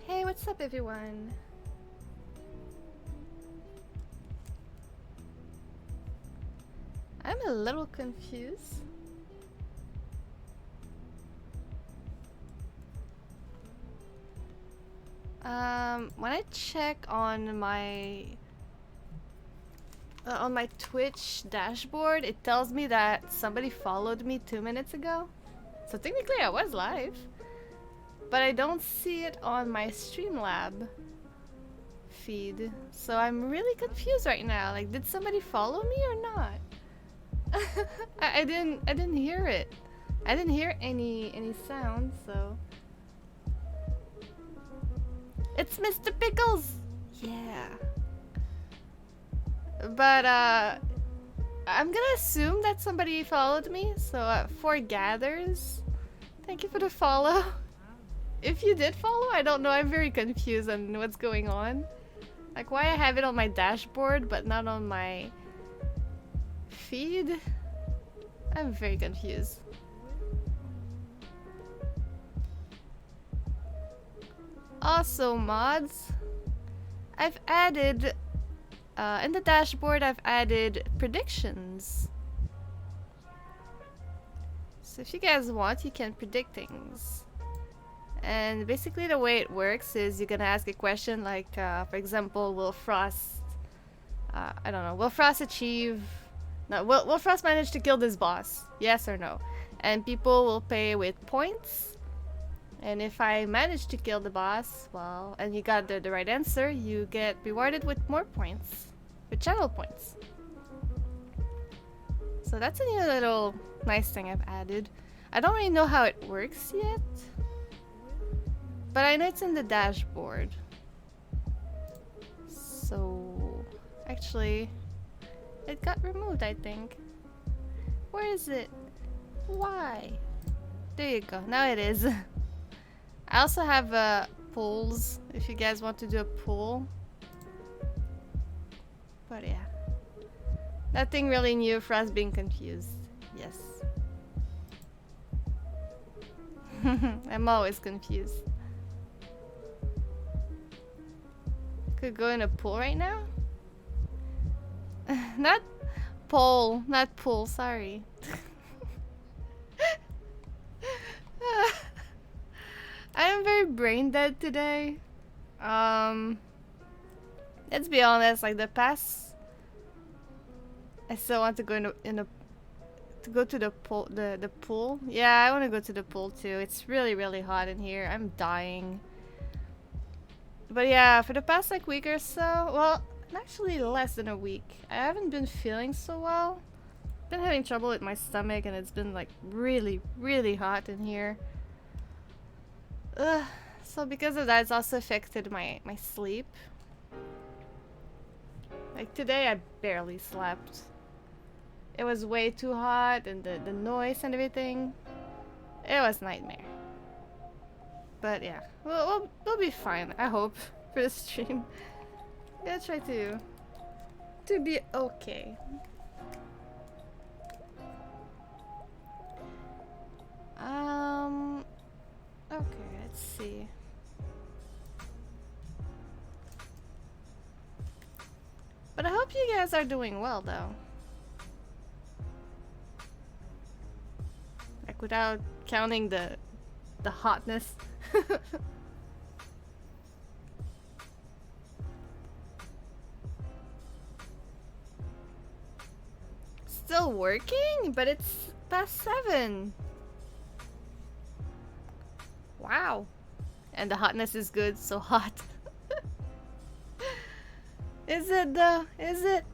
Hey, what's up, everyone? I'm a little confused. When I check on my Twitch dashboard, it tells me that somebody followed me 2 minutes ago. So technically, I was live, but I don't see it on my Streamlab feed. So I'm really confused right now. Like, did somebody follow me or not? I didn't hear it. I didn't hear any sound, so it's Mr. Pickles. Yeah. But I'm gonna assume that somebody followed me. So Forgathers, thank you for the follow. If you did follow, I don't know. I'm very confused on what's going on. Like why I have it on my dashboard but not on my feed. I'm very confused. Also, mods, I've added in the dashboard. I've added predictions. So if you guys want, you can predict things. And basically the way it works is you're gonna ask a question like, for example, will Frost, I don't know, will Frost achieve, no, will Frost manage to kill this boss? Yes or no? And people will pay with points. And if I manage to kill the boss, well, and you got the right answer, you get rewarded with more points, with channel points. So that's a new little nice thing I've added. I don't really know how it works yet, but I know it's in the dashboard. So, actually, it got removed, I think. Where is it? Why? There you go. Now it is. I also have polls if you guys want to do a poll. But yeah. Nothing really new for us being confused. Yes. I'm always confused. Could go in a pool right now? Not poll, not pool, sorry. I am very brain dead today. Let's be honest, like the past I still want to go to go to the pool the pool. Yeah, I want to go to the pool too. It's really hot in here. I'm dying. But yeah, for the past like week or so, well, actually less than a week, I haven't been feeling so well. Been having trouble with my stomach and it's been like really hot in here. Ugh. So because of that, it's also affected my sleep. Like today I barely slept. It was way too hot and the noise and everything. It was nightmare. But yeah, we'll be fine, I hope, for the stream. Gonna try to be okay. Okay, let's see. But I hope you guys are doing well though. Like without counting the hotness. Still working? But it's past 7. Wow. And the hotness is good, so hot. Is it though? Is it?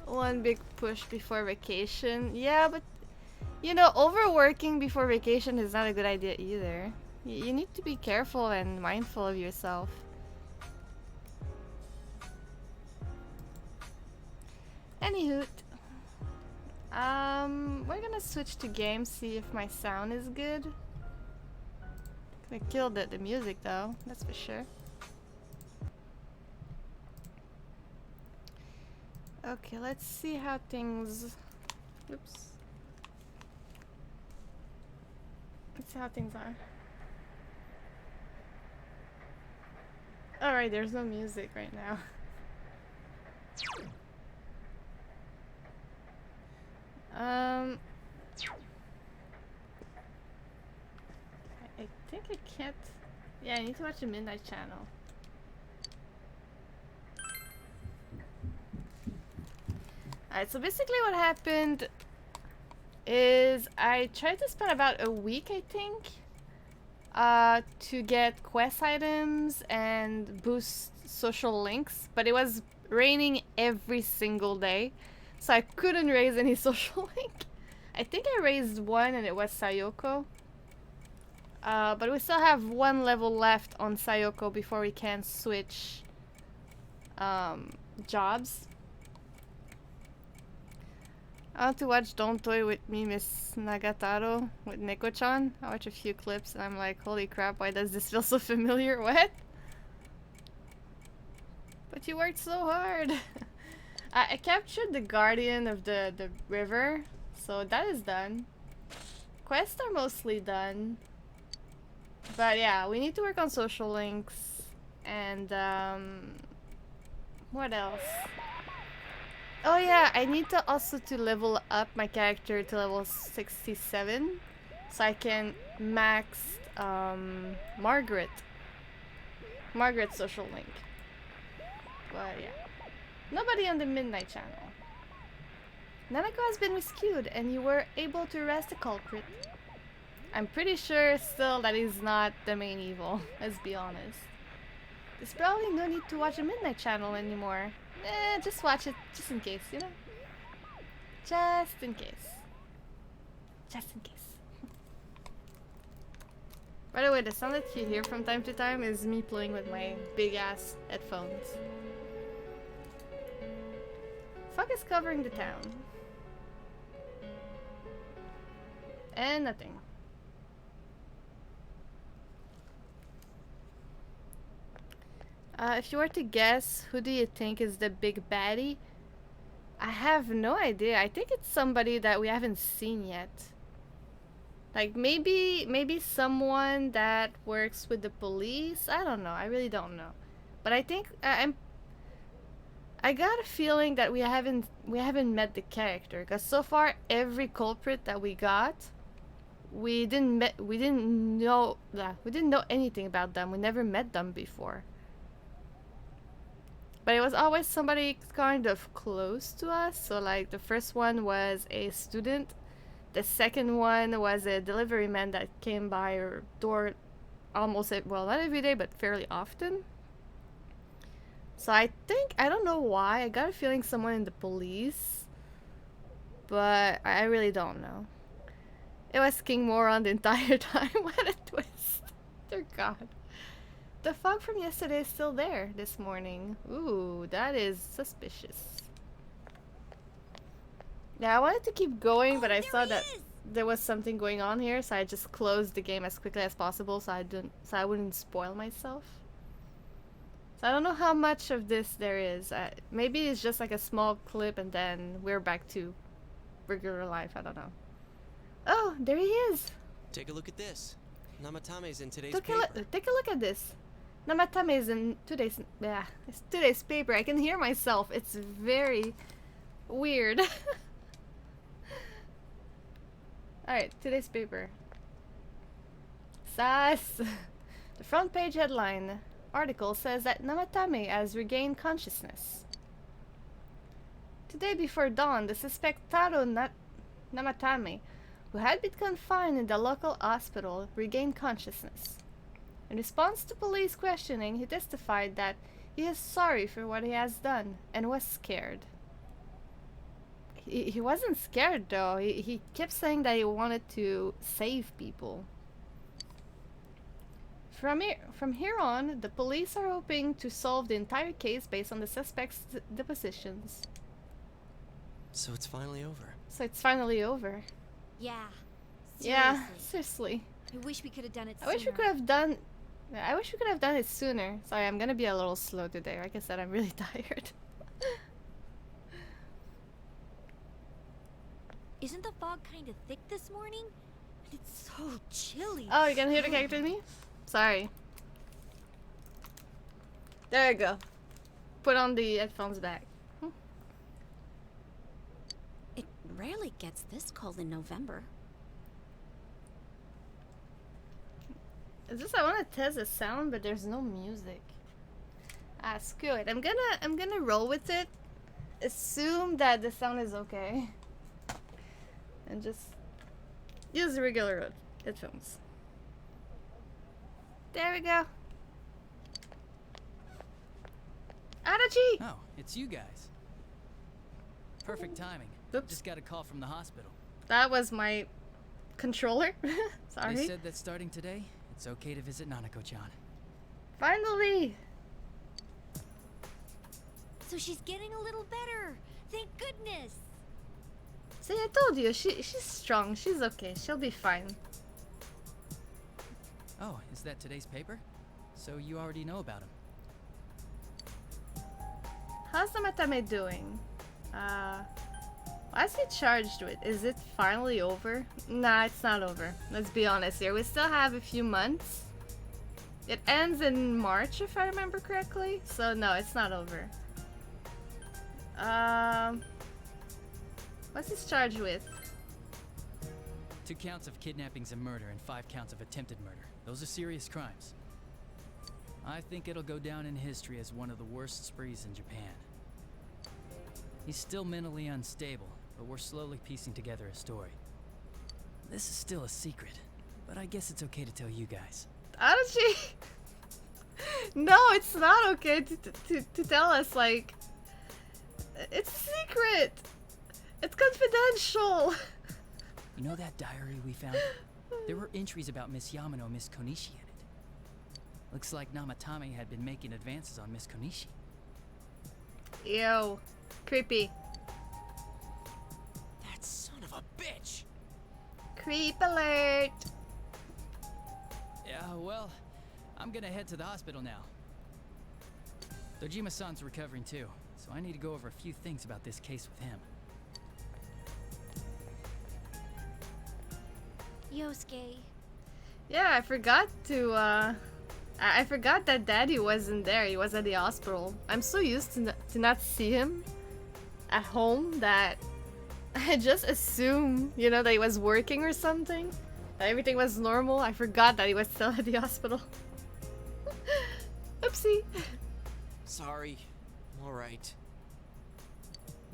One big push before vacation. Yeah, but you know, overworking before vacation is not a good idea either. You need to be careful and mindful of yourself. Anywho, we're gonna switch to games, see if my sound is good. Gonna kill the music though, that's for sure. Okay, let's see how things... Oops. Let's see how things are. Alright, there's no music right now. I think I can't. Yeah, I need to watch the Midnight Channel. Alright, so basically what happened is I tried to spend about a week, I think, to get quest items and boost social links, but it was raining every single day, so I couldn't raise any social link. I think I raised one and it was Sayoko. But we still have one level left on Sayoko before we can switch jobs. I want to watch Don't Toy with Me, Miss Nagataro with Neko-chan. I watch a few clips and I'm like, holy crap, why does this feel so familiar? What? But you worked so hard. I captured the guardian of the river, so that is done. Quests are mostly done. But yeah, we need to work on social links and what else? Oh yeah, I need to also to level up my character to level 67 so I can max Margaret's social link. But yeah. Nobody on the Midnight Channel. Nanako has been rescued and you were able to arrest the culprit. I'm pretty sure still that he's not the main evil, let's be honest. There's probably no need to watch the Midnight Channel anymore. Just watch it, just in case, you know? Just in case. Just in case. By the way, the sound that you hear from time to time is me playing with my big-ass headphones. Fog is covering the town. And nothing. If you were to guess, who do you think is the big baddie? I have no idea. I think it's somebody that we haven't seen yet. Like maybe someone that works with the police. I don't know. I really don't know. But I think I got a feeling that we haven't met the character, because so far every culprit that we got, we didn't know anything about them. We never met them before. But it was always somebody kind of close to us. So like the first one was a student. The second one was a delivery man that came by our door almost, well, not every day, but fairly often. So I think, I don't know why, I got a feeling someone in the police. But I really don't know. It was King Moron the entire time. What a twist. Dear God. The fog from yesterday is still there this morning. Ooh, that is suspicious. Yeah, I wanted to keep going, but I saw that there was something going on here, so I just closed the game as quickly as possible so I wouldn't spoil myself. So I don't know how much of this there is. Maybe it's just like a small clip and then we're back to regular life. I don't know. Oh, there he is. Take a look at this. Namatame's in today's paper. Take a look at this. Namatame is in today's paper. I can hear myself. It's very weird. Alright, today's paper. Sass. The front page headline article says that Namatame has regained consciousness. Today before dawn, the suspect Taro Namatame, who had been confined in the local hospital, regained consciousness. In response to police questioning, he testified that he is sorry for what he has done and was scared. He wasn't scared though. He kept saying that he wanted to save people. From here on, the police are hoping to solve the entire case based on the suspect's depositions. So it's finally over. Yeah. Seriously. Yeah, seriously. I wish we could have done it sooner. I wish we could have done it sooner. Sorry, I'm gonna be a little slow today. Like I said, I'm really tired. Isn't the fog kind of thick this morning? It's so chilly. Oh, you can hear the character in me? Sorry. There you go. Put on the headphones back. It rarely gets this cold in November. Is this? I want to test the sound, but there's no music. Ah, screw it. I'm gonna roll with it. Assume that the sound is okay, and just use regular headphones. There we go. Adachi! Oh, it's you guys. Perfect timing. Oops. Just got a call from the hospital. That was my controller. Sorry. They said that starting today, it's okay to visit Nanako-chan. Finally! So she's getting a little better. Thank goodness. See, I told you, she's strong. She's okay. She'll be fine. Oh, is that today's paper? So you already know about him. How's Namatame doing? What's he charged with? Is it finally over? Nah, it's not over. Let's be honest here. We still have a few months. It ends in March, if I remember correctly. So no, it's not over. What's he charged with? 2 counts of kidnappings and murder and 5 counts of attempted murder. Those are serious crimes. I think it'll go down in history as one of the worst sprees in Japan. He's still mentally unstable, but we're slowly piecing together a story. This is still a secret, but I guess it's okay to tell you guys. Adachi! No, it's not okay to tell us, like... It's a secret! It's confidential! You know that diary we found? There were entries about Miss Yamano and Miss Konishi in it. Looks like Namatame had been making advances on Miss Konishi. Ew. Creepy. That son of a bitch! Creep alert! Yeah, well, I'm gonna head to the hospital now. Dojima-san's recovering too, so I need to go over a few things about this case with him. Yosuke. Yeah, I forgot to, I forgot that Daddy wasn't there. He was at the hospital. I'm so used to not see him at home that I just assume, you know, that he was working or something. That everything was normal. I forgot that he was still at the hospital. Oopsie. Sorry. I'm alright.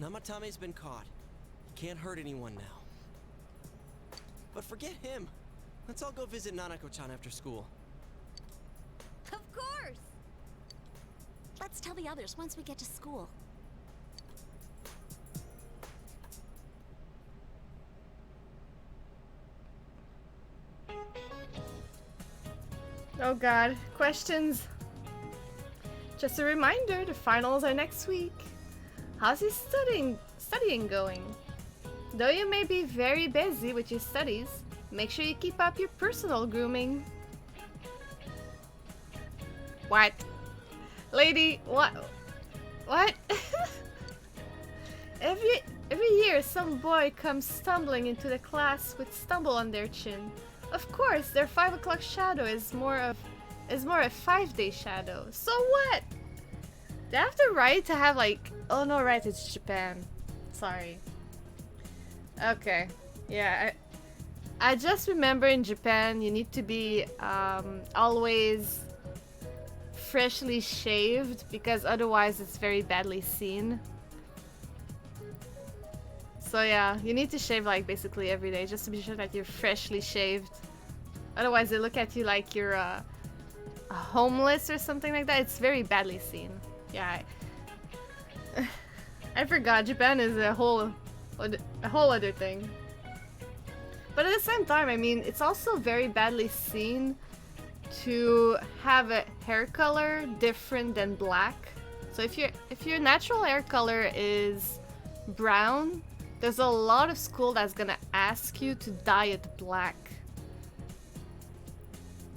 Namatame's been caught. He can't hurt anyone now. But forget him. Let's all go visit Nanako-chan after school. Of course. Let's tell the others once we get to school. Oh god, questions. Just a reminder, the finals are next week. How's your studying going? Though you may be very busy with your studies, make sure you keep up your personal grooming. What? Lady, what? What? Every year some boy comes stumbling into the class with stumble on their chin. Of course, their 5 o'clock shadow is more a 5-day shadow. So what? They have the right to have like... Oh no, right, it's Japan. Sorry. Okay. Yeah, I just remember in Japan you need to be always freshly shaved because otherwise it's very badly seen. So yeah, you need to shave like basically every day just to be sure that you're freshly shaved. Otherwise they look at you like you're a homeless or something like that. It's very badly seen. Yeah, I forgot. Japan is a whole other thing. But at the same time, I mean, it's also very badly seen to have a hair color different than black. So if your natural hair color is brown, there's a lot of school that's gonna ask you to dye it black.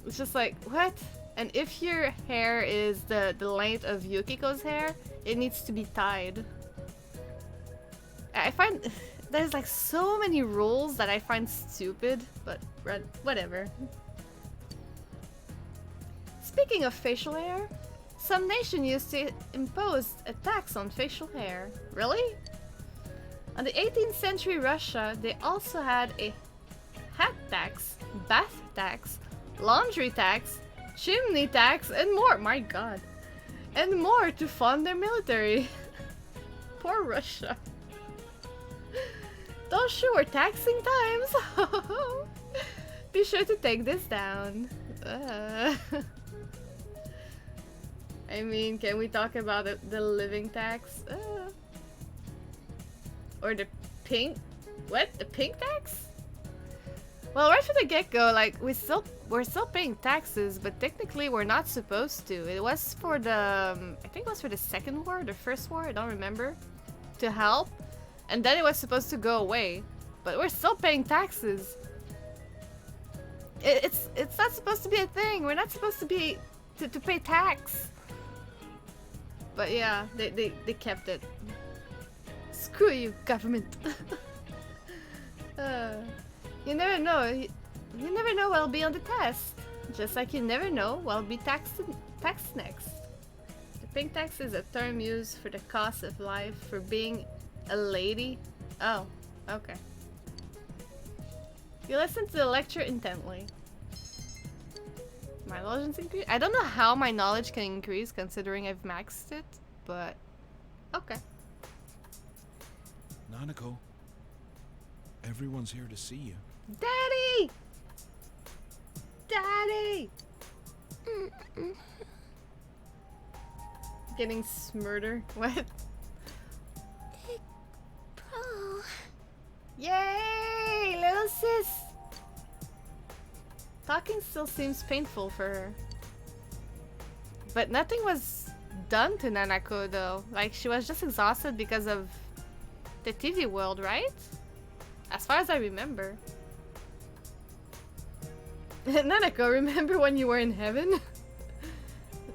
It's just like, what? And if your hair is the length of Yukiko's hair, it needs to be tied. I find There's like so many rules that I find stupid, but whatever. Speaking of facial hair, some nation used to impose a tax on facial hair. Really? On the 18th century Russia, they also had a hat tax, bath tax, laundry tax, chimney tax, and more. My god. And more to fund their military. Poor Russia. Those sure were taxing times. Be sure to take this down. I mean, can we talk about the living tax? Or the pink... What? The pink tax? Well, right from the get-go, like, we're still paying taxes, but technically we're not supposed to. It was for the... I think it was for the second war, the first war, I don't remember. To help. And then it was supposed to go away. But we're still paying taxes. It's not supposed to be a thing. We're not supposed to be... to pay tax. But yeah, they kept it. Screw you, government. You never know. You never know what'll be on the test. Just like you never know what'll be taxed next. The pink tax is a term used for the cost of life for being a lady. Oh, okay. You listen to the lecture intently. My knowledge increase? I don't know how my knowledge can increase considering I've maxed it, but okay. Nanako, everyone's here to see you. Daddy! Daddy! Getting smurder. What? Big bro. Yay! Little sis! Talking still seems painful for her. But nothing was done to Nanako though. Like, she was just exhausted because of the TV world, right? As far as I remember. Nanako, remember when you were in heaven?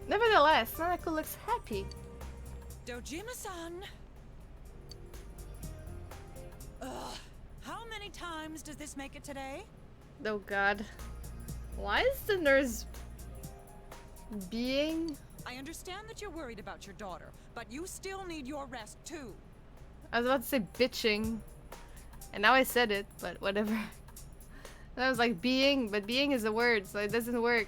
Nevertheless, Nanako looks happy. Dojima-san! Ugh, how many times does this make it today? Oh god. Why is the nurse being... I understand that you're worried about your daughter, but you still need your rest too. I was about to say bitching. And now I said it, but whatever. And I was like being, but being is a word, so it doesn't work.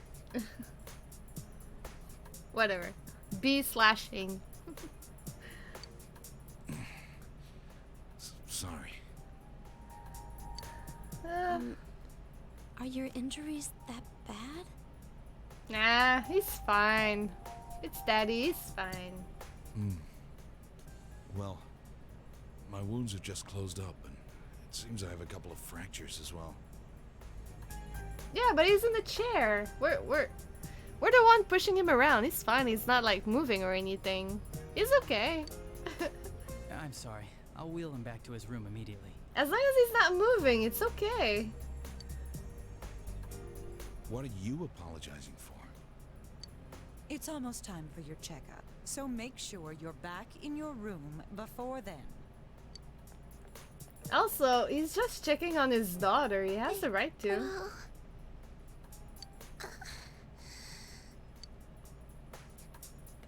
Whatever. B/ing. Sorry. Are your injuries that bad? Nah, he's fine. It's Daddy, he's fine. Well, my wounds have just closed up, and it seems I have a couple of fractures as well. Yeah, but he's in the chair. We're the one pushing him around. He's fine. He's not like moving or anything. He's okay. I'm sorry. I'll wheel him back to his room immediately. As long as he's not moving, it's okay. What are you apologizing for? It's almost time for your checkup, so make sure you're back in your room before then. Also, he's just checking on his daughter. He has the right to.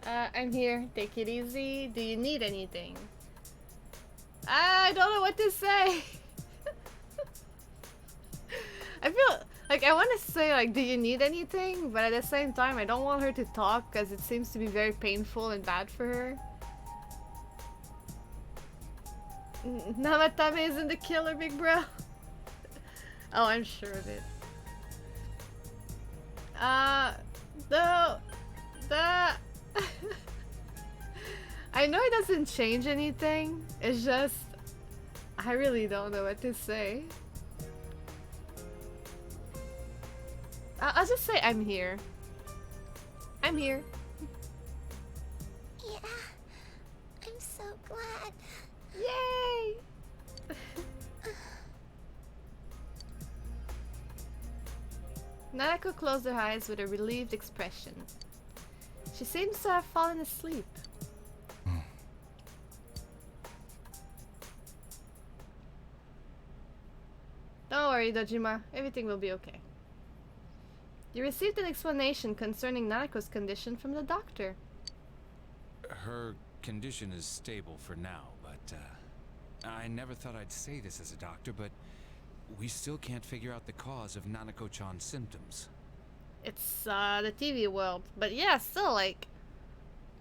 I'm here. Take it easy. Do you need anything? I don't know what to say. I feel like I want to say like, do you need anything? But at the same time, I don't want her to talk because it seems to be very painful and bad for her. Namatame isn't the killer, big bro. Oh, I'm sure of it. I know it doesn't change anything. It's just I really don't know what to say. I'll just say I'm here. I'm here. Yeah, I'm so glad. Yay! Nanako closed her eyes with a relieved expression. She seems to have fallen asleep. Don't worry, Dojima. Everything will be okay. You received an explanation concerning Nanako's condition from the doctor. Her condition is stable for now, but I never thought I'd say this as a doctor, but we still can't figure out the cause of Nanako-chan's symptoms. It's the TV world. But yeah, still, like,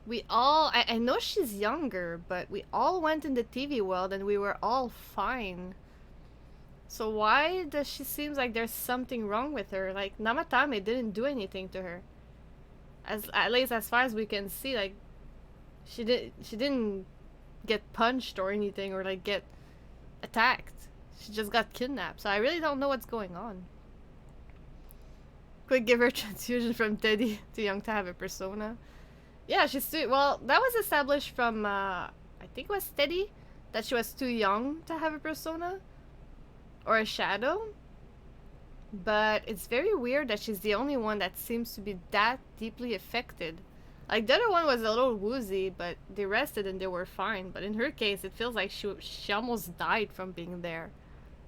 we all... I know she's younger, but we all went in the TV world and we were all fine. So why does she seems like there's something wrong with her? Like, Namatame didn't do anything to her. At least as far as we can see, like, she didn't get punched or anything, or like get attacked. She just got kidnapped. So I really don't know what's going on. Quick, give her transfusion from Teddy. Too young to have a persona. Yeah, she's too... Well, that was established from, I think it was Teddy, that she was too young to have a persona. Or a shadow. But it's very weird that she's the only one that seems to be that deeply affected. Like, the other one was a little woozy, but they rested and they were fine. But in her case, it feels like she almost died from being there.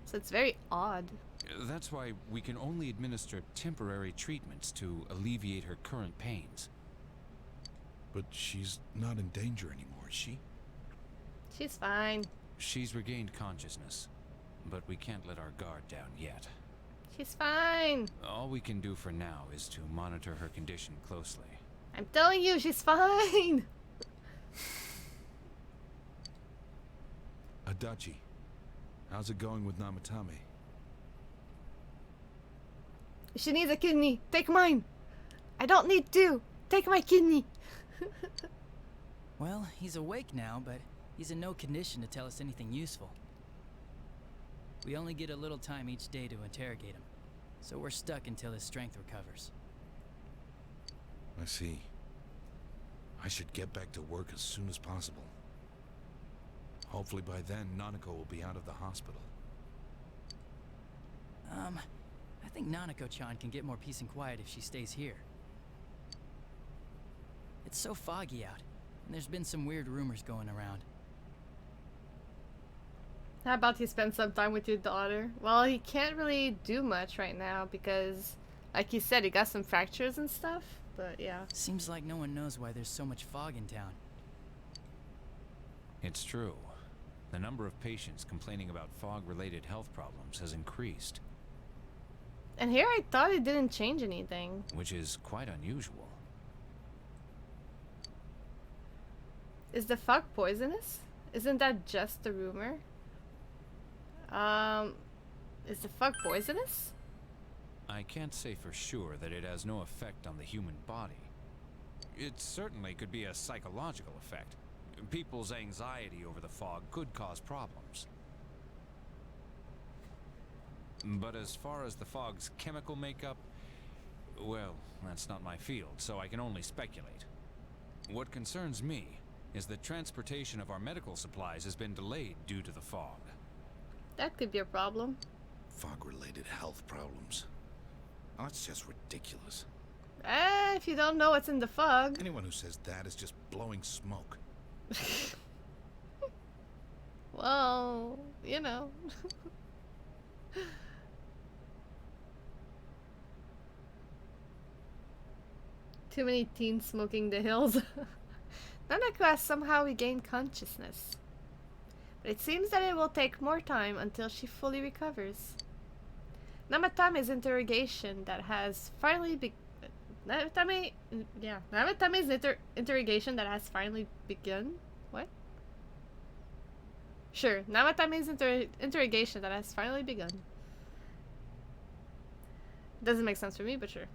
So it's very odd. That's why we can only administer temporary treatments to alleviate her current pains. But she's not in danger anymore, is she? She's fine. She's regained consciousness, but we can't let our guard down yet. She's fine. All we can do for now is to monitor her condition closely. I'm telling you, she's fine. Adachi, how's it going with Namatame? She needs a kidney. Take mine. I don't need two. Take my kidney. Well, he's awake now, but he's in no condition to tell us anything useful. We only get a little time each day to interrogate him, so we're stuck until his strength recovers. I see. I should get back to work as soon as possible. Hopefully by then, Nanako will be out of the hospital. I think Nanako-chan can get more peace and quiet if she stays here. It's so foggy out, and there's been some weird rumors going around. How about you spend some time with your daughter? Well, he can't really do much right now because, like you said, he got some fractures and stuff. But yeah. Seems like no one knows why there's so much fog in town. It's true. The number of patients complaining about fog-related health problems has increased. And here I thought it didn't change anything. Which is quite unusual. Is the fog poisonous? Isn't that just a rumor? Is the fog poisonous? I can't say for sure that it has no effect on the human body. It certainly could be a psychological effect. People's anxiety over the fog could cause problems. But as far as the fog's chemical makeup, well, that's not my field, so I can only speculate. What concerns me is that transportation of our medical supplies has been delayed due to the fog. That could be a problem. Fog-related health problems. Oh, that's just ridiculous. If you don't know what's in the fog. Anyone who says that is just blowing smoke. Well, you know. Too many teens smoking the hills. Nanako has somehow regained consciousness. But it seems that it will take more time until she fully recovers. Namatame's interrogation that has finally Namatame's interrogation that has finally begun? What? Sure, Namatame's interrogation that has finally begun. Doesn't make sense for me, but sure.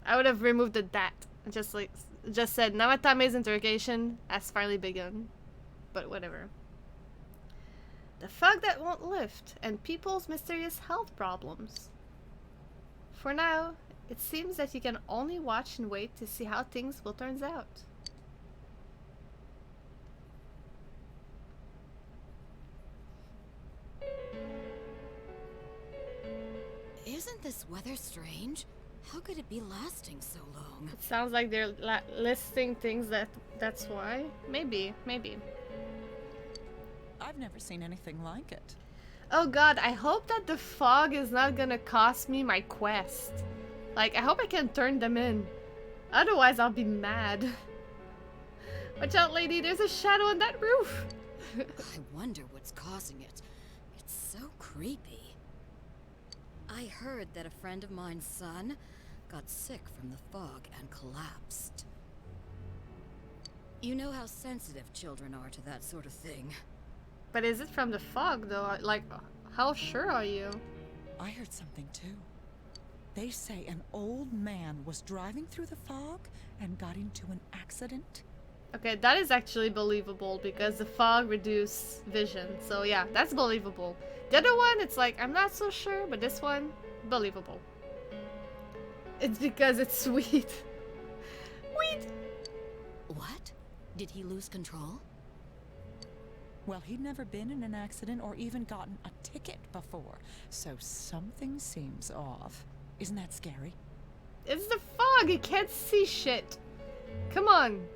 I would have removed the that. Just said Namatame's interrogation has finally begun. But whatever. The fog that won't lift, and people's mysterious health problems. For now, it seems that you can only watch and wait to see how things will turn out. Isn't this weather strange? How could it be lasting so long? It sounds like they're listing things that's why. Maybe. I've never seen anything like it. Oh god, I hope that the fog is not gonna cost me my quest. Like, I hope I can turn them in. Otherwise, I'll be mad. Watch out, lady, there's a shadow on that roof. I wonder what's causing it. It's so creepy. I heard that a friend of mine's son got sick from the fog and collapsed. You know how sensitive children are to that sort of thing. But is it from the fog, though? Like, how sure are you? I heard something too. They say an old man was driving through the fog and got into an accident. Okay, that is actually believable because the fog reduces vision. So yeah, that's believable. The other one, it's like, I'm not so sure, but this one, believable. It's because it's sweet. Weed! What? Did he lose control? Well, he'd never been in an accident or even gotten a ticket before, so something seems off. Isn't that scary? It's the fog, you can't see shit. Come on.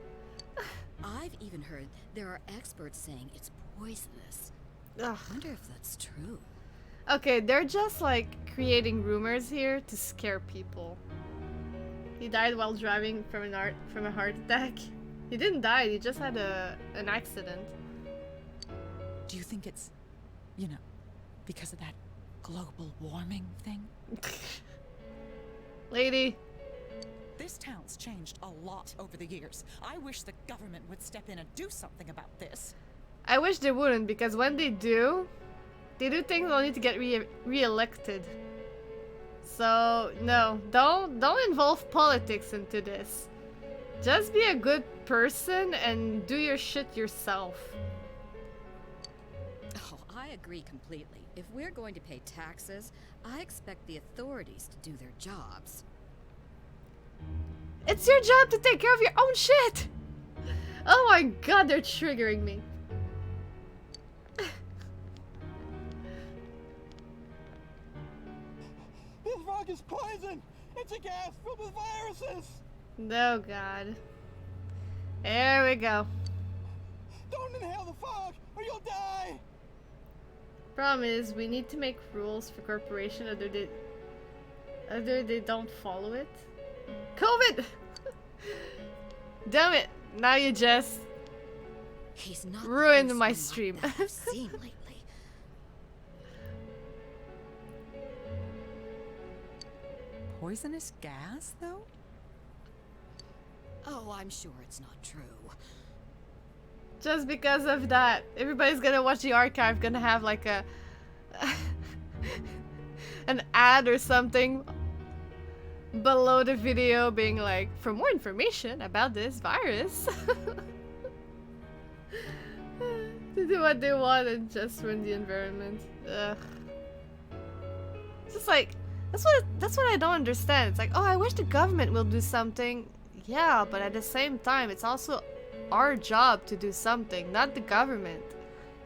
I've even heard there are experts saying it's poisonous. Ugh. I wonder if that's true. Okay, they're just like creating rumors here to scare people. He died while driving from a heart attack. He didn't die, he just had an accident. Do you think it's, you know, because of that global warming thing? Lady. This town's changed a lot over the years. I wish the government would step in and do something about this. I wish they wouldn't, because when they do things only to get re-elected. So no, don't involve politics into this. Just be a good person and do your shit yourself. Oh, I agree completely. If we're going to pay taxes, I expect the authorities to do their jobs. It's your job to take care of your own shit! Oh my god, they're triggering me. This fog is poison! It's a gas filled with viruses! Oh god. There we go. Don't inhale the fog or you'll die! Problem is, we need to make rules for corporation other they don't follow it. COVID! Damn it! Now you just He's not the ruined first my one stream. like that I've seen lately. Poisonous gas, though? Oh, I'm sure it's not true. Just because of that, everybody's gonna watch the archive, gonna have like a an ad or something below the video being like, for more information about this virus. To do what they want and just ruin the environment. Ugh. It's just like, that's what I don't understand. It's like, oh, I wish the government will do something. Yeah, but at the same time, it's also our job to do something, not the government.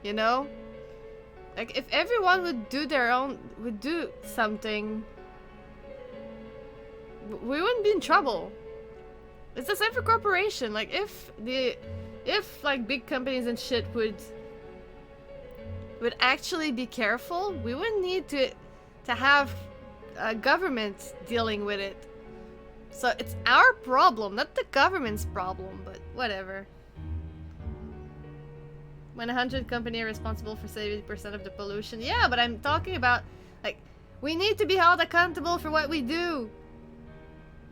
You know? Like, if everyone would do something, we wouldn't be in trouble. It's the same for corporation. Like, if like big companies and shit would actually be careful, we wouldn't need to have a government dealing with it. So it's our problem, not the government's problem, but whatever. When 100 companies are responsible for 70% of the pollution. Yeah, but I'm talking about, like, we need to be held accountable for what we do.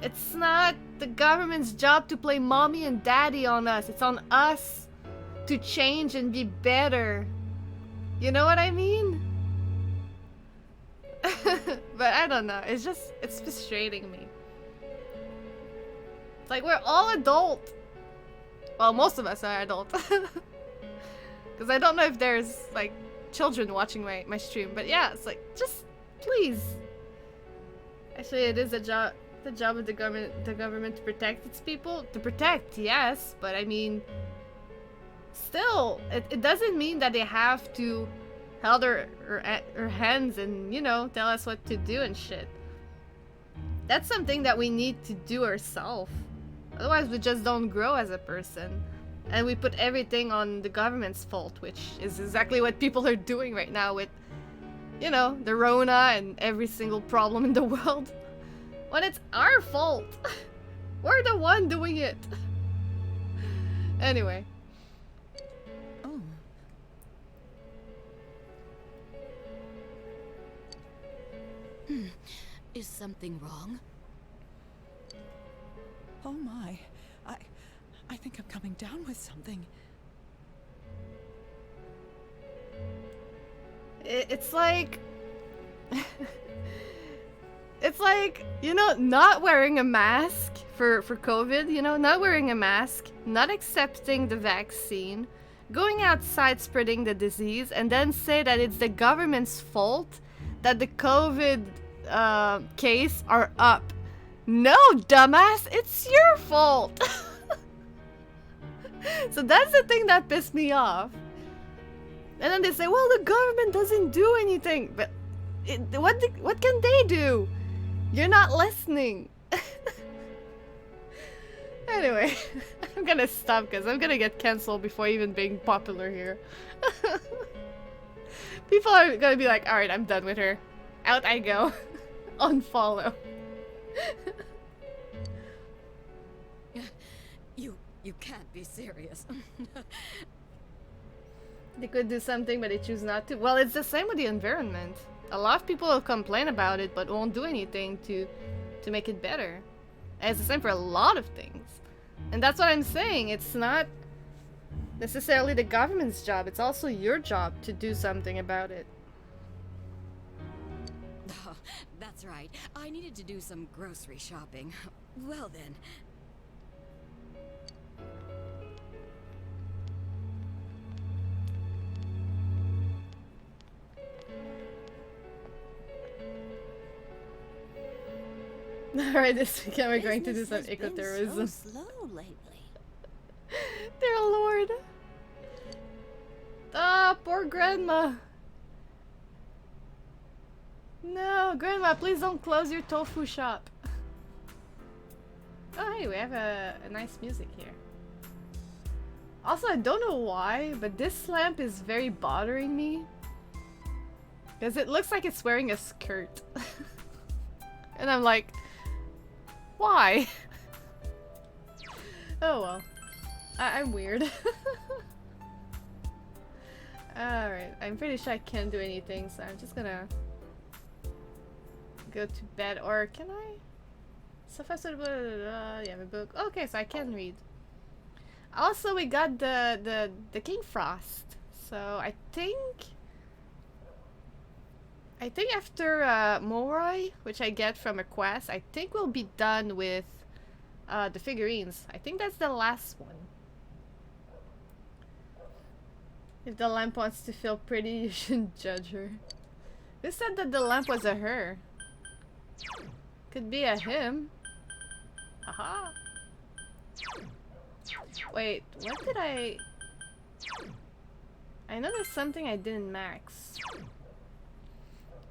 It's not the government's job to play mommy and daddy on us. It's on us to change and be better. You know what I mean? But I don't know. It's frustrating me. It's like we're all adult. Well, most of us are adult. Because I don't know if there's like children watching my stream. But yeah, it's like, just please. Actually, it is the job of the government to protect its people. To protect, yes, but I mean, still, it doesn't mean that they have to hold her hands and, you know, tell us what to do and shit. That's something that we need to do ourselves. Otherwise, we just don't grow as a person. And we put everything on the government's fault, which is exactly what people are doing right now with you know, the Rona and every single problem in the world. When it's our fault. We're the one doing it. Anyway. Oh. Is something wrong? Oh my. I think I'm coming down with something. It's like... it's like, you know, not wearing a mask for COVID, you know, not wearing a mask, not accepting the vaccine, going outside spreading the disease, and then say that it's the government's fault that the COVID case are up. No, dumbass, it's your fault. So that's the thing that pissed me off. And then they say, well, the government doesn't do anything. But what can they do? You're not listening. Anyway, I'm gonna stop because I'm gonna get cancelled before even being popular here. People are gonna be like, alright, I'm done with her. Out I go. Unfollow. You can't be serious. They could do something, but they choose not to. Well, it's the same with the environment. A lot of people will complain about it, but won't do anything to make it better. And it's the same for a lot of things. And that's what I'm saying. It's not necessarily the government's job. It's also your job to do something about it. Oh, that's right. I needed to do some grocery shopping. Well then. Alright, this weekend we're going to do some Business has been ecotourism. so slow lately. Dear Lord. Ah, poor grandma. No, grandma, please don't close your tofu shop. Oh, hey, we have a nice music here. Also, I don't know why, but this lamp is very bothering me. Because it looks like it's wearing a skirt. And I'm like, why? Oh well. I'm weird. Alright, I'm pretty sure I can't do anything, so I'm just gonna go to bed. Or can I? So far, so you have a book. Okay, so I can read. Also, we got the King Frost. So I think after Morai, which I get from a quest, I think we'll be done with the figurines. I think that's the last one. If the lamp wants to feel pretty, you shouldn't judge her. Who said that the lamp was a her? Could be a him. Aha. Wait, what did I know there's something I didn't max.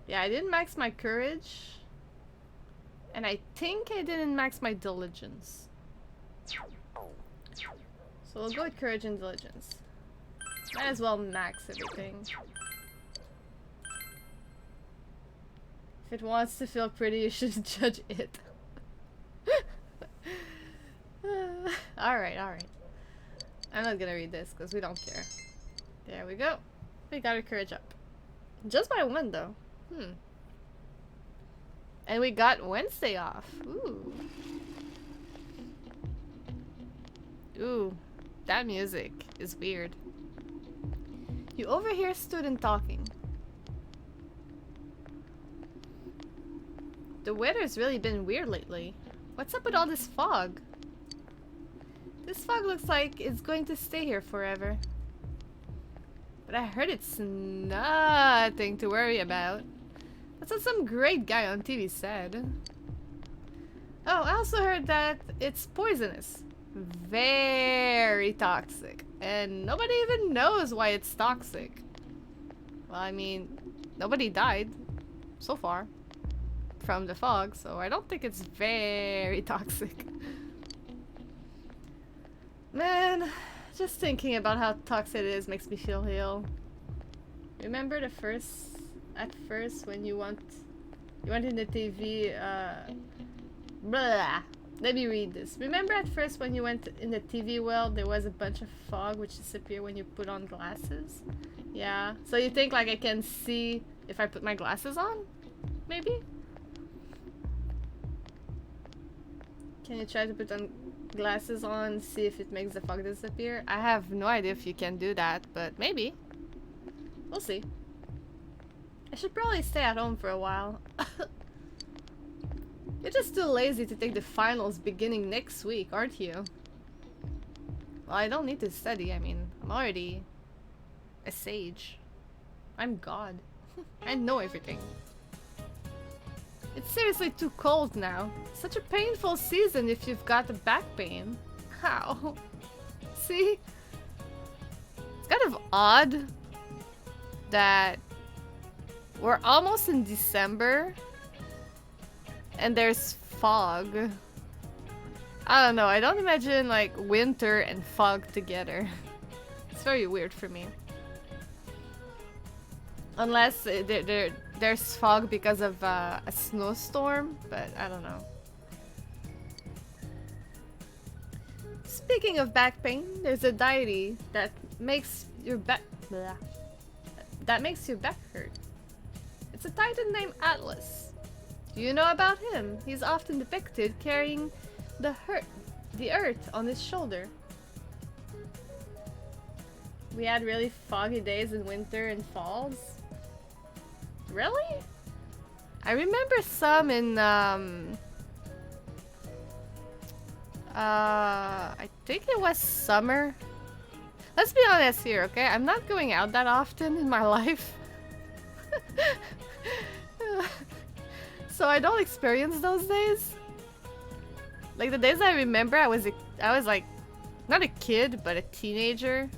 Yeah, I didn't max my courage. And I think I didn't max my diligence. So we'll go with courage and diligence. Might as well max everything. If it wants to feel pretty, you shouldn't judge it. Alright, alright. I'm not gonna read this because we don't care. There we go. We got our courage up. Just by one though. And we got Wednesday off. Ooh. Ooh. That music is weird. You overhear student talking. The weather's really been weird lately. What's up with all this fog? This fog looks like it's going to stay here forever. But I heard it's nothing to worry about. That's what some great guy on TV said. Oh, I also heard that it's poisonous. Very toxic. And nobody even knows why it's toxic. Well, I mean, nobody died so far from the fog, so I don't think it's very toxic. Man, just thinking about how toxic it is makes me feel ill. Remember the first at first when you went in the TV, blah. Let me read this. Remember at first when you went in the TV world, there was a bunch of fog which disappeared when you put on glasses? Yeah. So you think like I can see if I put my glasses on? Maybe? Can you try to put on glasses on, see if it makes the fog disappear? I have no idea if you can do that, but maybe. We'll see. I should probably stay at home for a while. You're just too lazy to take the finals beginning next week, aren't you? Well, I don't need to study. I mean, I'm already a sage. I'm God. I know everything. It's seriously too cold now. Such a painful season if you've got a back pain. How? See? It's kind of odd that we're almost in December and there's fog. I don't know, I don't imagine like winter and fog together. It's very weird for me. Unless there's fog because of a snowstorm, but I don't know. Speaking of back pain, there's a deity that makes your back hurt. It's a titan named Atlas. Do you know about him? He's often depicted carrying the earth on his shoulder. We had really foggy days in winter and falls. Really? I remember some in I think it was summer. Let's be honest here, okay? I'm not going out that often in my life. So I don't experience those days. Like the days I remember, I was like not a kid, but a teenager.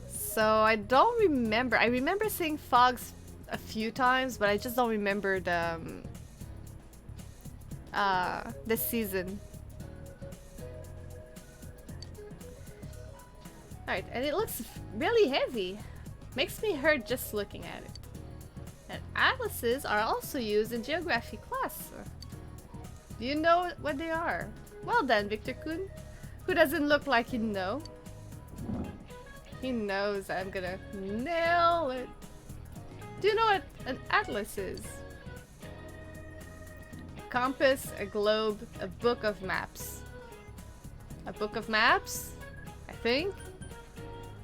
So I don't remember. I remember seeing fogs a few times, but I just don't remember the season. Alright, and it looks really heavy. Makes me hurt just looking at it. And atlases are also used in geography class. Do you know what they are? Well done, Victor-kun. Who doesn't look like he'd know? He knows I'm gonna nail it. Do you know what an atlas is? A compass, a globe, a book of maps. A book of maps? I think?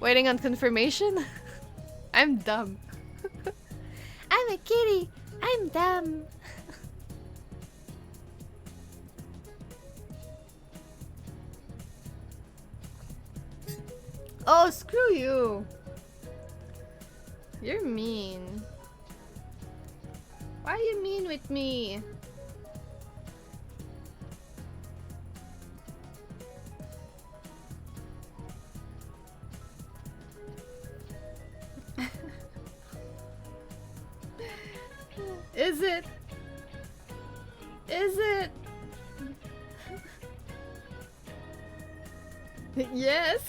Waiting on confirmation? I'm dumb. I'm a kitty. I'm dumb. Oh, screw you. You're mean. Why are you mean with me? Is it? Is it? Yes.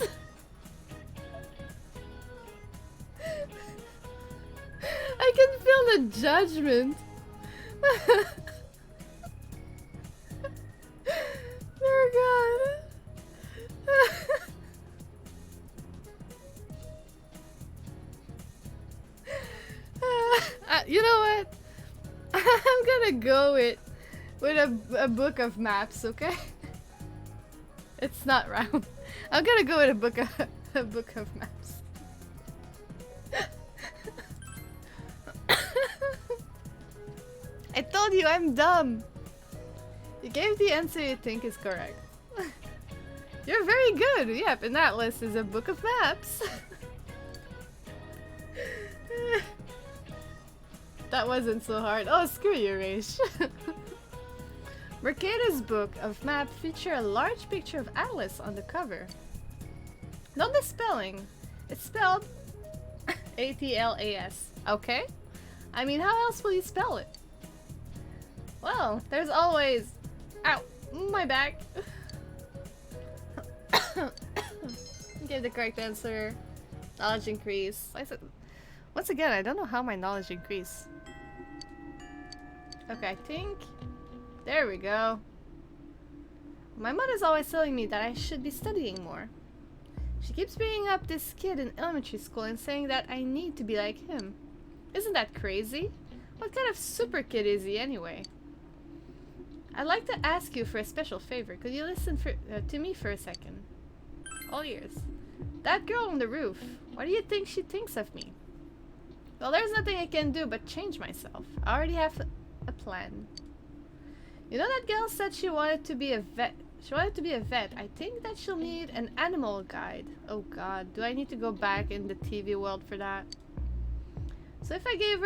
I can feel the judgment. Oh God. You know what? I'm gonna go with a book of maps, okay? It's not round. I'm gonna go with a book of maps. I told you I'm dumb. You gave the answer you think is correct. You're very good. Yep, an atlas is a book of maps. That wasn't so hard. Oh, screw you, Raish. Mercator's book of maps feature a large picture of Atlas on the cover. Note the spelling. It's spelled A-T-L-A-S. Okay? I mean, how else will you spell it? Well, there's always... Ow! My back! Give the correct answer. Knowledge increase. I said... Once again, I don't know how my knowledge increased. Okay, I think... There we go. My mother's always telling me that I should be studying more. She keeps bringing up this kid in elementary school and saying that I need to be like him. Isn't that crazy? What kind of super kid is he anyway? I'd like to ask you for a special favor. Could you listen to me for a second? All ears. That girl on the roof, what do you think she thinks of me? Well, there's nothing I can do but change myself. I already have a plan. You know that girl said she wanted to be a vet? She wanted to be a vet. I think that she'll need an animal guide. Oh god, do I need to go back in the TV world for that? So if I give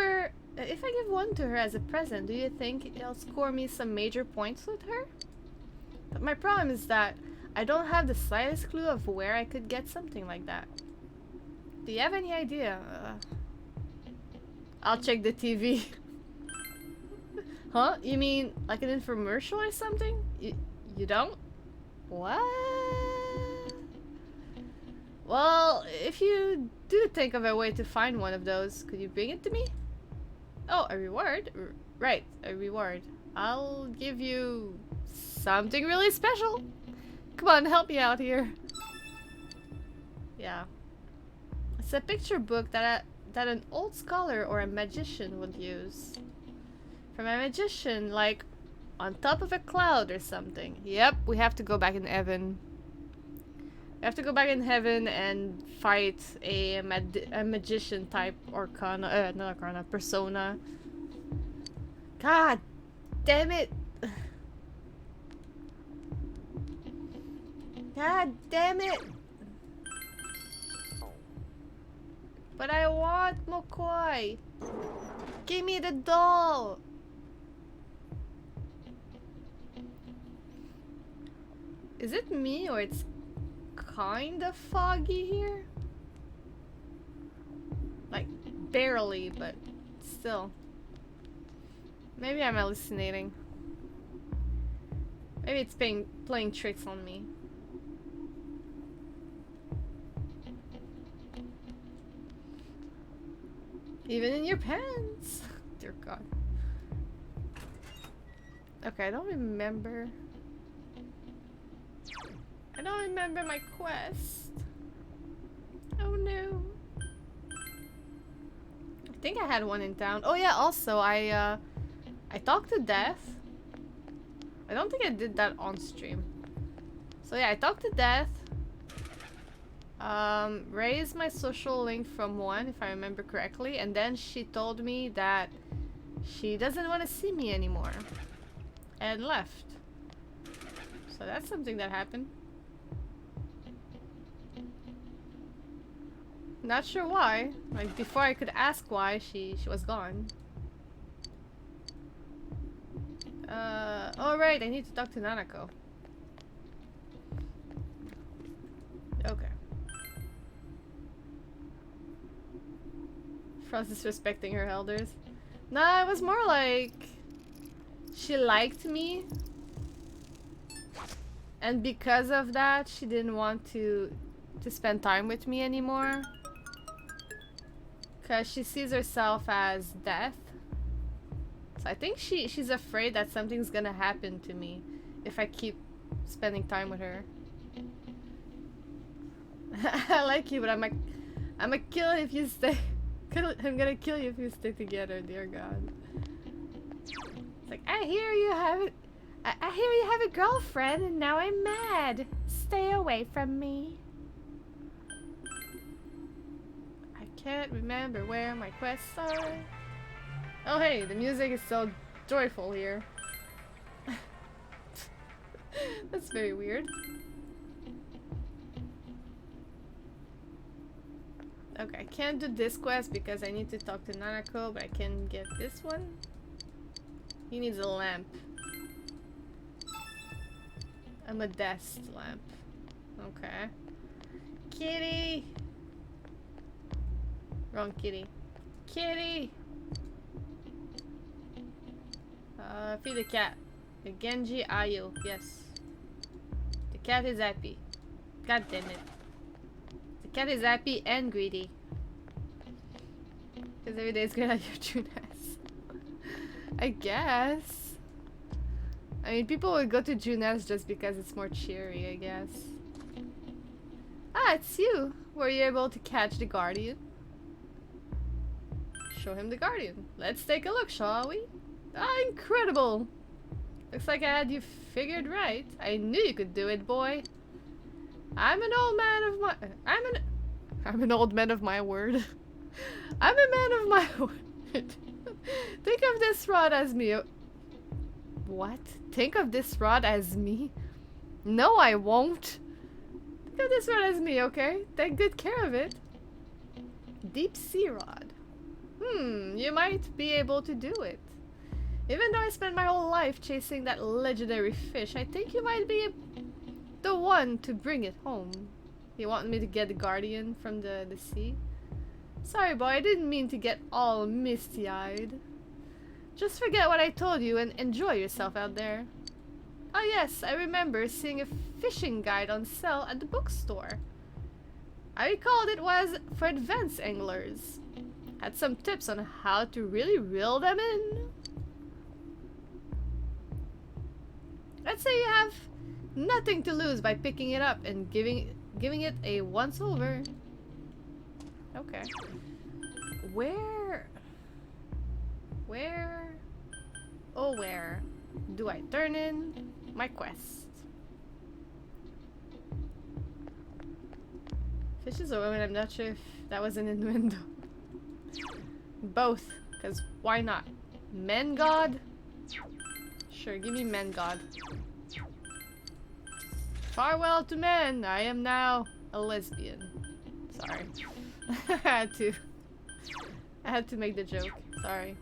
one to her as a present, do you think it'll score me some major points with her? But my problem is that I don't have the slightest clue of where I could get something like that. Do you have any idea? I'll check the TV. Huh? You mean like an infomercial or something? You don't? What? Well, if you do think of a way to find one of those, could you bring it to me? Oh, a reward? Right, a reward. I'll give you something really special. Come on, help me out here. Yeah. It's a picture book that an old scholar or a magician would use. From a magician, like on top of a cloud or something. Yep, we have to go back in heaven. We have to go back in heaven and fight a magician type arcana, not arcana, persona. God damn it! God damn it! But I want Mokoi! Give me the doll! Is it me or it's kind of foggy here? Like, barely, but still. Maybe I'm hallucinating. Maybe it's playing tricks on me. Even in your pants! Dear God. Okay, I don't remember. I don't remember my quest. Oh no. I think I had one in town. Oh yeah, also I talked to Death. I don't think I did that on stream. So yeah, I talked to Death. Raised my social link from 1 if I remember correctly, and then she told me that she doesn't want to see me anymore. And left. So that's something that happened. Not sure why. Like, before I could ask why, she was gone. Oh right, I need to talk to Nanako. Okay. For disrespecting her elders. Nah, it was more like... she liked me. And because of that, she didn't want to spend time with me anymore. Because she sees herself as death. So I think she's afraid that something's gonna happen to me if I keep spending time with her. I like you, but I'm a kill if you stay. I'm gonna kill you if you stay together, dear God. It's like, I hear you have a girlfriend and now I'm mad. Stay away from me. I can't remember where my quests are. Oh hey, the music is so joyful here. That's very weird. Okay, I can't do this quest because I need to talk to Nanako, but I can get this one. He needs a lamp. A modest lamp. Okay. Kitty! Wrong kitty. Kitty! Feed the cat. The Genji Ayu. Yes. The cat is happy. God damn it. The cat is happy and greedy. Because every day is good at your Junes. I guess. I mean, people would go to Junes just because it's more cheery, I guess. Ah, it's you. Were you able to catch the Guardian? Show him the Guardian. Let's take a look, shall we? Ah, incredible! Looks like I had you figured right. I knew you could do it, boy. I'm an old man of my... I'm an old man of my word. I'm a man of my word. Think of this rod as me. What? Think of this rod as me? No, I won't. Think of this rod as me, okay? Take good care of it. Deep sea rod. You might be able to do it. Even though I spent my whole life chasing that legendary fish, I think you might be the one to bring it home. You want me to get the Guardian from the sea? Sorry, boy, I didn't mean to get all misty-eyed. Just forget what I told you and enjoy yourself out there. Oh yes, I remember seeing a fishing guide on sale at the bookstore. I recalled it was for advanced anglers. Had some tips on how to really reel them in. Let's say you have nothing to lose by picking it up and giving it a once over. Okay. Where do I turn in my quest? Fishes or women? I'm not sure if that was an innuendo. Both, because why not? Men god? Sure, give me men god. Farewell to men! I am now a lesbian. Sorry. I had to make the joke. Sorry.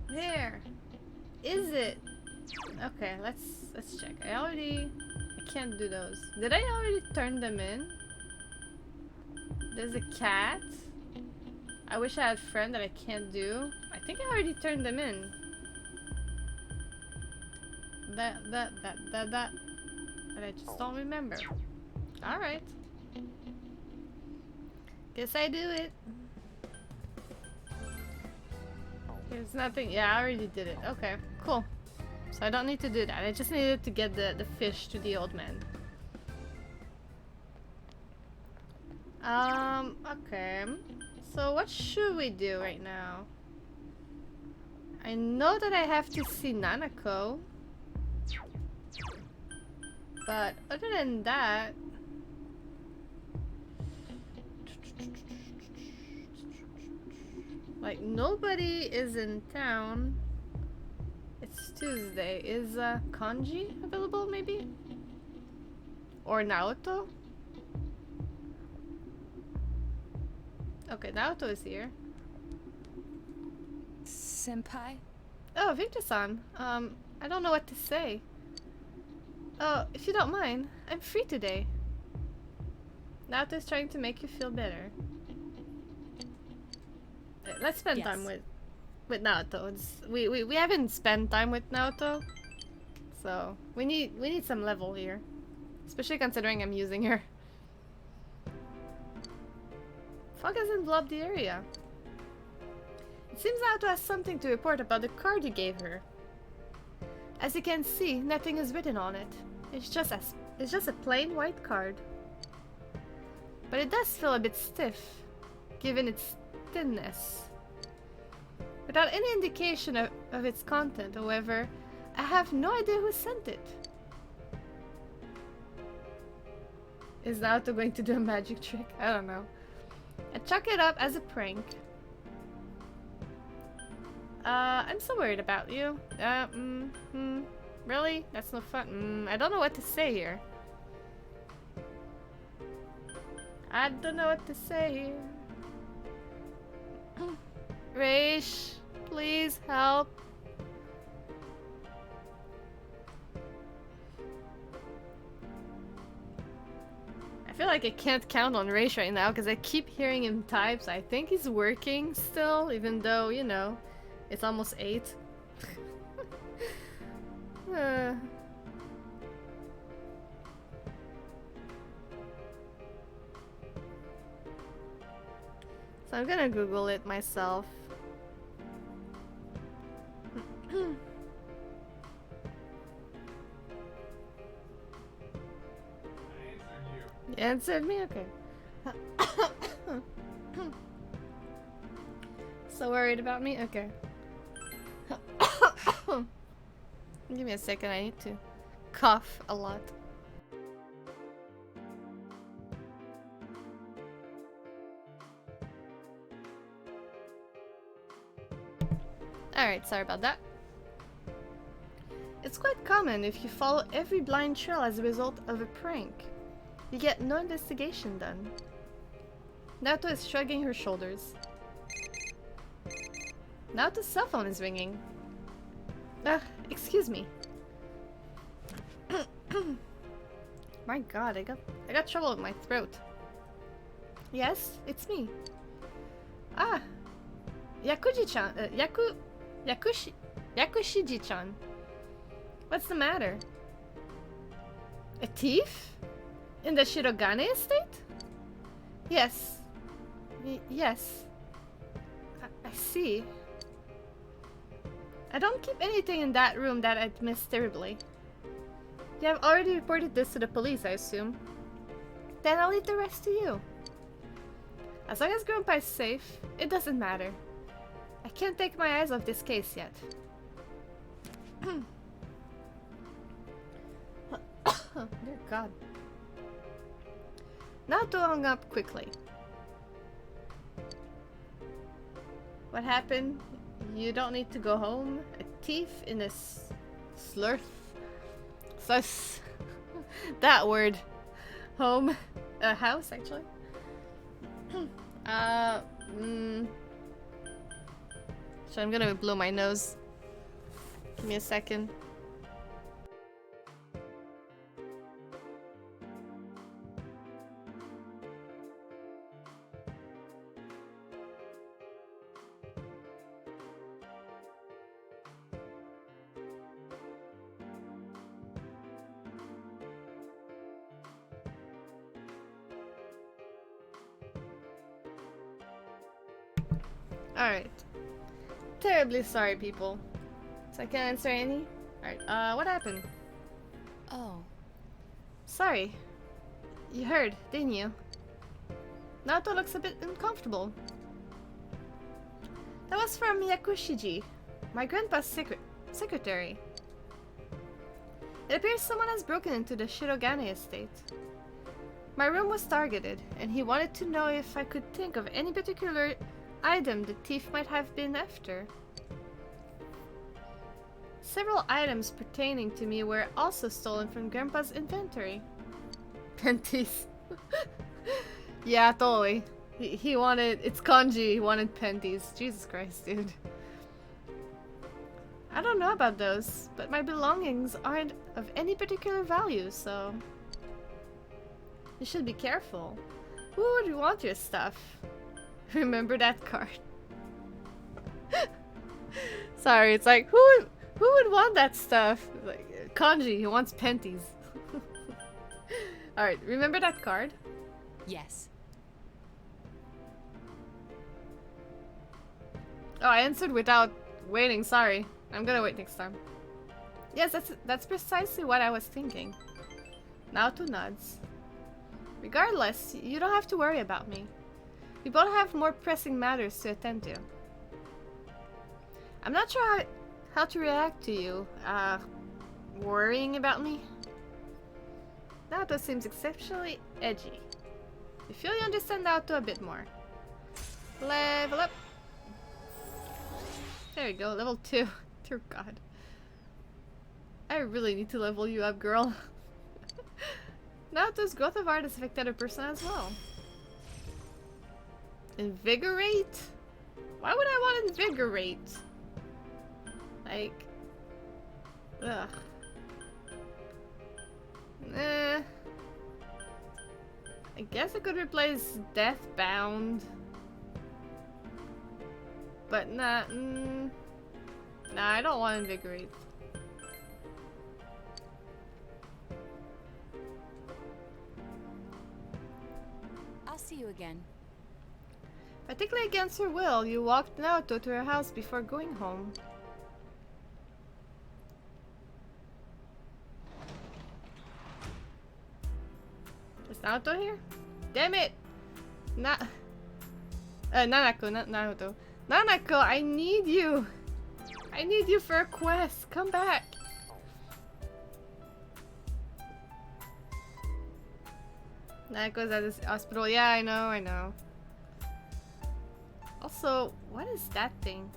There. Is it? Okay, let's check. I can't do those. Did I already turn them in? There's a cat. I wish I had a friend that I can't do. I think I already turned them in. That. But I just don't remember. Alright. Guess I do it. There's nothing. Yeah, I already did it. Okay, cool. So I don't need to do that. I just needed to get the fish to the old man. Okay. So what should we do right now? I know that I have to see Nanako. But other than that... Like, nobody is in town. It's Tuesday. Is Kanji available, maybe? Or Naoto? Okay, Naoto is here. Senpai? Oh, Victor-san. I don't know what to say. Oh, if you don't mind, I'm free today. Naoto is trying to make you feel better. Let's spend time with Naoto. We haven't spent time with Naoto, so we need some level here, especially considering I'm using her. Fog hasn't blocked the area. It seems Naoto has something to report about the card you gave her. As you can see, nothing is written on it. It's just a plain white card. But it does feel a bit stiff, given its thinness. Without any indication of its content, however, I have no idea who sent it. Is Naoto going to do a magic trick? I don't know. I chalk it up as a prank. I'm so worried about you. Really? That's no fun. I don't know what to say here. I don't know what to say here. Raish, please help. I feel like I can't count on Raish right now because I keep hearing him type, so I think he's working still, even though, you know, it's almost 8. So I'm gonna Google it myself. You answered me? Okay. So worried about me? Okay. Give me a second, I need to cough a lot. Alright, sorry about that. It's quite common if you follow every blind trail as a result of a prank. You get no investigation done. Naoto is shrugging her shoulders. Naoto's cell phone is ringing. Excuse me. My god, I got trouble with my throat. Yes, it's me. Ah, Yakuji-chan, Yakushiji-chan. What's the matter? A thief? In the Shirogane estate? Yes. Yes. I see. I don't keep anything in that room that I'd miss terribly. You have already reported this to the police, I assume. Then I'll leave the rest to you. As long as Grandpa is safe, it doesn't matter. I can't take my eyes off this case yet. Dear God. Naoto hung up quickly. What happened? You don't need to go home? A thief in a slurth? Sus. That word. Home. A house, actually. So I'm gonna blow my nose. Give me a second. Alright. Terribly sorry, people. So I can't answer any? Alright, what happened? Oh. Sorry. You heard, didn't you? Naoto looks a bit uncomfortable. That was from Yakushiji, my grandpa's secretary. It appears someone has broken into the Shirogane estate. My room was targeted, and he wanted to know if I could think of any particular item the thief might have been after. Several items pertaining to me were also stolen from Grandpa's inventory. Panties. Yeah, totally. He wanted... It's kanji, he wanted panties. Jesus Christ, dude. I don't know about those, but my belongings aren't of any particular value, so... You should be careful. Who would want your stuff? Remember that card. Sorry, it's like, who would want that stuff? Like, kanji, he wants panties. Alright, remember that card? Yes. Oh, I answered without waiting, sorry. I'm gonna wait next time. Yes, that's precisely what I was thinking. Naoto nods. Regardless, you don't have to worry about me. We both have more pressing matters to attend to. I'm not sure how to react to you, worrying about me. Naoto seems exceptionally edgy. You feel you understand Naoto a bit more. Level up. There we go, level 2. Dear God. I really need to level you up, girl. Naoto's growth of art has affected a person as well. Invigorate? Why would I want invigorate? Like... Ugh. I guess I could replace Deathbound. But nah, nah, I don't want Invigorate. I'll see you again. Practically against her will, you walked Naoto to her house before going home. Is Naoto here? Damn it! Nanako, not Naoto. Nanako, I need you! I need you for a quest! Come back! Nanako's at this hospital. Yeah, I know. Also, what is that thing?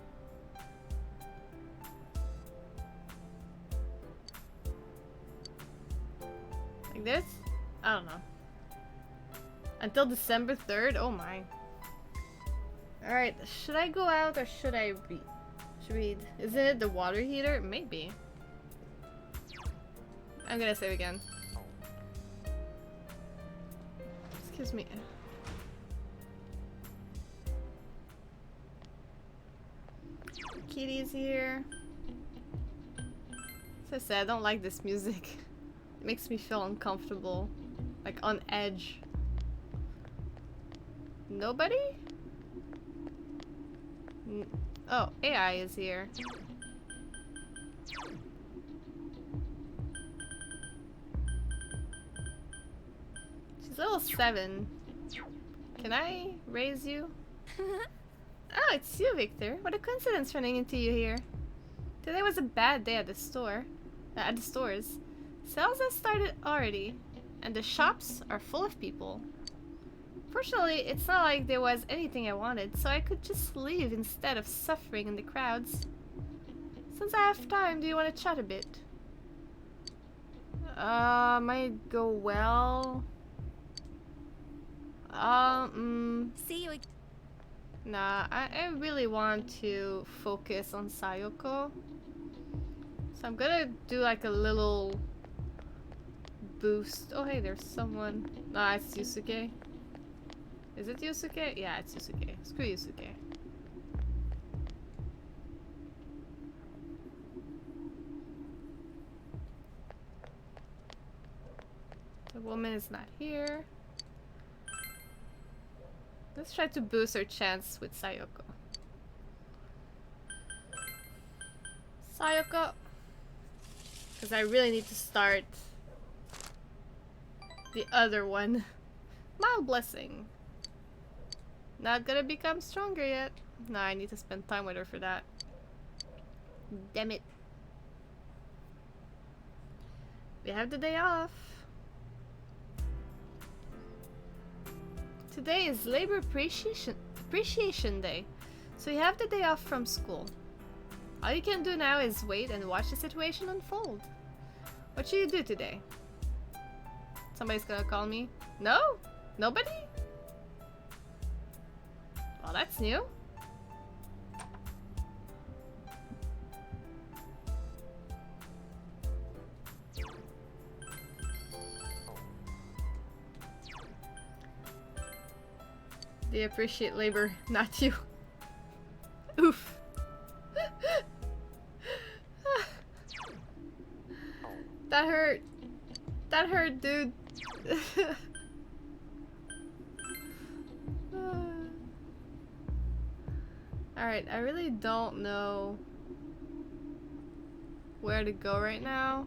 Like this? I don't know. Until December 3rd? Oh my. Alright, should I go out or should I read? Isn't it the water heater? Maybe. I'm gonna save again. Excuse me. Kitty's here. As I said, I don't like this music. It makes me feel uncomfortable. Like on edge. Nobody? Oh, AI is here. She's level 7. Can I raise you? Oh, it's you, Victor. What a coincidence running into you here. Today was a bad day at the store. At the stores. Sales have started already, and the shops are full of people. Fortunately, it's not like there was anything I wanted, so I could just leave instead of suffering in the crowds. Since I have time, do you want to chat a bit? Might go well. See you. Nah, I really want to focus on Sayoko. So I'm gonna do like a little boost. Oh hey, there's someone. Nah, it's Yusuke. Is it Yusuke? Yeah, it's Yusuke. Screw Yusuke. The woman is not here. Let's try to boost our chance with Sayoko. Sayoko! Because I really need to start the other one. Mild Blessing. Not gonna become stronger yet. Nah, I need to spend time with her for that. Damn it. We have the day off. Today is Labor Appreciation Day, so you have the day off from school. All you can do now is wait and watch the situation unfold. What should you do today? Somebody's gonna call me? No? Nobody? Well, that's new. They appreciate labor, not you. Oof. That hurt. That hurt, dude. Alright, I really don't know where to go right now.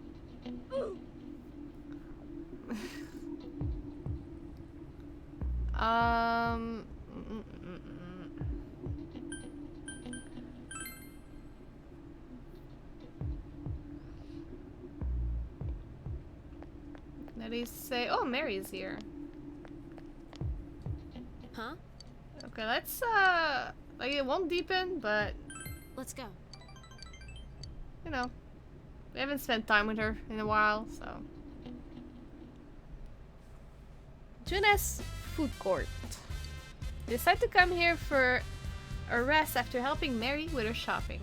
Let me say, oh, Mary's here. Huh? Okay, let's like it won't deepen, but Let's go. you know, we haven't spent time with her in a while, so. Junes Food Court. Decide to come here for a rest after helping Mary with her shopping.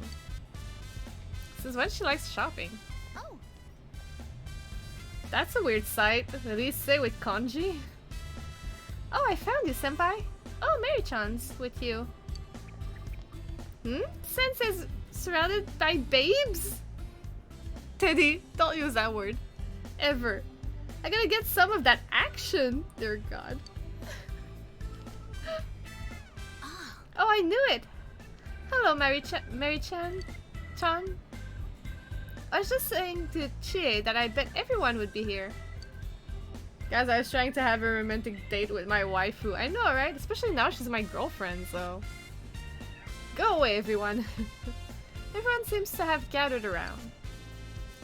Since when she likes shopping? Oh. That's a weird sight. At least say with kanji. Oh, I found you, senpai. Oh, Mary-chan's with you. Sensei's surrounded by babes? Teddy, don't use that word. Ever. I gotta get some of that action. Dear God. Ah, I knew it! Hello, Mary-chan. Chan. I was just saying to Chie that I bet everyone would be here. Guys, I was trying to have a romantic date with my waifu. I know, right? Especially now she's my girlfriend, so... Go away, everyone. Everyone seems to have gathered around.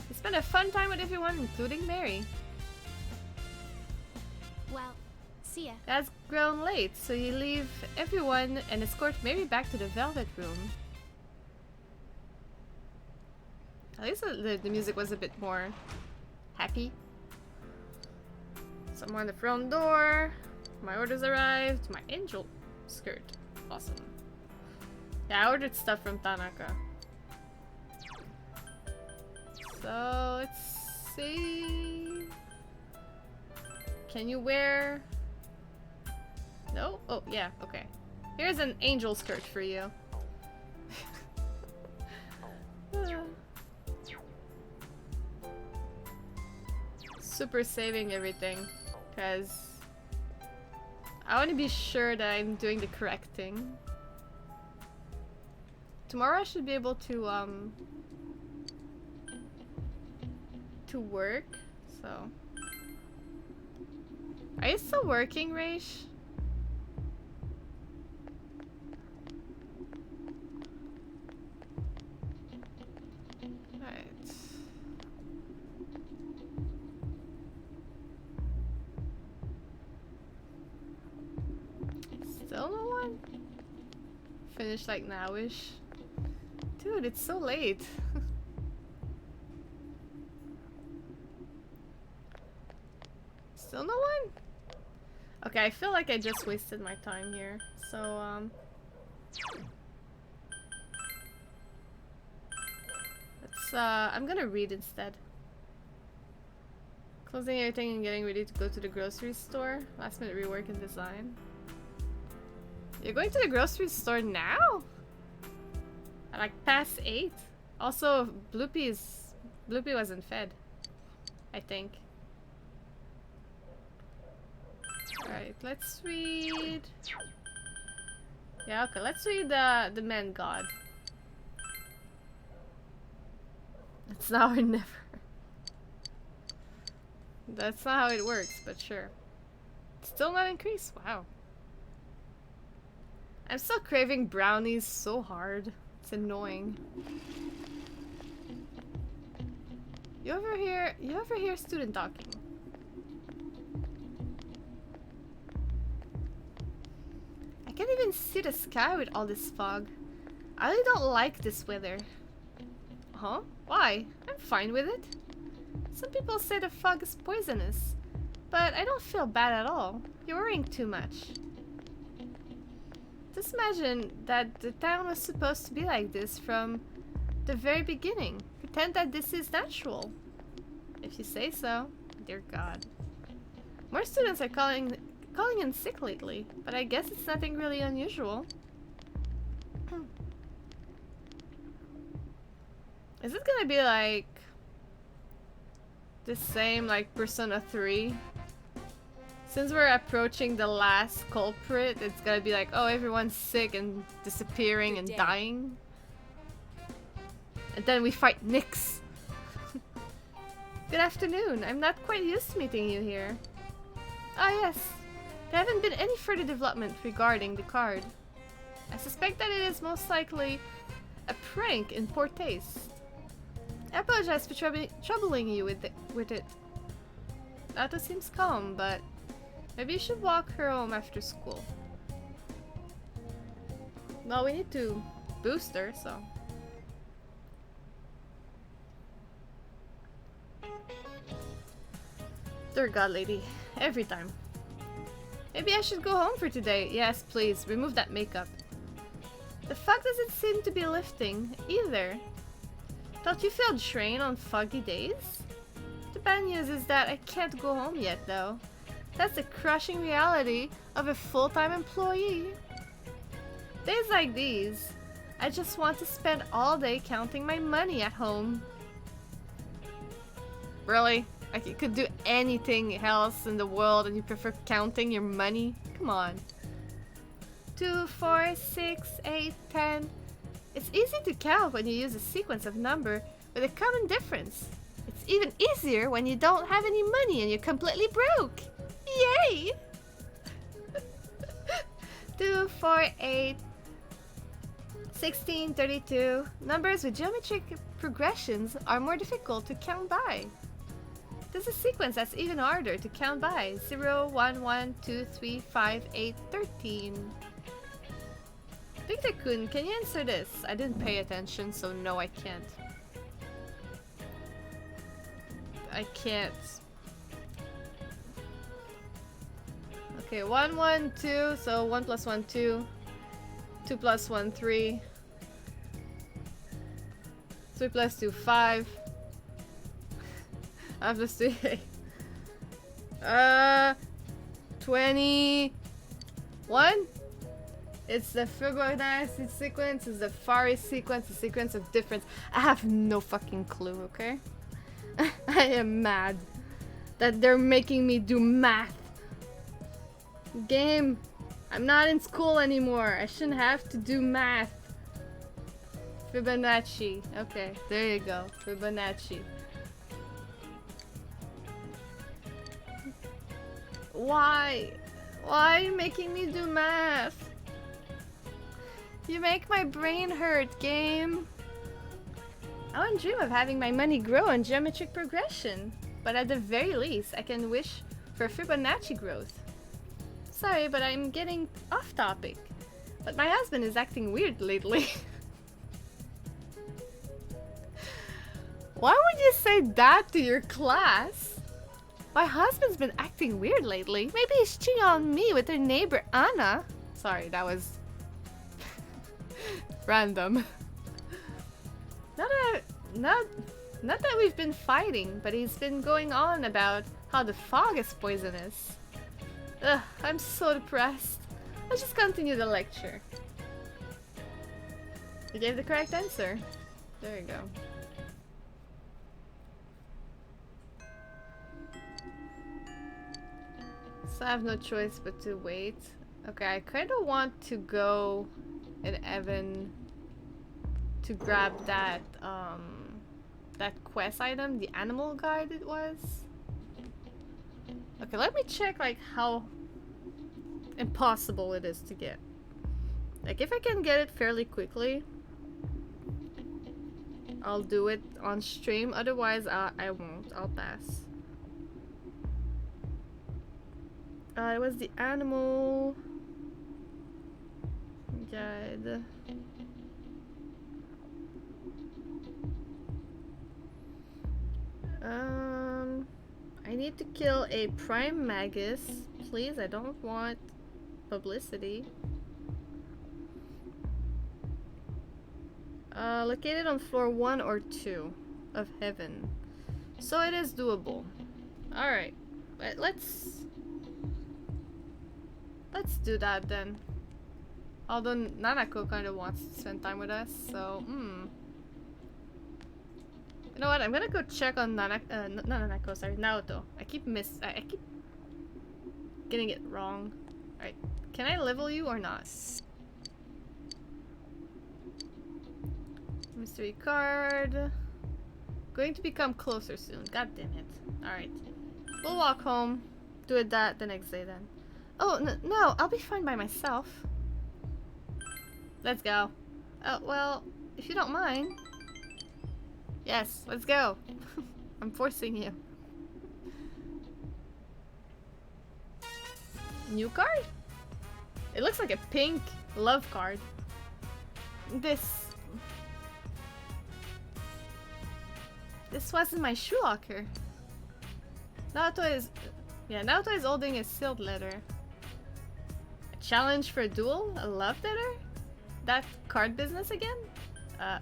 We spent a fun time with everyone, including Mary. Well, see ya. It has grown late, so you leave everyone and escort Mary back to the Velvet Room. At least the music was a bit more happy. Someone on the front door. My orders arrived. My angel skirt. Awesome. Yeah, I ordered stuff from Tanaka. So, let's see. Can you wear... No? Oh, yeah, okay. Here's an angel skirt for you. Super saving everything, because I want to be sure that I'm doing the correct thing. Tomorrow I should be able to work, so... Are you still working, Raish? Alright. Still no one? Finished like now-ish. Dude, it's so late. Still no one? Okay, I feel like I just wasted my time here. So, let's, I'm gonna read instead. Closing everything and getting ready to go to the grocery store. Last minute rework and design. You're going to the grocery store now? At like past 8? Also, Bloopy wasn't fed, I think. Alright, let's read... Yeah, okay, let's read the Man God. It's now or never. That's not how it works, but sure. Still not increased? Wow. I'm still craving brownies so hard. It's annoying. You ever hear student talking? I can't even see the sky with all this fog. I really don't like this weather. Huh? Why? I'm fine with it. Some people say the fog is poisonous, but I don't feel bad at all. You're worrying too much. Just imagine that the town was supposed to be like this from the very beginning. Pretend that this is natural. If you say so. Dear God. More students are calling in sick lately, but I guess it's nothing really unusual. Is it gonna be like the same like Persona 3? Since we're approaching the last culprit, it's gonna be like, oh, everyone's sick and disappearing and dying. And then we fight Nyx. Good afternoon. I'm not quite used to meeting you here. Ah, yes. There haven't been any further development regarding the card. I suspect that it is most likely a prank in poor taste. I apologize for troubling you with it. Nato seems calm, but maybe you should walk her home after school. Well, we need to boost her, so... Dear God, lady. Every time. Maybe I should go home for today. Yes, please. Remove that makeup. The fog doesn't seem to be lifting, either. Don't you feel drained on foggy days? The bad news is that I can't go home yet, though. That's the crushing reality of a full-time employee. Days like these, I just want to spend all day counting my money at home. Really? Like you could do anything else in the world and you prefer counting your money? Come on. 2, 4, 6, 8, 10. It's easy to count when you use a sequence of number with a common difference. It's even easier when you don't have any money and you're completely broke. Yay! 2, 4, 8, 16, 32. Numbers with geometric progressions are more difficult to count by. There's a sequence that's even harder to count by. 0, 1, 1, 2, 3, 5, 8, 13. Victor-kun, can you answer this? I didn't pay attention, so no, I can't. I can't. Okay, 1, 1, 2, so 1 plus 1, 2. 2 plus 1, 3. 3 plus 2, 5. 5 plus 3, 8. 21? It's the Fibonacci sequence, it's the Fari sequence, the sequence of difference. I have no fucking clue, okay? I am mad that they're making me do math. Game, I'm not in school anymore. I shouldn't have to do math. Fibonacci. Okay, there you go. Fibonacci. Why? Why are you making me do math? You make my brain hurt, game. I wouldn't dream of having my money grow in geometric progression, but at the very least, I can wish for Fibonacci growth. Sorry, but I'm getting off topic. But my husband is acting weird lately. Why would you say that to your class? My husband's been acting weird lately. Maybe he's cheating on me with her neighbor Anna. Sorry, that was random. Not that we've been fighting, but he's been going on about how the fog is poisonous. Ugh, I'm so depressed. Let's just continue the lecture. You gave the correct answer. There you go. So I have no choice but to wait. Okay, I kind of want to go in Evan to grab that that quest item, the animal guide it was. Okay, let me check like how impossible it is to get. Like if I can get it fairly quickly, I'll do it on stream. Otherwise, I won't. I'll pass. It was the animal guide. I need to kill a prime magus. Please, I don't want publicity. Located on floor 1 or 2 of heaven. So it is doable. Alright. Let's do that then. Although Nanako kind of wants to spend time with us, so you know what? I'm gonna go check on Nanako, sorry, Naoto. I keep getting it wrong. Alright, can I level you or not? Mystery card. Going to become closer soon. God damn it. Alright. We'll walk home. Do it the next day then. Oh, no, I'll be fine by myself. Let's go. Oh, well, if you don't mind. Yes, let's go. I'm forcing you. New card? It looks like a pink love card. This was in my shoe locker. Naoto is holding a sealed letter. A challenge for a duel? A love letter? That card business again?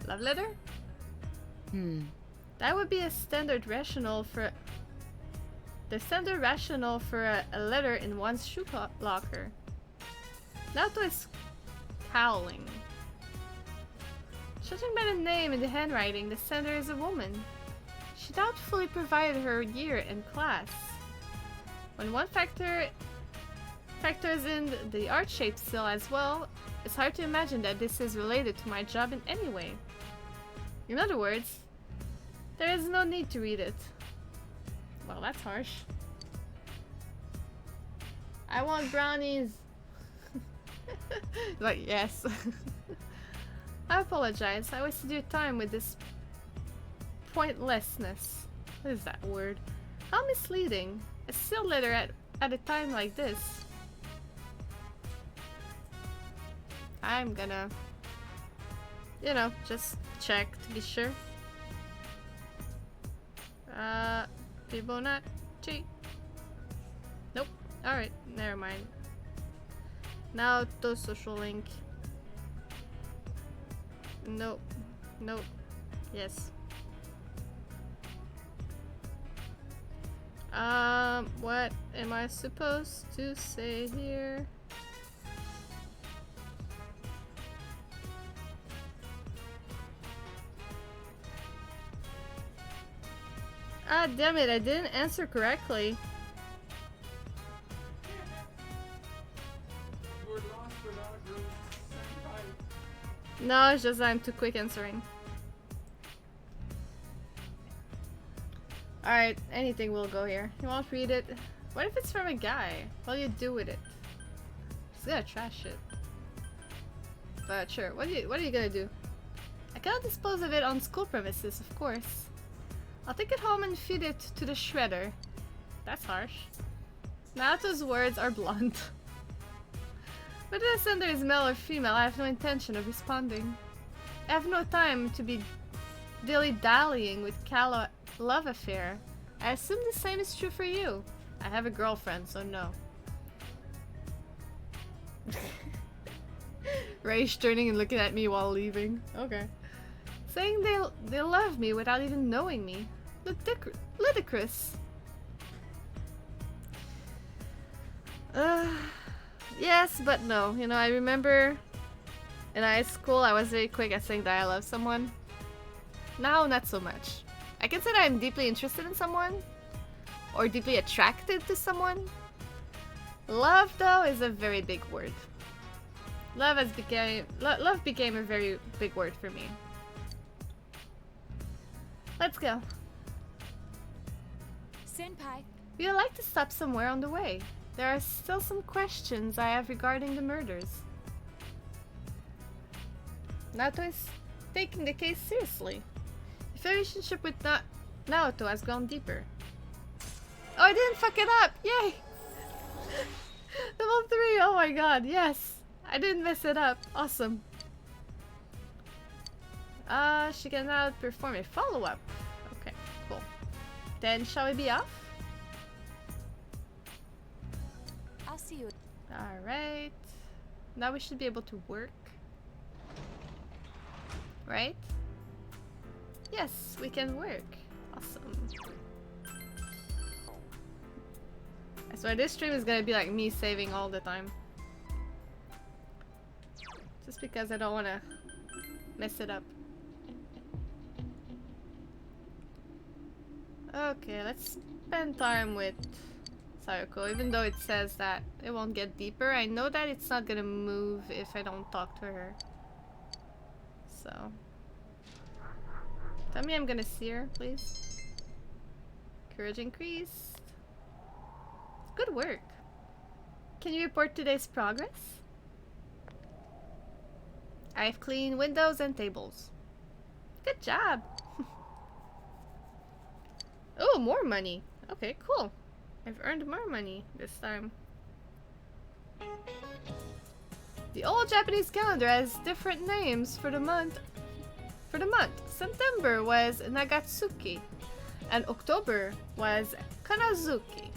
Love letter? That would be a standard rationale for a letter in one's shoe locker. Naoto is howling. Judging by the name and the handwriting, the sender is a woman. She doubtfully provided her year and class. When one factor Factors in the art shape still as well. It's hard to imagine that this is related to my job in any way. In other words, there is no need to read it. Well, that's harsh. I want brownies. Like, yes. I apologize. I wasted your time with this pointlessness. What is that word? How misleading. A sealed letter at a time like this. I'm gonna, you know, just check to be sure. Fibonacci. Nope. Alright, never mind. Now to social link. Nope. Nope. Yes. What am I supposed to say here? Ah, damn it, I didn't answer correctly. No, it's just I'm too quick answering. Alright, anything will go here. You won't read it. What if it's from a guy? What do you do with it? He's gonna trash it. But sure, what are you gonna do? I cannot dispose of it on school premises, of course. I'll take it home and feed it to the shredder. That's harsh. Naoto's words are blunt. Whether the sender is male or female, I have no intention of responding. I have no time to be dilly-dallying with Calla love affair. I assume the same is true for you. I have a girlfriend, so no. Raish turning and looking at me while leaving. Okay. Saying they love me without even knowing me. Ludicrous. Yes, but no. You know, I remember in high school I was very quick at saying that I love someone. Now, not so much. I can say that I'm deeply interested in someone or deeply attracted to someone. Love, though, is a very big word. Love became a very big word for me. Let's go. Senpai. We would like to stop somewhere on the way. There are still some questions I have regarding the murders. Naoto is taking the case seriously. His relationship with Naoto has gone deeper. Oh, I didn't fuck it up! Yay! Level 3, oh my god, yes! I didn't mess it up. Awesome. She can now perform a follow-up. Okay, cool. Then shall we be off? I'll see you. Alright. Now we should be able to work. Right? Yes, we can work. Awesome. I swear this stream is gonna be like me saving all the time. Just because I don't wanna mess it up. Okay, let's spend time with Sayoko, even though it says that it won't get deeper. I know that it's not gonna move if I don't talk to her. So... tell me I'm gonna see her, please. Courage increased. Good work. Can you report today's progress? I've cleaned windows and tables. Good job! Oh, more money. Okay, cool. I've earned more money this time. The old Japanese calendar has different names for the month. September was Nagatsuki, and October was Kanazuki.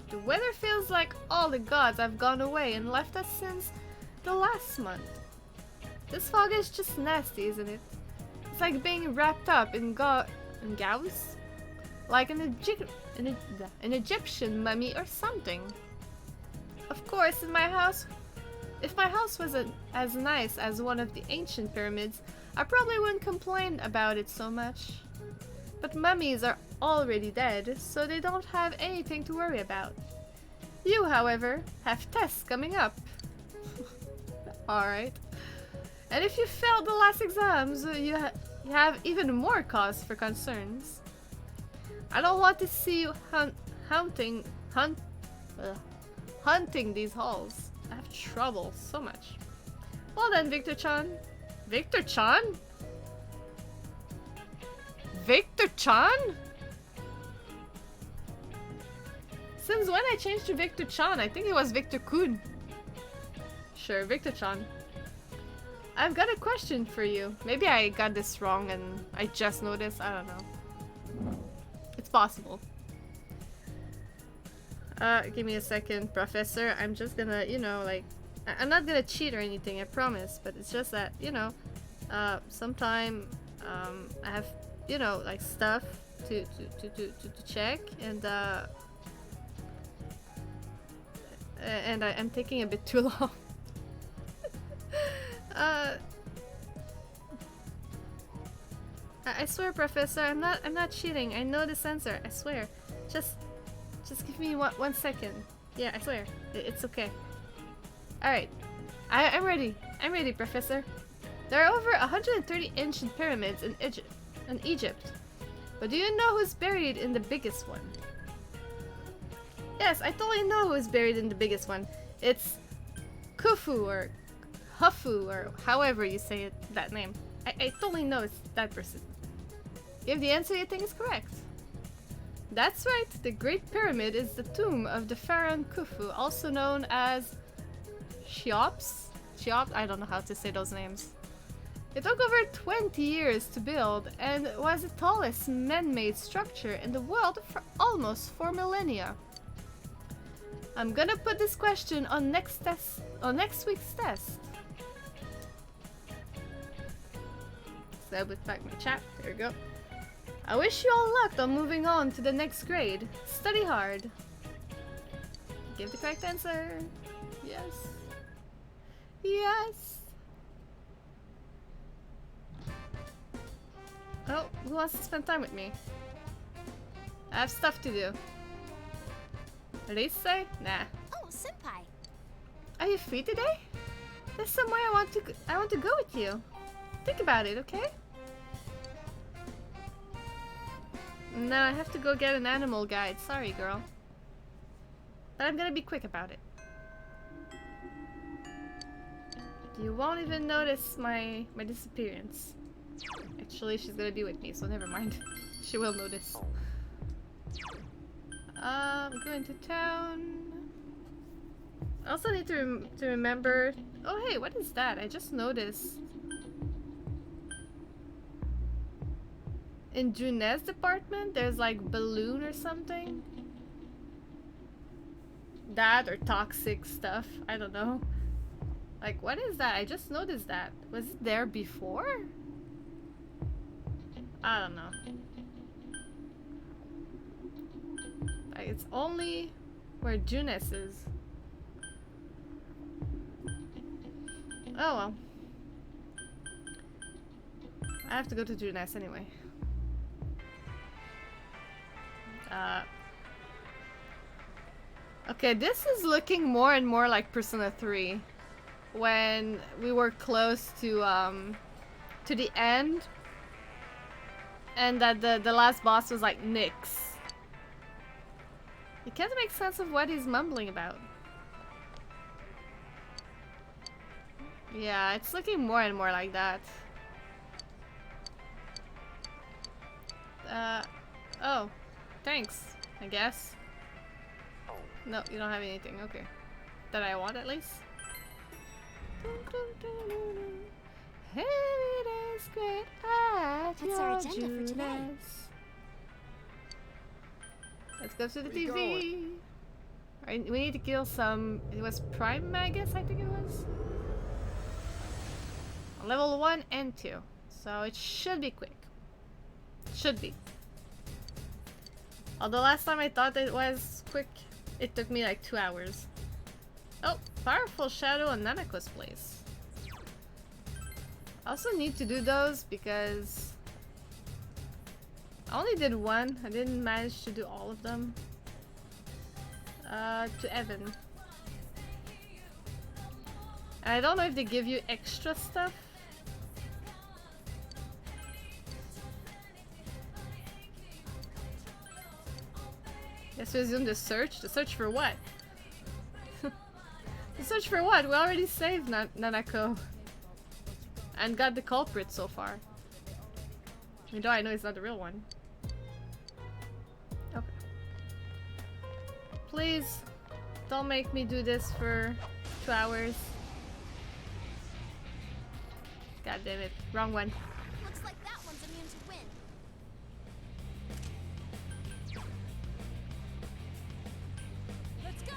The weather feels like all the gods have gone away and left us since the last month. This fog is just nasty, isn't it? It's like being wrapped up in gauze? Like an Egyptian mummy or something. Of course, if my house was as nice as one of the ancient pyramids, I probably wouldn't complain about it so much. But mummies are already dead, so they don't have anything to worry about. You, however, have tests coming up. Alright. And if you failed the last exams, you have even more cause for concerns. I don't want to see you hunting these halls. I have trouble so much. Well then, Victor-chan. Victor-chan? Victor-chan? Since when I changed to Victor-chan? I think it was Victor-kun. Sure, Victor-chan. I've got a question for you. Maybe I got this wrong and I just noticed. I don't know. It's possible. Give me a second, Professor. I'm just gonna, you know, like... I'm not gonna cheat or anything, I promise. But it's just that, you know, sometime I have, you know, like stuff to check, and I'm taking a bit too long. I swear, Professor, I'm not cheating. I know the sensor. I swear. Just give me 1 second. Yeah, I swear. It's okay. All right. I'm ready. I'm ready, Professor. There are over 130 ancient pyramids in Egypt. But do you know who's buried in the biggest one? Yes, I totally know who's buried in the biggest one. It's Khufu or Hufu or however you say it, that name. I totally know it's that person. If the answer you think is correct. That's right, the Great Pyramid is the tomb of the pharaoh Khufu, also known as Cheops? I don't know how to say those names. It took over 20 years to build and was the tallest man-made structure in the world for almost 4 millennia. I'm gonna put this question on next week's test. So I put back my chat. There we go. I wish you all luck on moving on to the next grade. Study hard. Give the correct answer. Yes. Yes. Oh, who wants to spend time with me? I have stuff to do. Race? Nah. Oh, senpai. Are you free today? There's somewhere I want to go with you. Think about it, okay? No, I have to go get an animal guide. Sorry, girl. But I'm gonna be quick about it. You won't even notice my disappearance. Actually, she's gonna be with me, so never mind. She will notice. Going to town. I also need to remember... Oh, hey, what is that? I just noticed. In Junes department, there's like balloon or something. That or toxic stuff. I don't know. Like, what is that? I just noticed that. Was it there before? I don't know. Like, it's only where Junes is. Oh well. I have to go to Junes anyway. Okay, this is looking more and more like Persona 3. When we were close to the end. And that the last boss was like Nyx. You can't make sense of what he's mumbling about. Yeah, it's looking more and more like that. Oh. Thanks, I guess. No, you don't have anything. Okay. That I want at least. Great at That's our agenda for today. Let's go to the TV. Right, we need to kill some. It was Prime Magus, I think it was. Level 1 and 2. So it should be quick. Should be. Although last time I thought it was quick, it took me like 2 hours. Oh, powerful shadow on Nanako's place. I also need to do those because I only did one. I didn't manage to do all of them. To Evan. I don't know if they give you extra stuff. Let's resume the search. The search for what? The search for what? We already saved Nanako. And got the culprit so far. Even though I know it's not the real one. Okay. Please, don't make me do this for 2 hours. God damn it. Wrong one. Looks like that one's immune to wind. Let's go.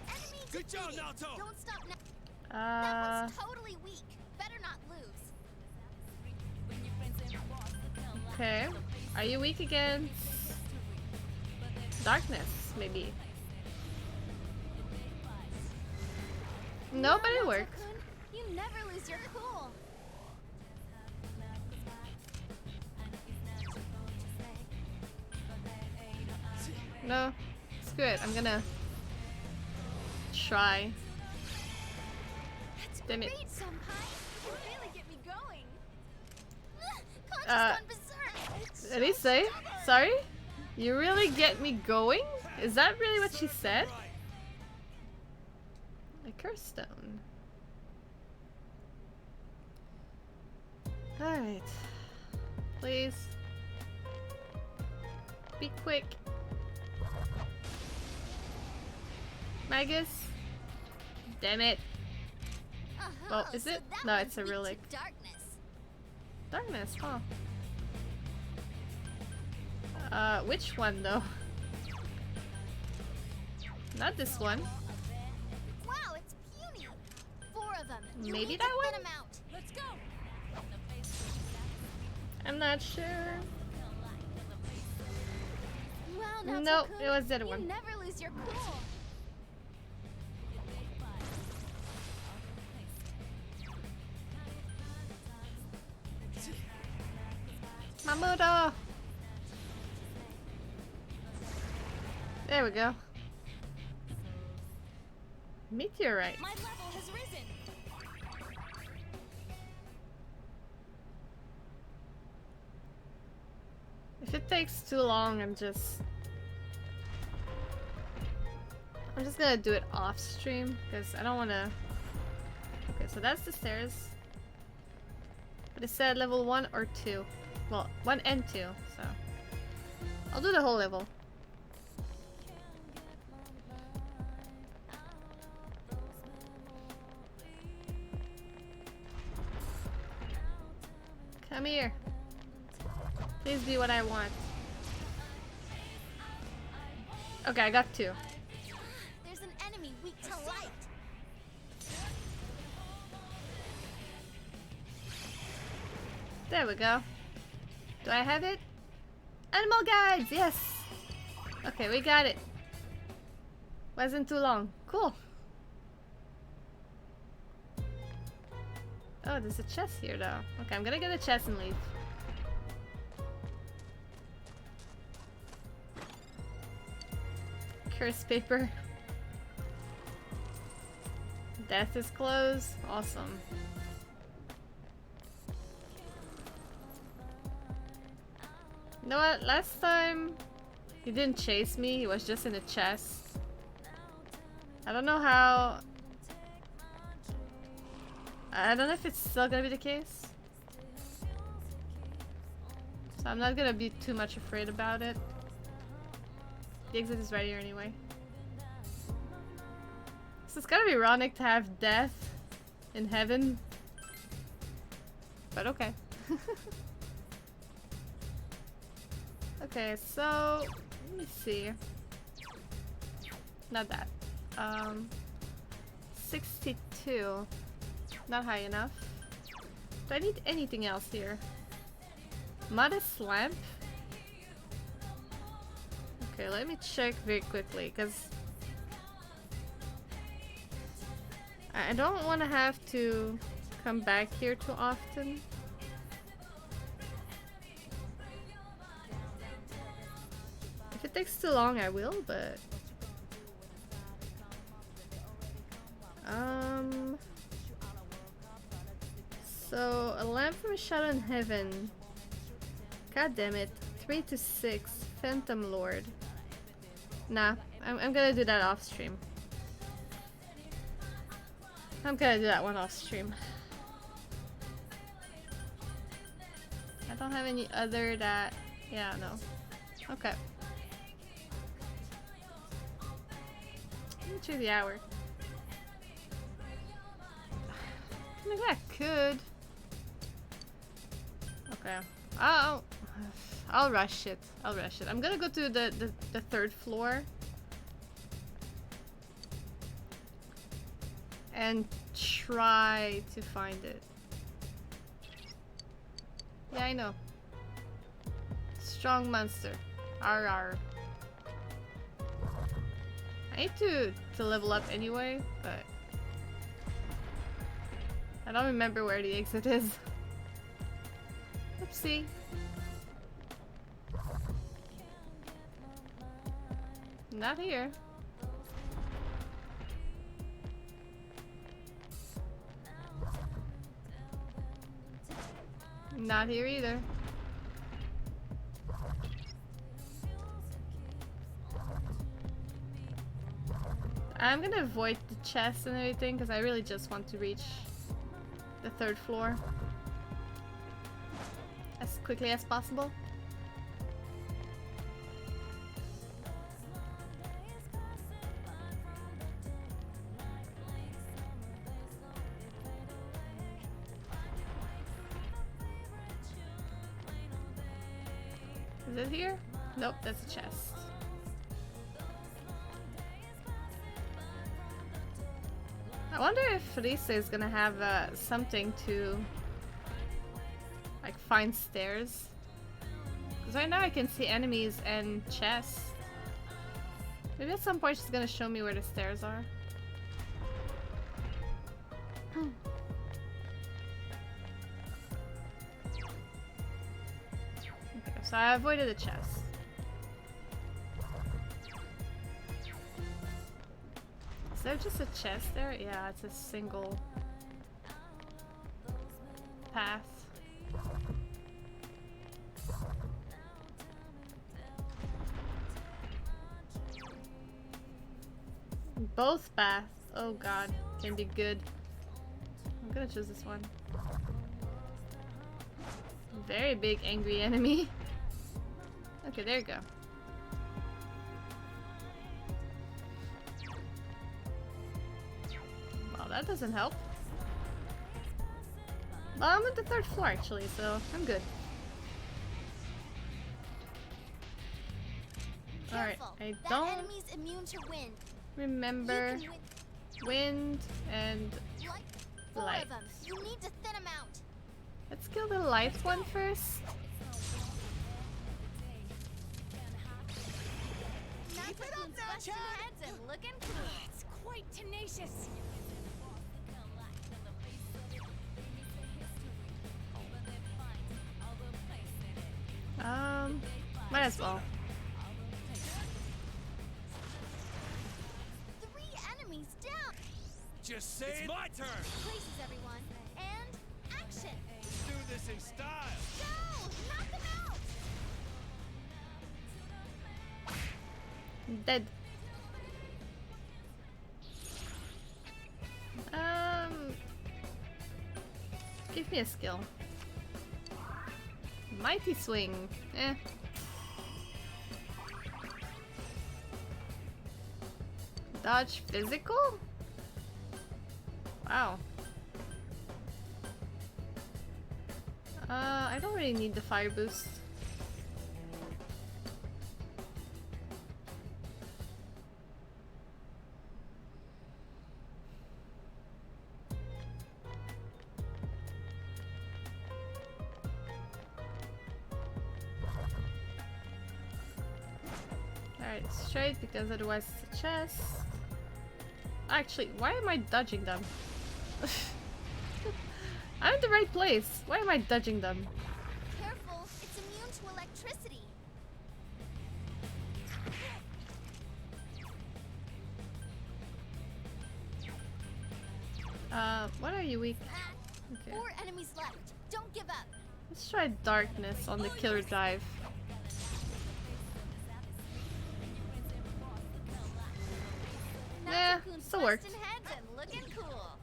Enemy Good job, defeated. Naoto! Don't stop now. That one's totally weak. Better not lose. Okay. Are you weak against darkness, maybe? No, but it worked. Naoto-kun, you never lose your cool. No, it's good. I'm gonna try. That's Damn it. great, Senpai. You really get me going. Concha's Uh, gone berserk. Did he say? Sorry? You really get me going? Is that really what she said? A curse stone. Alright. Please. Be quick. Magus? Damn it. Well, is So it? that No, one's it's a weak to relic. Darkness. Darkness, huh? Which one though? Not this one. Wow, it's puny. 4 of them. You Maybe need that to one? thin 'em out. Let's go. I'm not sure. Wow, No, Naoto-kun, it was the other you one. never lose your cool. Mamoto! There we go. Meteorite. My level has risen. If it takes too long, I'm just gonna do it off stream because I don't wanna. Okay, so that's the stairs. But it said level 1 or 2. Well, 1 and 2, so I'll do the whole level. Come here. Please be what I want. Okay, I got 2. There's an enemy weak to light. There we go. Do I have it? Animal guides, yes! Okay, we got it. Wasn't too long. Cool. Oh, there's a chest here though. Okay, I'm gonna get a chest and leave. Curse paper. Death is closed. Awesome. You know what? Last time he didn't chase me, he was just in a chest. I don't know how. I don't know if it's still gonna be the case. So I'm not gonna be too much afraid about it. The exit is right here anyway. So it's gotta be ironic to have death in heaven. But okay. Okay, so let me see. Not that. 62. Not high enough. Do I need anything else here? Modest lamp? Okay, let me check very quickly, because I don't want to have to come back here too often. takes too long, I will, but... So, a lamp from a shadow in heaven. God damn it. 3 to 6. Phantom Lord. Nah, I'm gonna do that off stream. I'm gonna do that one off stream. I don't have any other that... Yeah, no. Okay. Let me check the hour. Maybe I could. Okay. I'll rush it. I'll rush it. I'm gonna go to the third floor. And try to find it. Yeah, I know. Strong monster. RR. I need to level up anyway, but I don't remember where the exit is. Oopsie. Not here. Not here either. I'm gonna avoid the chest and everything because I really just want to reach the third floor as quickly as possible. Is it here? Nope, that's a chest. I wonder if Lisa is gonna have something to like find stairs. Because right now I can see enemies and chests. Maybe at some point she's gonna show me where the stairs are. Okay, so I avoided the chest. Is there just a chest there? Yeah, it's a single path. Both paths. Oh god, can be good. I'm gonna choose this one. Very big angry enemy. Okay, there you go. Well, that doesn't help. Well, I'm at the third floor actually, so I'm good. Alright, I don't enemy's immune to wind. remember You can wind and like 4 light. of them. You need to thin them out. Let's kill the light one first. Nice looking busting heads and looking cool. It's quite tenacious. Might as well. 3 enemies down. Just say it's my turn. Places everyone. And action. Let's do this in style. Go! Knock them out. Dead. Give me a skill. Mighty swing. Eh. Dodge physical? Wow. I don't really need the fire boost. Alright, straight because otherwise it's a chest. Actually, why am I dodging them? I'm in the right place. Why am I dodging them? Careful, it's immune to electricity. What are you weak? Ah, Okay. 4 enemies left. Don't give up. Let's try darkness on the killer dive. Yeah, Natsu-kun's still worked. busting heads and looking cool.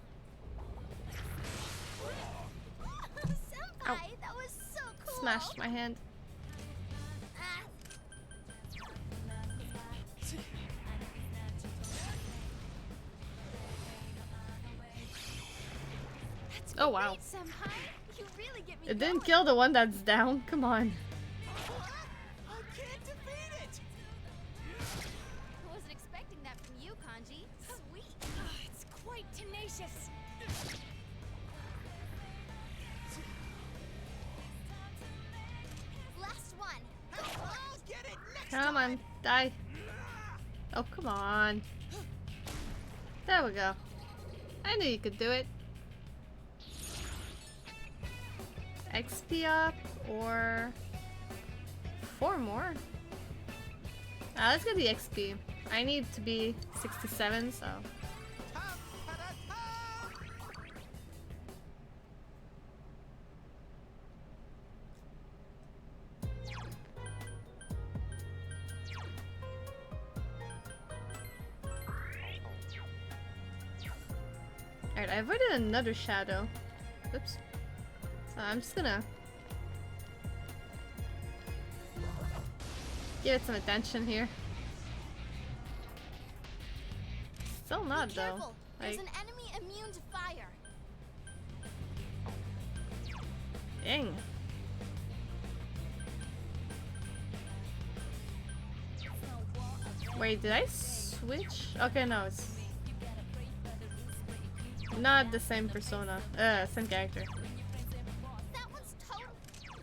Senpai, Ow. that was so cool. Smashed my hand. Ah, that's Oh, wow. great, Senpai. You really get me It didn't going. kill the one that's down. Come on. I can't defeat it! I wasn't expecting that from you, Kanji. Sweet. It's quite tenacious. Last one. I'll get it next Come on, die. Oh, come on. There we go. I knew you could do it. XP up or 4 more. Let's get the XP. I need to be 67, so. Alright, I avoided another shadow. Oops. So I'm just gonna give it some attention here. Still not Be though. careful. There's Like, an enemy immune to fire. dang. Wait, did I switch? Okay, no, it's not the same persona. Same character. That one's total.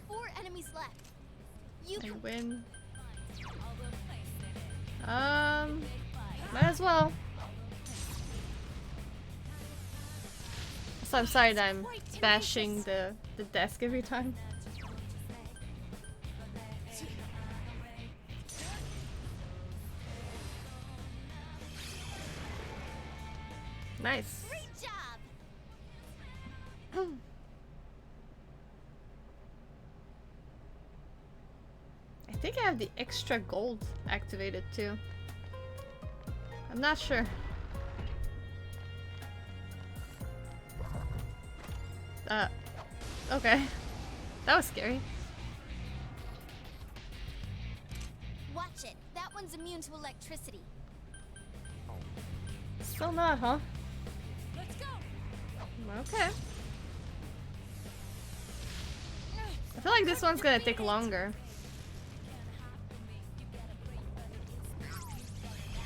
4 enemies left. You I can win. Might as well. So I'm sorry that I'm bashing the desk every time. Nice. Great job. I think I have the extra gold activated too. I'm not sure. Okay. That was scary. Watch it. That one's immune to electricity. Still not, huh? Let's go. Okay. I feel like this one's gonna take longer.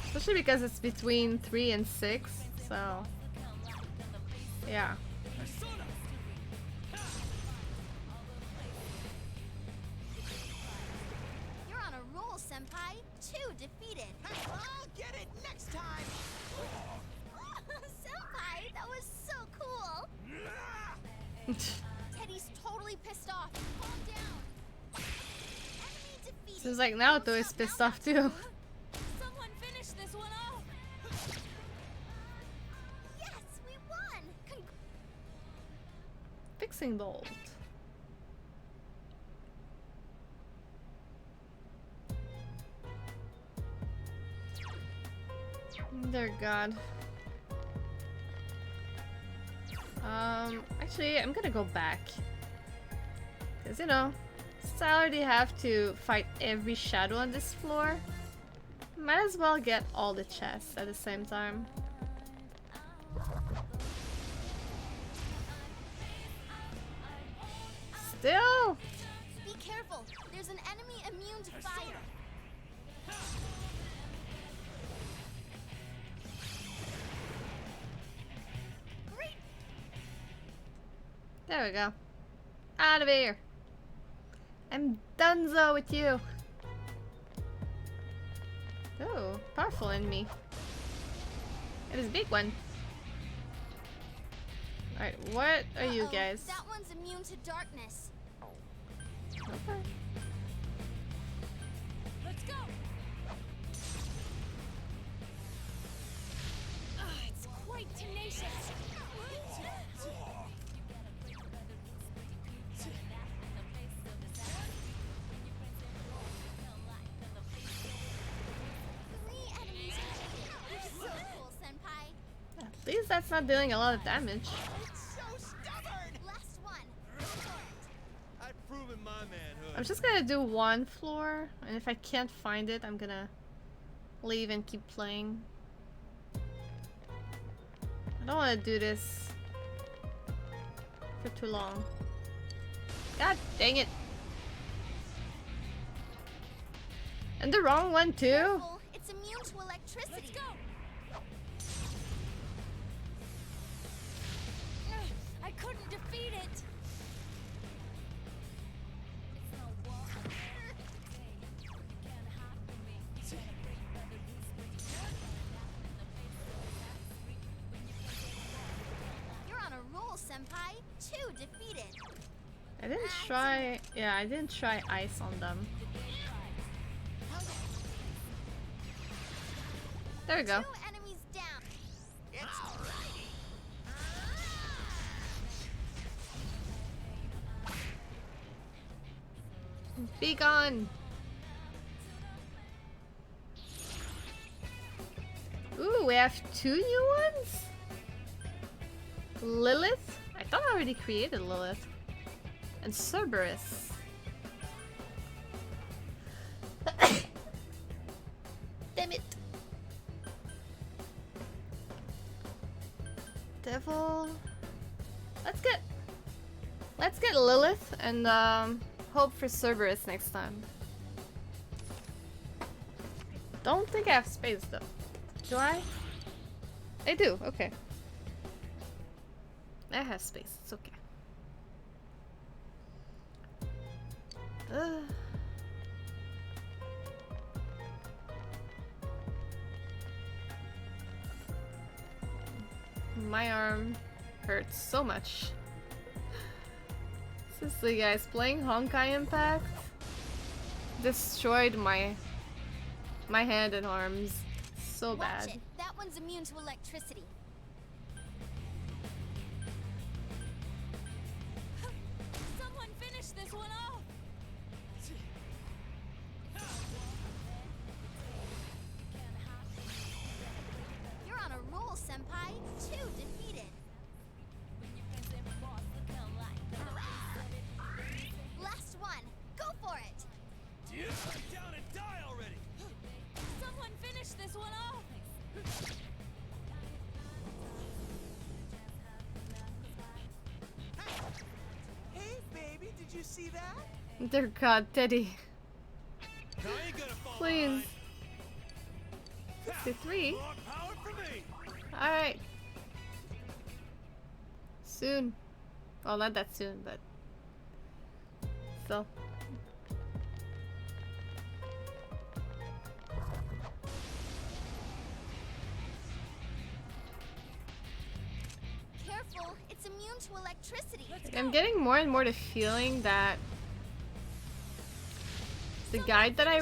Especially because it's between 3 and 6, so... Yeah. You're on a roll, Senpai. 2 defeated. I'll get it next time! Senpai, that was so cool. Teddy's totally pissed off. Calm down. Enemy defeated. Seems like Naoto is pissed off too. Someone finish this one off. Yes, we won. Fixing bolt. Dear God. Actually, I'm gonna go back. Because, you know, since I already have to fight every shadow on this floor, might as well get all the chests at the same time. Still! Be careful. There's an enemy immune to fire. Great. There we go. Out of here. I'm donezo with you. Oh, powerful enemy. It is a big one. Alright, what are you Uh-oh, guys? That one's immune to darkness. Okay. Let's go. It's quite quite tenacious. Three enemies. You're so cool, Senpai. At least that's not dealing a lot of damage. So stubborn! Last one. Go for it. I've proven my manhood. I'm just gonna do one floor, and if I can't find it, I'm gonna leave and keep playing. I don't want to do this for too long. God dang it! And the wrong one too? Careful, it's immune to electricity. Let's go. I couldn't defeat it. You're on a roll, Senpai. 2 defeated. I didn't try... Yeah, I didn't try ice on them. There we go. 2 enemies down. Be gone! Ooh, we have 2 new ones? Lilith? I thought I already created Lilith. And Cerberus. Damn it! Devil. Let's get Lilith and hope for Cerberus next time. Don't think I have space though. Do I? I do, okay. I have space, it's okay. My arm hurts so much. Seriously guys, playing Honkai Impact destroyed my hand and arms so bad. Watch it. That one's immune to electricity. Someone finish this one off. You're on a roll, Senpai. 2 defeated. Last one. Go for it. Down and die already! Someone finish this one off. Hey, baby, did you see that? Dear God, Teddy. I ain't gonna fall Please. behind. 63? More power for me! Alright. Soon. Well, not that soon, but still. Careful, it's immune to electricity. I'm getting more and more the feeling that the guide that I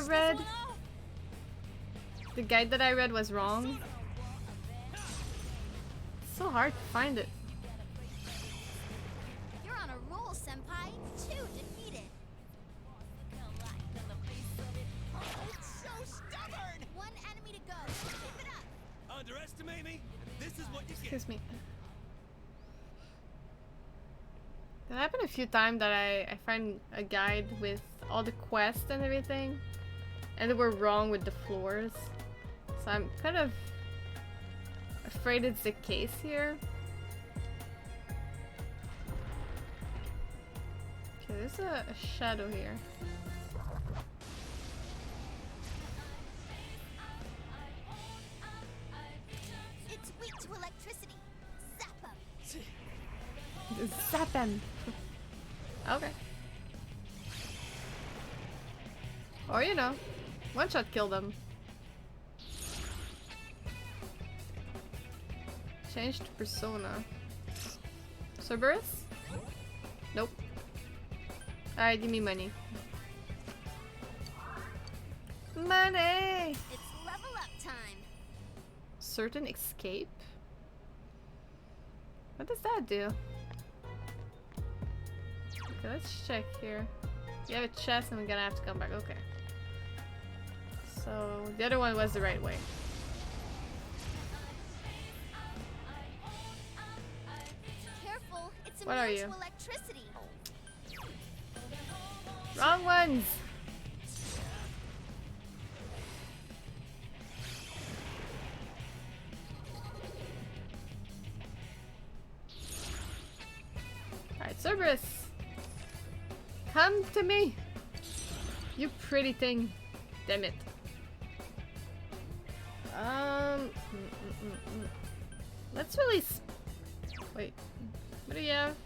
read was wrong. It's so hard to find it. You're on a roll, Senpai. 2 defeated. It's so stubborn! 1 enemy to go. Keep it up. Underestimate me? This is what you get. Excuse me. It happened a few times that I find a guide with all the quests and everything, and they were wrong with the floors. So I'm kind of afraid it's the case here. Okay, there's a shadow here. It's weak to electricity. Zap 'em. Zap him! Okay. Or you know, one shot kill them. Changed persona. Cerberus? Nope. Alright, give me money. Money! It's level up time. Certain escape? What does that do? Okay, let's check here. We have a chest and we're gonna have to come back. Okay. So the other one was the right way. Careful, it's What are immune you? to electricity. Wrong ones! Alright, Cerberus! Come to me! You pretty thing. Damn it. Let's really wait. What do you have?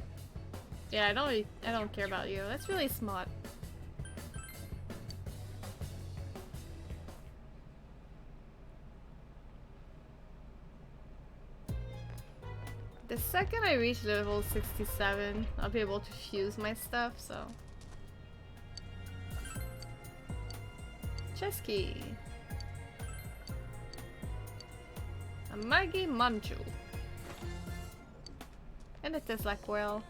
Yeah, I don't care about you. That's really smart. The second I reach level 67, I'll be able to fuse my stuff, so. Chess key. A Maggie Manju. And it tastes like well.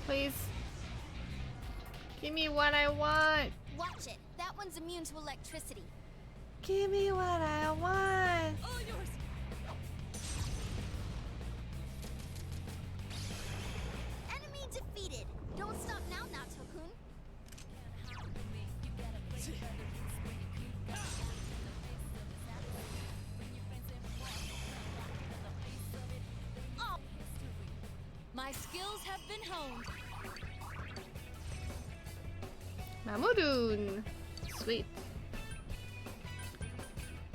Please. Give me what I want. Watch it. That one's immune to electricity. Give me what I want. All yours. Enemy defeated. Don't stop now, Tokun. Oh. My skills have been honed. Mamudun. Sweet.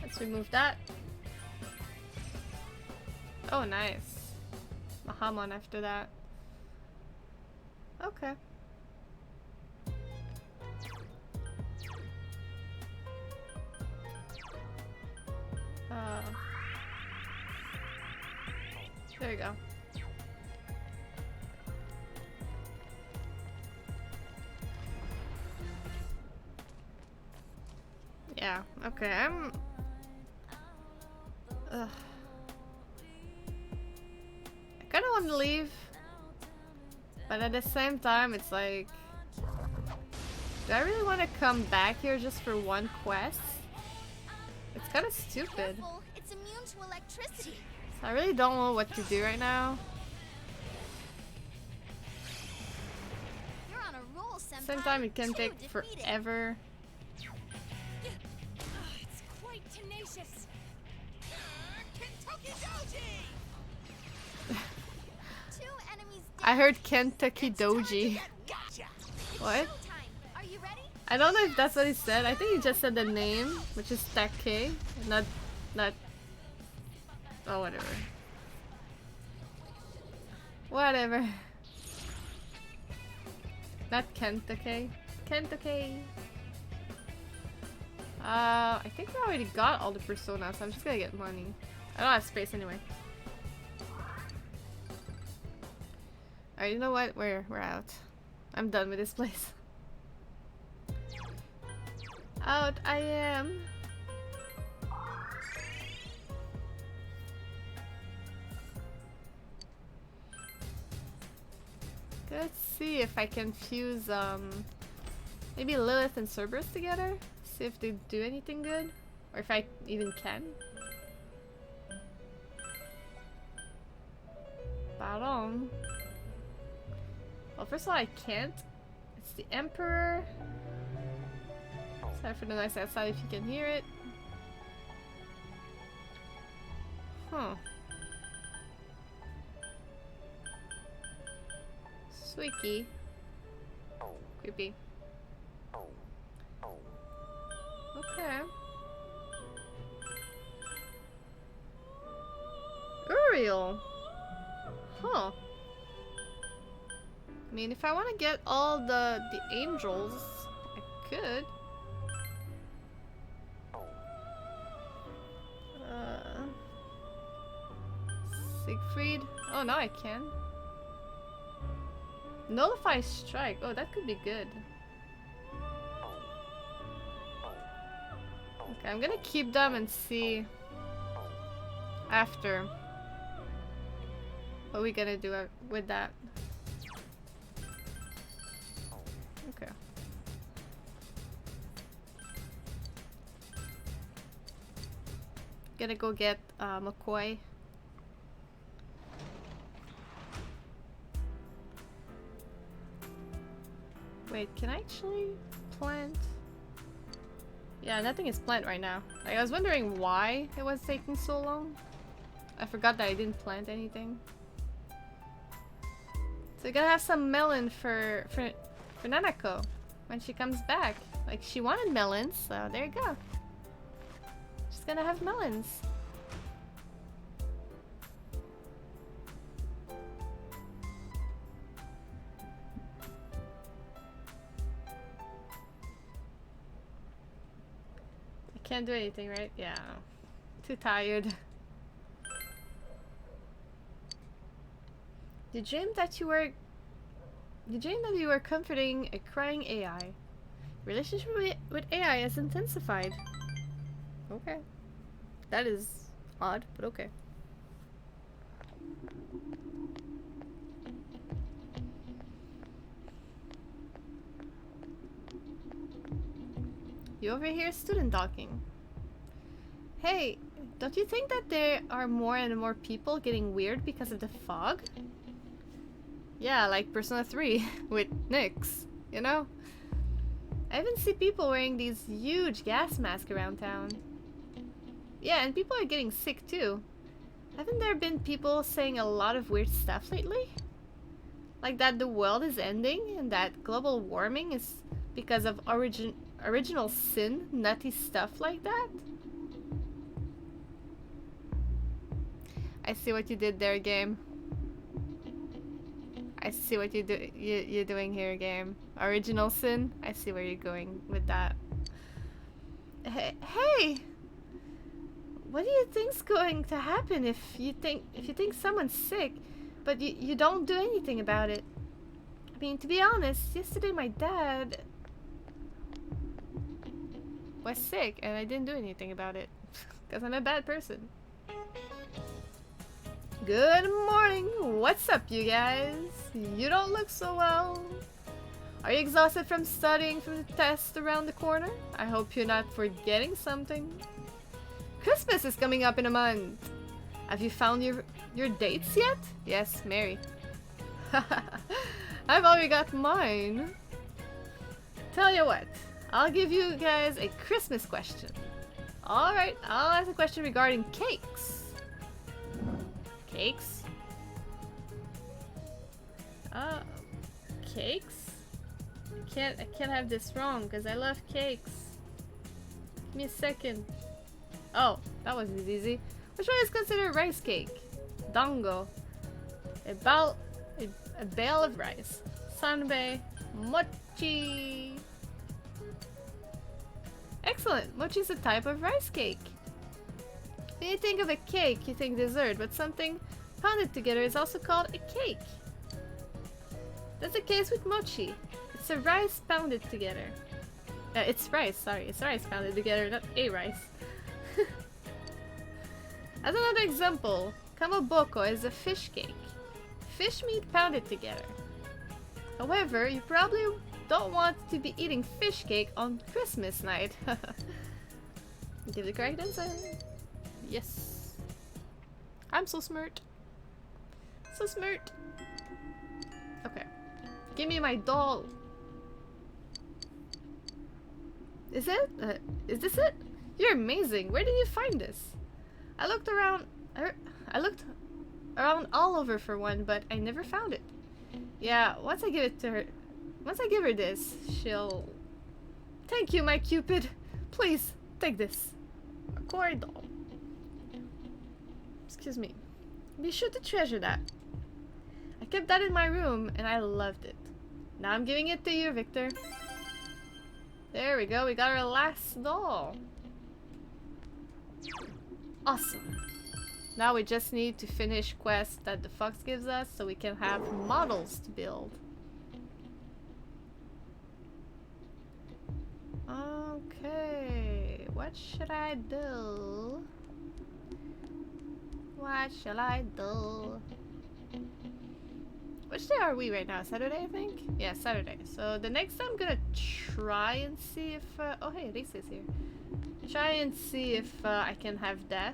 Let's remove that. Oh, nice. Mahamon after that. Okay. There you go. Yeah, okay, I'm... Ugh. I kinda want to leave, but at the same time, it's like... Do I really want to come back here just for one quest? It's kinda stupid. Careful, it's immune to electricity. So I really don't know what to do right now. You're on a roll, Senpai. Same time, it can Two take defeated. forever. It's quite tenacious. Kentucky Doji! Two enemies I down. heard Kentucky Doji. What? Showtime. Are you ready? I don't know if that's what he said. I think he just said the name, which is Take, not. Oh, whatever. Whatever. Not Kentucky. Kentucky. I think we already got all the personas, so I'm just gonna get money. I don't have space anyway. Alright, you know what? We're out. I'm done with this place. Out I am. Let's see if I can fuse maybe Lilith and Cerberus together. See if they do anything good, or if I even can. Baron. Well, first of all, I can't. It's the Emperor. Sorry for the noise outside if you can hear it. Huh. Squeaky. Creepy. Okay. Uriel. Huh. I mean, if I want to get all the angels, I could. Siegfried. Oh, now I can. Nullify Strike. Oh, that could be good. Okay, I'm gonna keep them and see after what we gonna do with that. Okay. Gonna go get McCoy. Wait, can I actually plant? Yeah, nothing is plant right now. Like, I was wondering why it was taking so long. I forgot that I didn't plant anything. So we're gonna have some melon for Nanako when she comes back. Like, she wanted melons, so there you go. She's gonna have melons. I can't do anything, right? Yeah. Too tired. You dreamed that you were comforting a crying AI. Relationship with AI has intensified. Okay. That is odd, but okay. You overhear student talking. Hey, don't you think that there are more and more people getting weird because of the fog? Yeah, like Persona 3 with Nyx, you know? I even see people wearing these huge gas masks around town. Yeah, and people are getting sick too. Haven't there been people saying a lot of weird stuff lately? Like that the world is ending and that global warming is because of original sin, nutty stuff like that? I see what you did there, game. I see what you're doing here, game. Original sin. I see where you're going with that. Hey, what do you think's going to happen if you think someone's sick, but you don't do anything about it? I mean, to be honest, yesterday my dad was sick and I didn't do anything about it because I'm a bad person. Good morning. What's up, you guys? You don't look so well. Are you exhausted from studying for the test around the corner? I hope you're not forgetting something. Christmas is coming up in a month. Have you found your dates yet? Yes, Mary. I've already got mine. Tell you what, I'll give you guys a Christmas question. Alright, I'll ask a question regarding cakes. Cakes? Cakes? I can't have this wrong because I love cakes. Give me a second. Oh, that was easy. Which one is considered rice cake? Dango. A bale of rice. Sanbei. Mochi. Excellent. Mochi is a type of rice cake. When you think of a cake, you think dessert, but something pounded together is also called a cake. That's the case with mochi. It's a rice pounded together. It's rice, sorry. It's rice pounded together, not a rice. As another example, kamaboko is a fish cake. Fish meat pounded together. However, you probably don't want to be eating fish cake on Christmas night. Give the correct answer. Yes. I'm so smart. So smart. Okay. Give me my doll. Is it? Is this it? You're amazing. Where did you find this? I looked around all over for one, but I never found it. Yeah, once I give her this, she'll... Thank you, my Cupid. Please, take this. A Koi doll. Excuse me. Be sure to treasure that. I kept that in my room and I loved it. Now I'm giving it to you, Victor. There we go, we got our last doll. Awesome. Now we just need to finish quests that the fox gives us so we can have models to build. Okay. what should I do? What shall I do? Which day are we right now? Saturday, I think? Yeah, Saturday. So the next I'm gonna try and see if... oh, hey, Risa is here. Try and see if I can have death.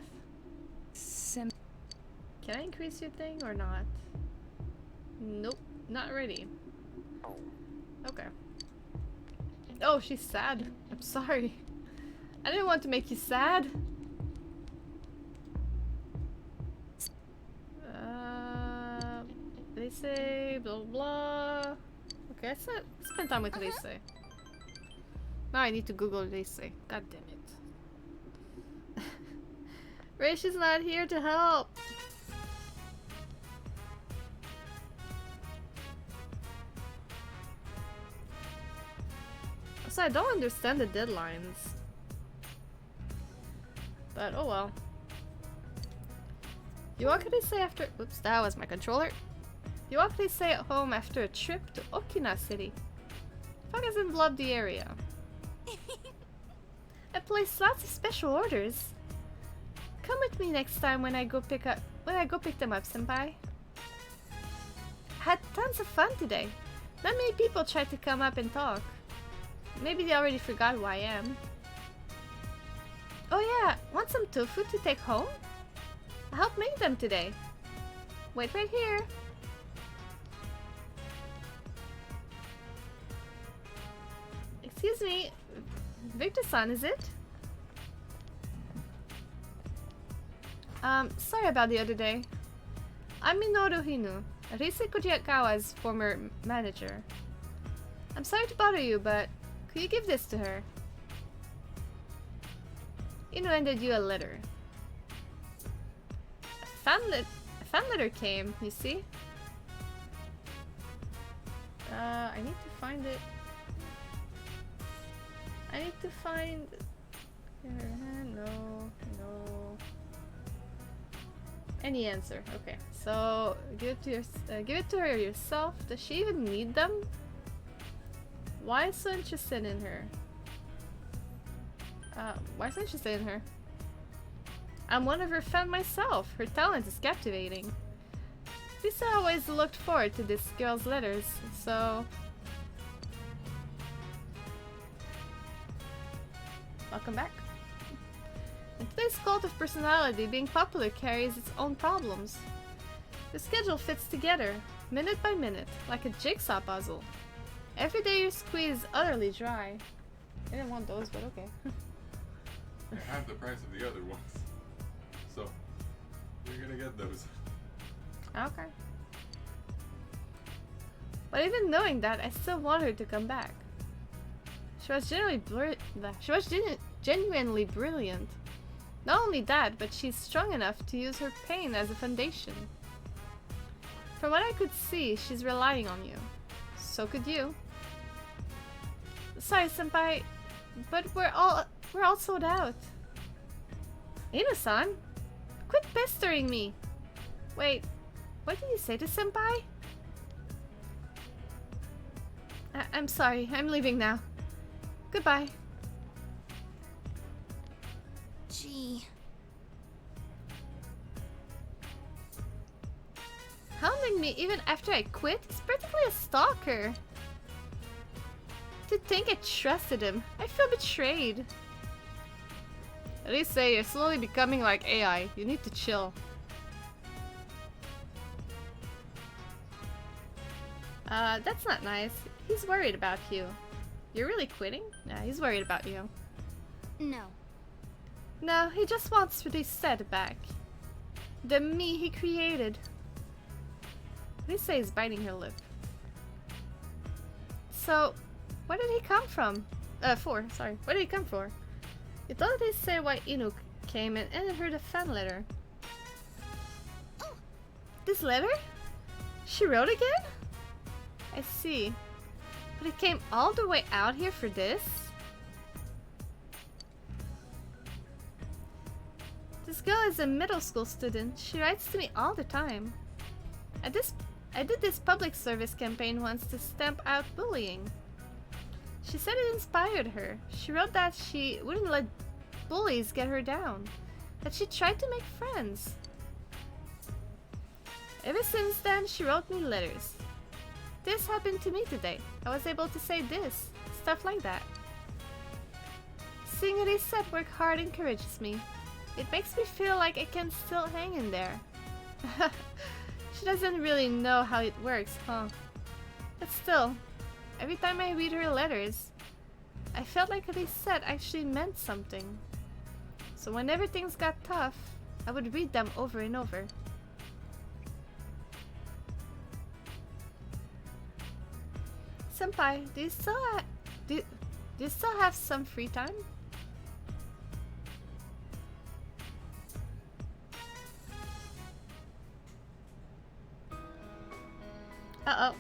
Can I increase your thing or not? Nope, not ready. Okay. Oh, she's sad. I'm sorry. I didn't want to make you sad. They say blah blah blah. Okay, let's spend time with Lise. Now I need to Google Lise. God damn it. Raish is not here to help. So I don't understand the deadlines. But oh well. You what could I say after— oops, that was my controller. You what could I say at home after a trip to Okina City? Fuck hasn't loved the area. I place lots of special orders. Come with me next time when I go pick them up, senpai. Had tons of fun today. Not many people tried to come up and talk. Maybe they already forgot who I am. Oh yeah, want some tofu to take home? I helped make them today. Wait right here. Excuse me, Victor-san, is it? Sorry about the other day. I'm Minoru Hinu, Rise Kojikawa's former manager. I'm sorry to bother you, but could you give this to her? Inu handed you a letter. A fan letter came, you see? I need to find it. I need to find... no. Any answer. Okay, so give it to her yourself. Does she even need them? Why so interested in her? Why so interested in her? I'm one of her fans myself. Her talent is captivating. Lisa always looked forward to this girl's letters, so... Welcome back. In today's cult of personality, being popular carries its own problems. The schedule fits together, minute by minute, like a jigsaw puzzle. Every day you're squeezed utterly dry. I didn't want those, but okay. They're half the price of the other ones. So, you're gonna get those. Okay. But even knowing that, I still want her to come back. She was genuinely brilliant. Not only that, but she's strong enough to use her pain as a foundation. From what I could see, she's relying on you. So could you. Sorry, senpai, but we're all sold out. Inu-san, quit pestering me. Wait, what did you say to senpai? I'm sorry, I'm leaving now. Goodbye. Gee. Hounding me even after I quit is practically a stalker. To think I trusted him, I feel betrayed. At least say you're slowly becoming like AI. You need to chill. That's not nice. He's worried about you. You're really quitting? Yeah, he's worried about you. No. No, he just wants Reset back. The me he created. Lisa is biting her lip. So, where did he come from? Sorry. Where did he come for? You thought they say why Inu came and ended her the fan letter. Oh. This letter? She wrote again? I see. But it came all the way out here for this? This girl is a middle school student. She writes to me all the time. I did this public service campaign once to stamp out bullying. She said it inspired her. She wrote that she wouldn't let bullies get her down, that she tried to make friends. Ever since then, she wrote me letters. This happened to me today. I was able to say this, stuff like that. Seeing Reset work hard encourages me. It makes me feel like I can still hang in there. She doesn't really know how it works, huh? But still, every time I read her letters, I felt like Reset actually meant something. So whenever things got tough, I would read them over and over. Senpai, do you still have some free time? Uh-oh.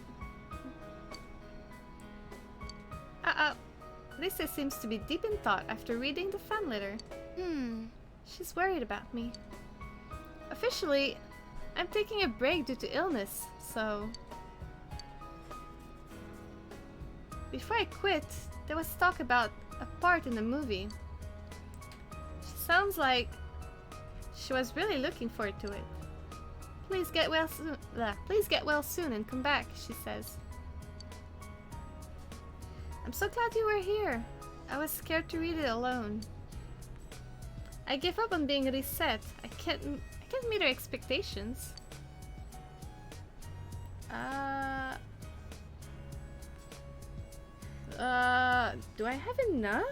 Uh-oh. Lisa seems to be deep in thought after reading the fan letter. She's worried about me. Officially, I'm taking a break due to illness, so... Before I quit, there was talk about a part in the movie. She sounds like she was really looking forward to it. Please get well soon. Please get well soon and come back, she says. I'm so glad you were here. I was scared to read it alone. I gave up on being Reset. I can't meet her expectations. Do I have enough?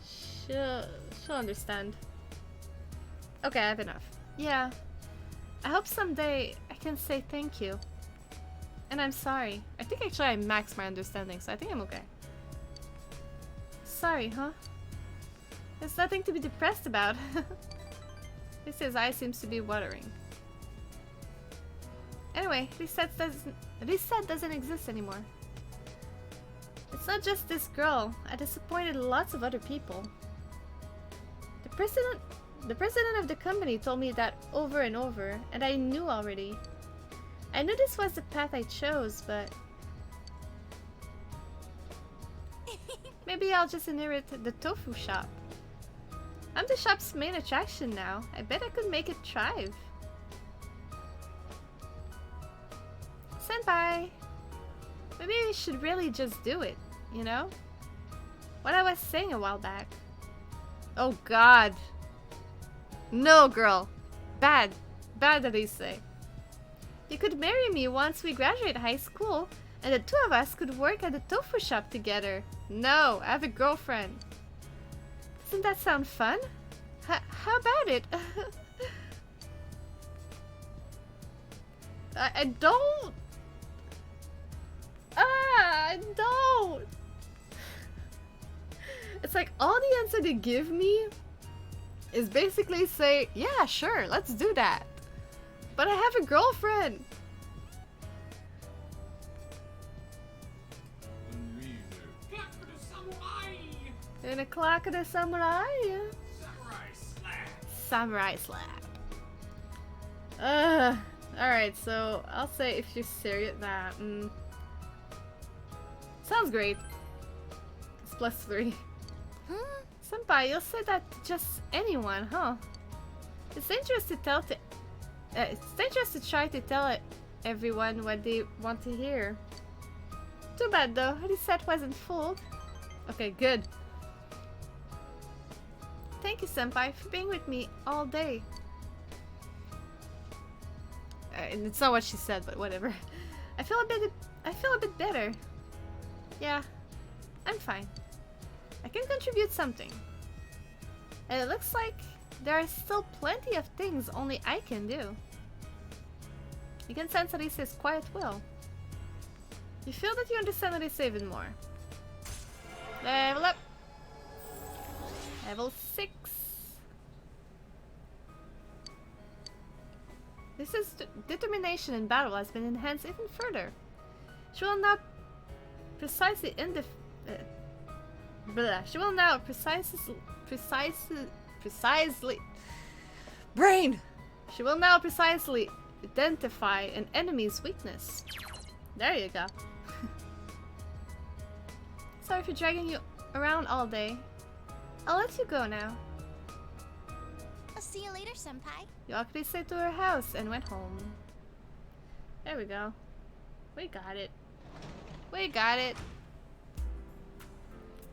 She'll understand. Okay, I have enough. Yeah. I hope someday I can say thank you. And I'm sorry. I think actually I maxed my understanding, so I think I'm okay. Sorry, huh? There's nothing to be depressed about. His eye seems to be watering. Anyway, Reset doesn't exist anymore. It's not just this girl. I disappointed lots of other people. The president of the company told me that over and over, and I knew already. I knew this was the path I chose, but... Maybe I'll just inherit the tofu shop. I'm the shop's main attraction now. I bet I could make it thrive. Senpai! Maybe we should really just do it, you know? What I was saying a while back. Oh god. No, girl. Bad. Bad that they say. You could marry me once we graduate high school, and the two of us could work at the tofu shop together. No, I have a girlfriend. Doesn't that sound fun? How about it? I don't. I don't. It's like all the answer they give me is basically say, yeah, sure, let's do that. But I have a girlfriend. And a clock of the samurai. Samurai slap. Samurai slap. Alright, so I'll say if you're serious, sounds great. It's +3. Huh? Senpai, you'll say that to just anyone, huh? It's dangerous to try to tell everyone what they want to hear. Too bad though, Reset wasn't fooled. Okay, good. Thank you, Senpai, for being with me all day. And it's not what she said, but whatever. I feel a bit better. Yeah, I'm fine. I can contribute something. And it looks like there are still plenty of things only I can do. You can sense Arise's quiet will. You feel that you understand Arise even more. Level up! Level 6. This determination in battle has been enhanced even further. She will now precisely brain! She will now precisely identify an enemy's weakness. There you go. Sorry for dragging you around all day. I'll let you go now. I'll see you later, Senpai. You walked Lisa to her house and went home. There we go. We got it. We got it.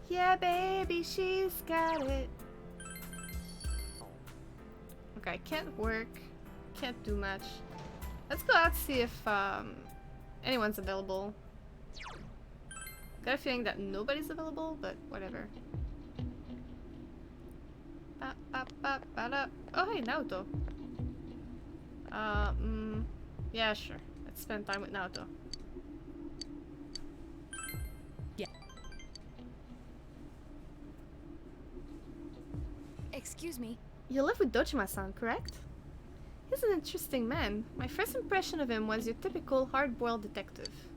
Yeah, baby, she's got it. Okay, can't work. Can't do much. Let's go out see if anyone's available. Got a feeling that nobody's available, but whatever. Oh, hey, Naoto. Yeah, sure. Let's spend time with Naoto. Yeah. Excuse me. You live with Dojima-san, correct? He's an interesting man. My first impression of him was your typical hard-boiled detective.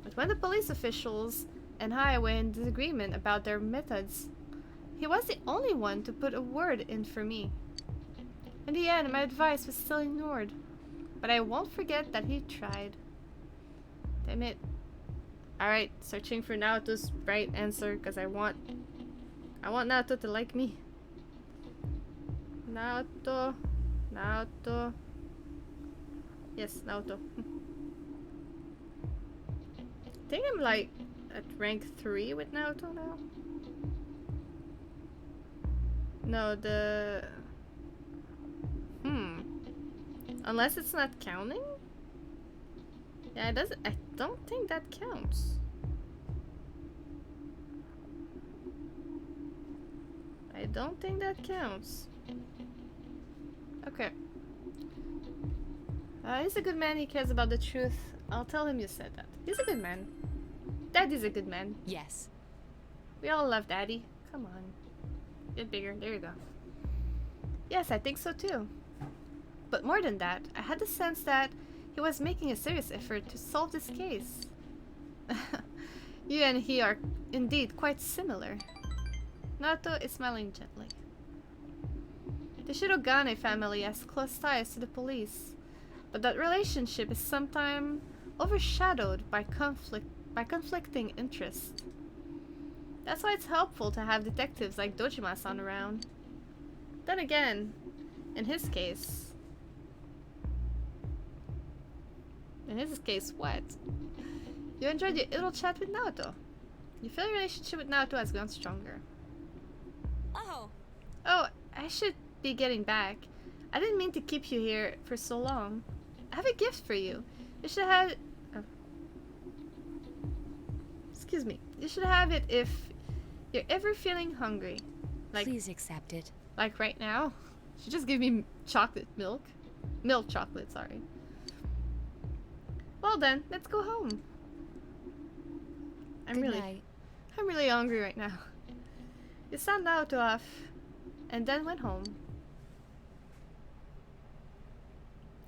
But when the police officials and I were in disagreement about their methods, he was the only one to put a word in for me. In the end, my advice was still ignored. But I won't forget that he tried. Damn it. Alright, searching for Naoto's right answer, because I want Naoto to like me. Naoto. Naoto. Yes, Naoto. I think I'm like at rank 3 with Naoto now. No, the... Unless it's not counting? Yeah, it doesn't... I don't think that counts. I don't think that counts. Okay. He's a good man, he cares about the truth. I'll tell him you said that. He's a good man. Daddy's a good man. Yes. We all love Daddy. Come on. Get bigger. There you go. Yes, I think so too. But more than that, I had the sense that he was making a serious effort to solve this case. You and he are indeed quite similar. Naoto is smiling gently. The Shirogane family has close ties to the police, but that relationship is sometimes overshadowed by conflicting interests. That's why it's helpful to have detectives like Dojima-san around. Then again, in his case... what? You enjoyed your little chat with Naoto. You feel your relationship with Naoto has gone stronger. Oh. Oh, I should be getting back. I didn't mean to keep you here for so long. I have a gift for you. You should have... Oh. Excuse me. You should have it if you're ever feeling hungry. Like, please accept it. like right now. She just gave me chocolate milk. Milk chocolate, sorry. Well then, let's go home. I'm really hungry right now. You sent Naoto off and then went home.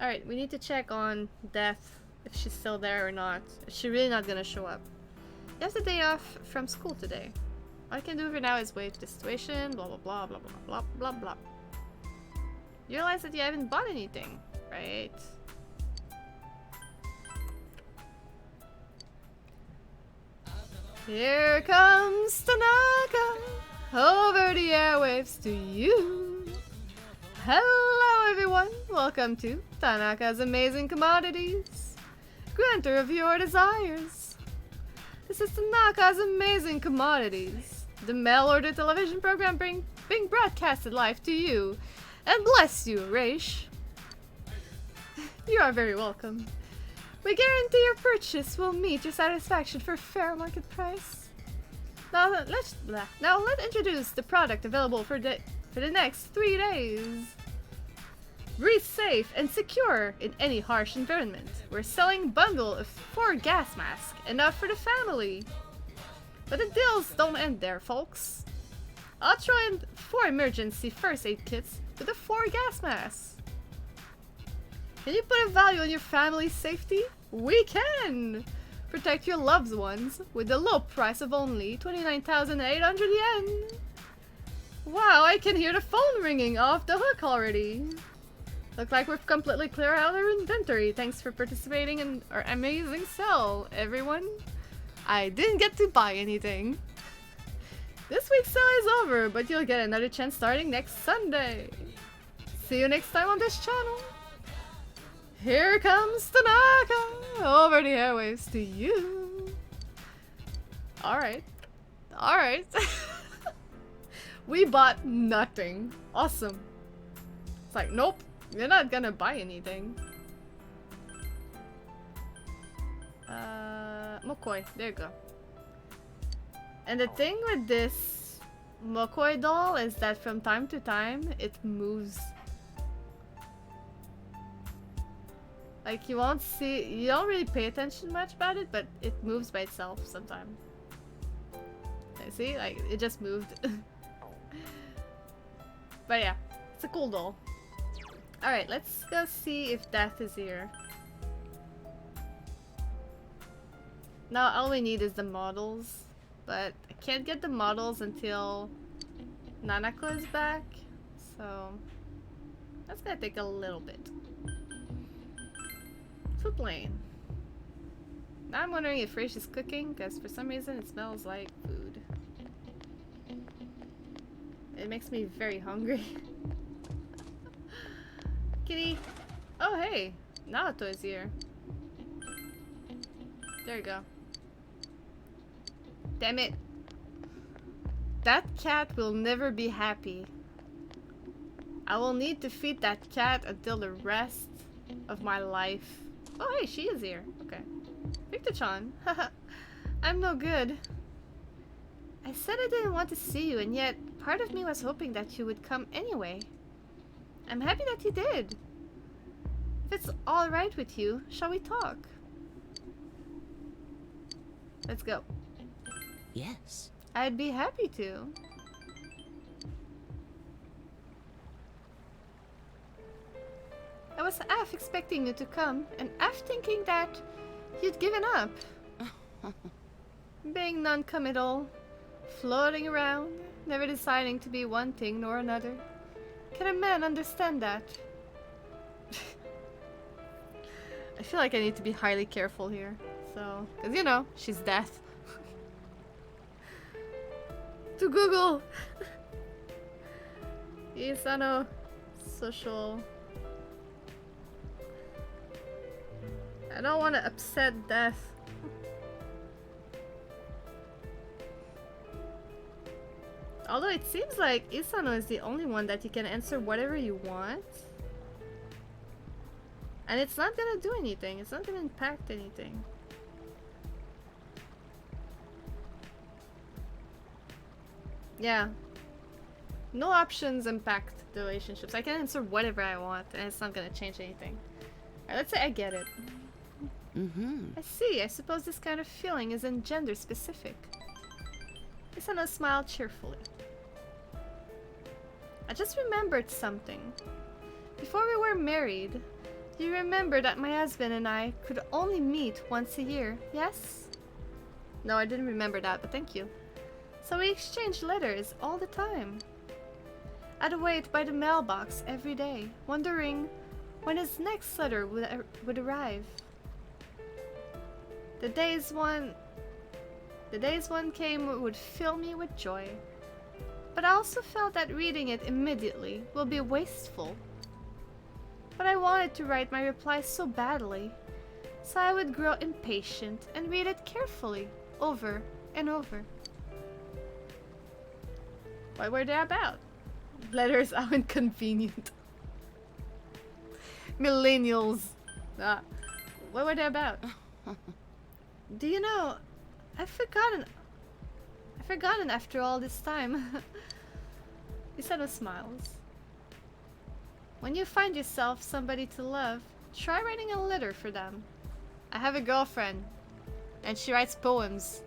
Alright, we need to check on Death, if she's still there or not. Is she really not gonna show up? You have the day off from school today. All I can do for now is wait for the situation, blah blah blah blah blah blah blah blah. You realize that you haven't bought anything, right? Here comes Tanaka over the airwaves to you. Hello everyone, welcome to Tanaka's Amazing Commodities, granter of your desires. This is Tanaka's Amazing Commodities, the mail-order television program being broadcasted live to you. And bless you, Reish. You are very welcome. We guarantee your purchase will meet your satisfaction for fair market price. Now let's introduce the product available for the next 3 days. Breathe safe and secure in any harsh environment. We're selling a bundle of 4 gas masks, enough for the family. But the deals don't end there, folks. I'll throw in 4 emergency first aid kits with the 4 gas masks. Can you put a value on your family's safety? We can! Protect your loved ones with the low price of only 29,800 yen. Wow, I can hear the phone ringing off the hook already. Look like we've completely cleared out our inventory. Thanks for participating in our amazing sale, everyone. I didn't get to buy anything. This week's sale is over, but you'll get another chance starting next Sunday. See you next time on this channel. Here comes Tanaka over the airwaves to you. Alright. Alright. We bought nothing. Awesome. It's like, nope, you're not gonna buy anything. Mokoi, there you go. And the thing with this Mokoi doll is that from time to time, it moves. Like, you won't see, you don't really pay attention much about it, but it moves by itself sometimes. See, like, it just moved. But yeah, it's a cool doll. Alright, let's go see if Death is here. Now all we need is the models, but I can't get the models until Nanako is back, so that's gonna take a little bit. Food lane. Now I'm wondering if Rish is cooking, because for some reason it smells like food. It makes me very hungry. Kitty! Oh hey! Naoto is here. There you go. Damn it! That cat will never be happy. I will need to feed that cat until the rest of my life. Oh hey, she is here. Okay. Victor-chan. Haha. I'm no good. I said I didn't want to see you, and yet part of me was hoping that you would come anyway. I'm happy that you did. If it's alright with you, shall we talk? Let's go. Yes. I'd be happy to. I was half expecting you to come, and half thinking that you'd given up. Being non-committal, floating around, never deciding to be one thing nor another. Can a man understand that? I feel like I need to be highly careful here. So, because you know, she's Death. To Google! Isano social. I don't want to upset Death. Although it seems like Isano is the only one that you can answer whatever you want. And it's not gonna do anything. It's not gonna impact anything. Yeah. No options impact the relationships. I can answer whatever I want and it's not gonna change anything. Alright, let's say I get it. I see. I suppose this kind of feeling isn't gender specific. Isano smiled cheerfully. I just remembered something. Before we were married, you remember that my husband and I could only meet once a year, yes? No, I didn't remember that, but thank you. So we exchanged letters all the time. I'd wait by the mailbox every day, wondering when his next letter would arrive. The days one came would fill me with joy. But I also felt that reading it immediately will be wasteful. But I wanted to write my reply so badly, so I would grow impatient and read it carefully, over and over. What were they about? Letters are inconvenient. Millennials. What were they about? Do you know, I've forgotten after all this time. Isano smiles. When you find yourself somebody to love, try writing a letter for them. I have a girlfriend, and she writes poems.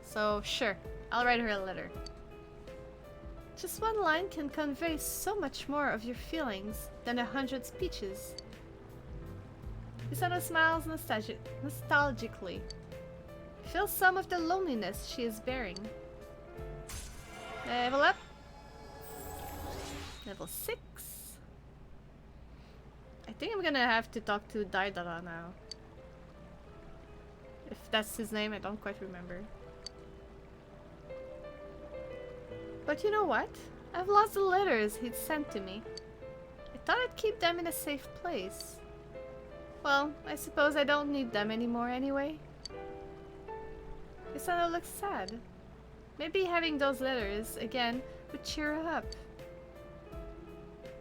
So sure, I'll write her a letter. Just one line can convey so much more of your feelings than 100 speeches. Isano smiles nostalgically. Feels some of the loneliness she is bearing. Level up. Level 6. I think I'm gonna have to talk to Daidara now. If that's his name, I don't quite remember. But you know what? I've lost the letters he'd sent to me. I thought I'd keep them in a safe place. Well, I suppose I don't need them anymore anyway. Isano looks sad. Maybe having those letters again would cheer her up.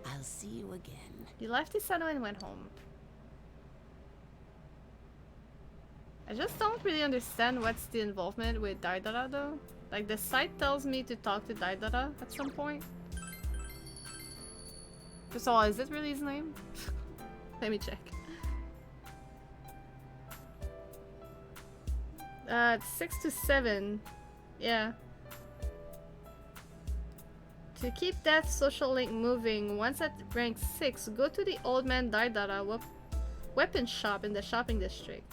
I'll see you again. You left Isano and went home. I just don't really understand what's the involvement with Daidara though. Like the site tells me to talk to Daidara at some point. First of all, is it really his name? Let me check. 6 to 7. Yeah. To keep that social link moving, once at rank 6, go to the Old Man Daidara weapon shop in the shopping district.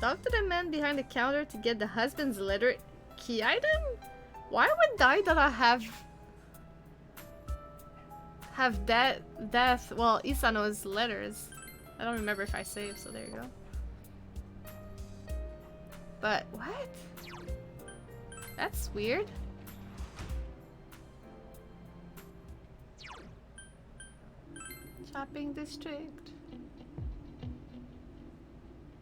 Talk to the man behind the counter to get the husband's letter key item? Why would Daidara have that, well, Isano's letters? I don't remember if I saved, so there you go. But, what? That's weird. Shopping district.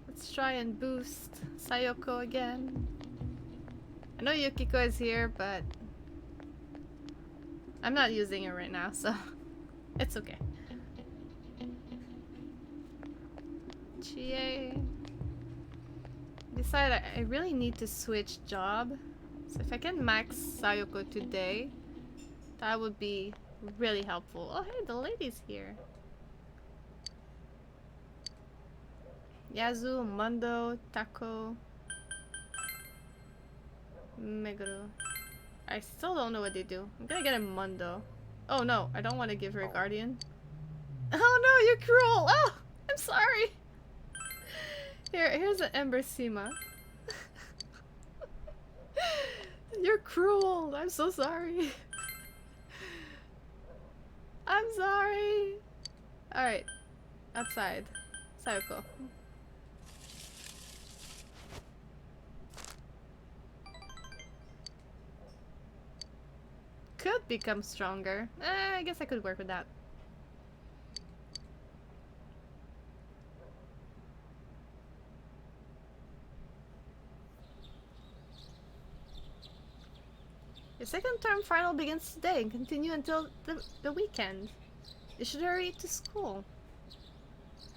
Let's try and boost Sayoko again. I know Yukiko is here, but I'm not using it right now, so it's okay. Chie. Decide I really need to switch job. So if I can max Sayoko today, that would be really helpful. Oh hey, the lady's here. Yazu, Mondo, Tako, Meguro. I still don't know what they do. I'm gonna get a Mondo. Oh no, I don't want to give her a guardian. Oh no, you're cruel! Oh, I'm sorry! Here's an Ember Sema. You're cruel! I'm so sorry. I'm sorry! Alright. Outside. Sayoko. Could become stronger. I guess I could work with that. Your second term final begins today and continue until the weekend. You should hurry to school.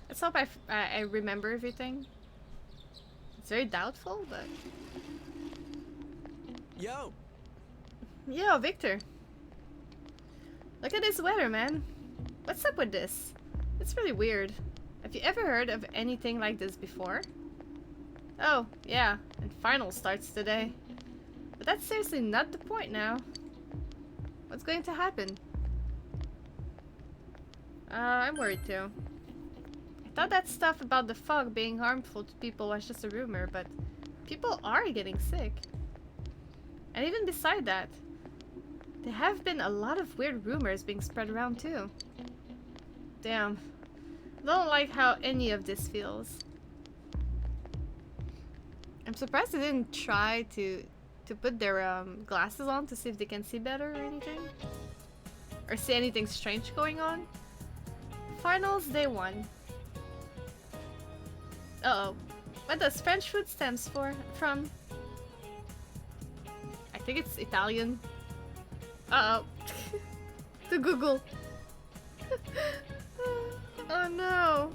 Let's hope I remember everything. It's very doubtful, but... Yo! Yo, Victor. Look at this weather, man. What's up with this? It's really weird. Have you ever heard of anything like this before? Oh, yeah, and final starts today. But that's seriously not the point now. What's going to happen? I'm worried too. I thought that stuff about the fog being harmful to people was just a rumor, but people are getting sick. And even beside that, there have been a lot of weird rumors being spread around too. Damn. Don't like how any of this feels. I'm surprised they didn't try to put their glasses on to see if they can see better or anything. Or see anything strange going on. Finals day 1. Uh-oh. What does French food stands from? I think it's Italian. Uh-oh. To Google. Oh no.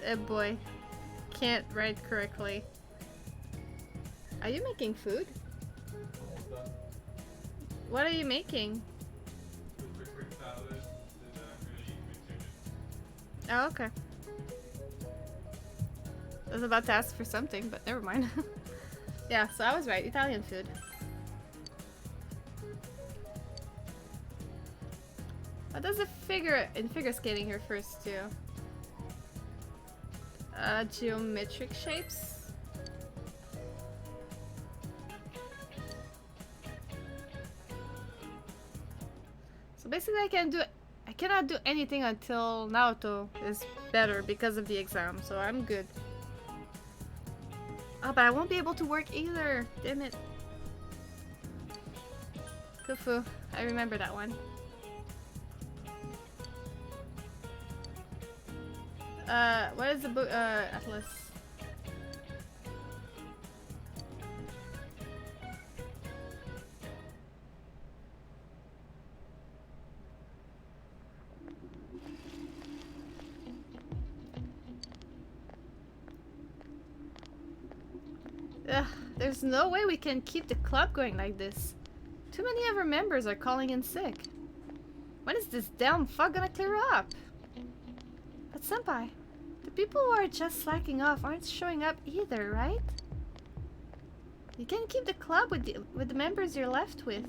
Oh boy. Can't write correctly. Are you making food? What are you making? Oh, okay. I was about to ask for something, but never mind. Yeah, so I was right. Italian food. What does a figure in figure skating refers to? Geometric shapes? So basically I I cannot do anything until Naoto is better because of the exam, so I'm good. Oh, but I won't be able to work either. Damn it. Kufu. I remember that one. What is the book? Atlas. Ugh, there's no way we can keep the club going like this. Too many of our members are calling in sick. When is this damn fog gonna clear up? But Senpai, the people who are just slacking off aren't showing up either, right? You can keep the club with the members you're left with.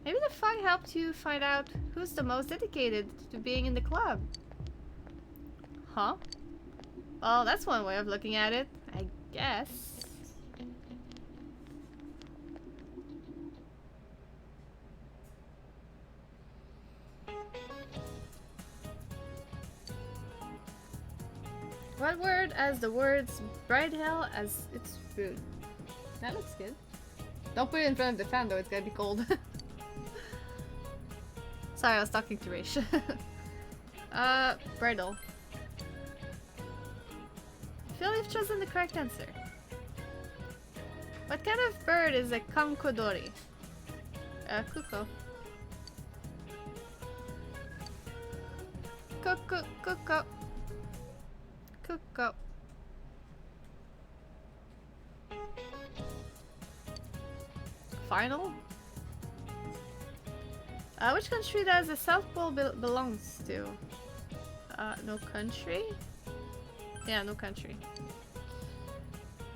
Maybe the fog helped you find out who's the most dedicated to being in the club. Huh? Well, that's one way of looking at it, I guess. What word has the words bright hell as its food? That looks good. Don't put it in front of the fan though, it's gonna be cold. Sorry, I was talking to Raish. Bridal. I feel you've chosen the correct answer. What kind of bird is a kamkodori? Kuko. Kuko. Kuko. Final? Which country does the South Pole belongs to? No country? Yeah, no country.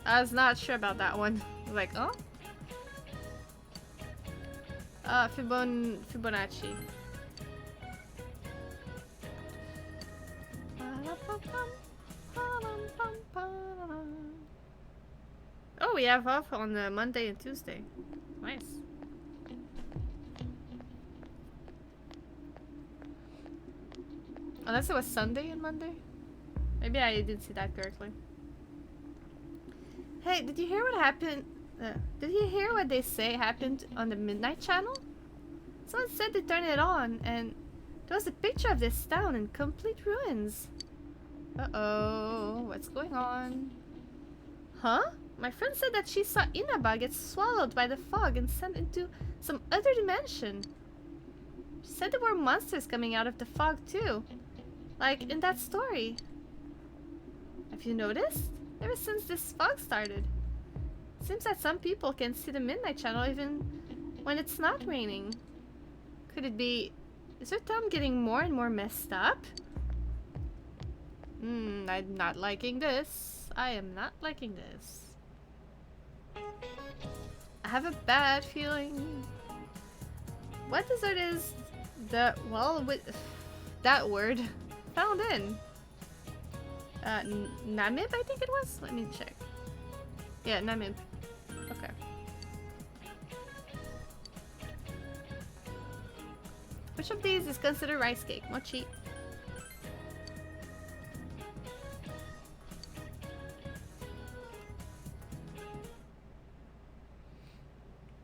I was not sure about that one. Like, oh? Fibonacci. Oh, we have off on Monday and Tuesday. Nice. Unless it was Sunday and Monday? Maybe I didn't see that correctly. Hey, did you hear what happened? Did you hear what they say happened on the Midnight Channel? Someone said they turned it on and there was a picture of this town in complete ruins. Uh-oh, what's going on? Huh? My friend said that she saw Inaba get swallowed by the fog and sent into some other dimension. She said there were monsters coming out of the fog too. Like in that story. Have you noticed? Ever since this fog started. Seems that some people can see the Midnight Channel even when it's not raining. Could it be... Is our town getting more and more messed up? I'm not liking this. I am not liking this. I have a bad feeling. What desert is the... Well, with that word found in? Namib, I think it was? Let me check. Yeah, Namib. Okay. Which of these is considered rice cake? Mochi.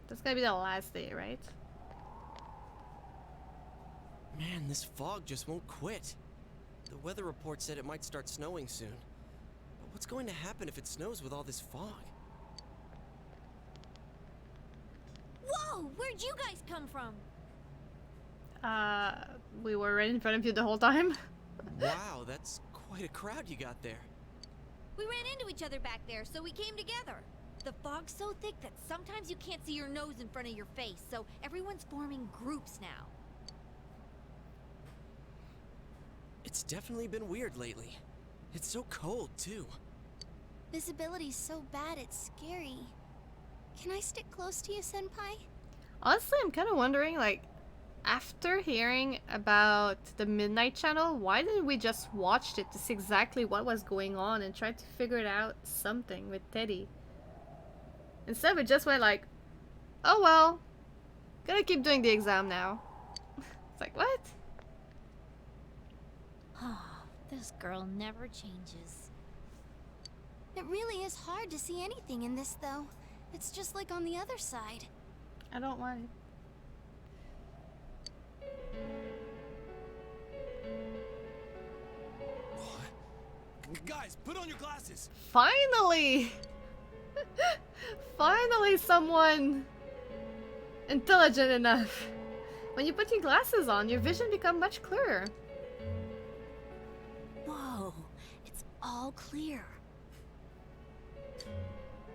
That's gonna be the last day, right? Man, this fog just won't quit. The weather report said it might start snowing soon. But what's going to happen if it snows with all this fog? Whoa! Where'd you guys come from? We were right in front of you the whole time. Wow, that's quite a crowd you got there. We ran into each other back there, so we came together. The fog's so thick that sometimes you can't see your nose in front of your face, so everyone's forming groups now. It's definitely been weird lately. It's so cold, too. Visibility's so bad, it's scary. Can I stick close to you, Senpai? Honestly, I'm kind of wondering, like, after hearing about the Midnight Channel, why didn't we just watch it to see exactly what was going on and try to figure it out something with Teddy? Instead, we just went like, oh well, gonna keep doing the exam now. It's like, what? This girl never changes. It really is hard to see anything in this, though. It's just like on the other side. I don't mind. Guys, put on your glasses. Finally! Finally someone intelligent enough. When you put your glasses on, your vision becomes much clearer. Whoa, it's all clear.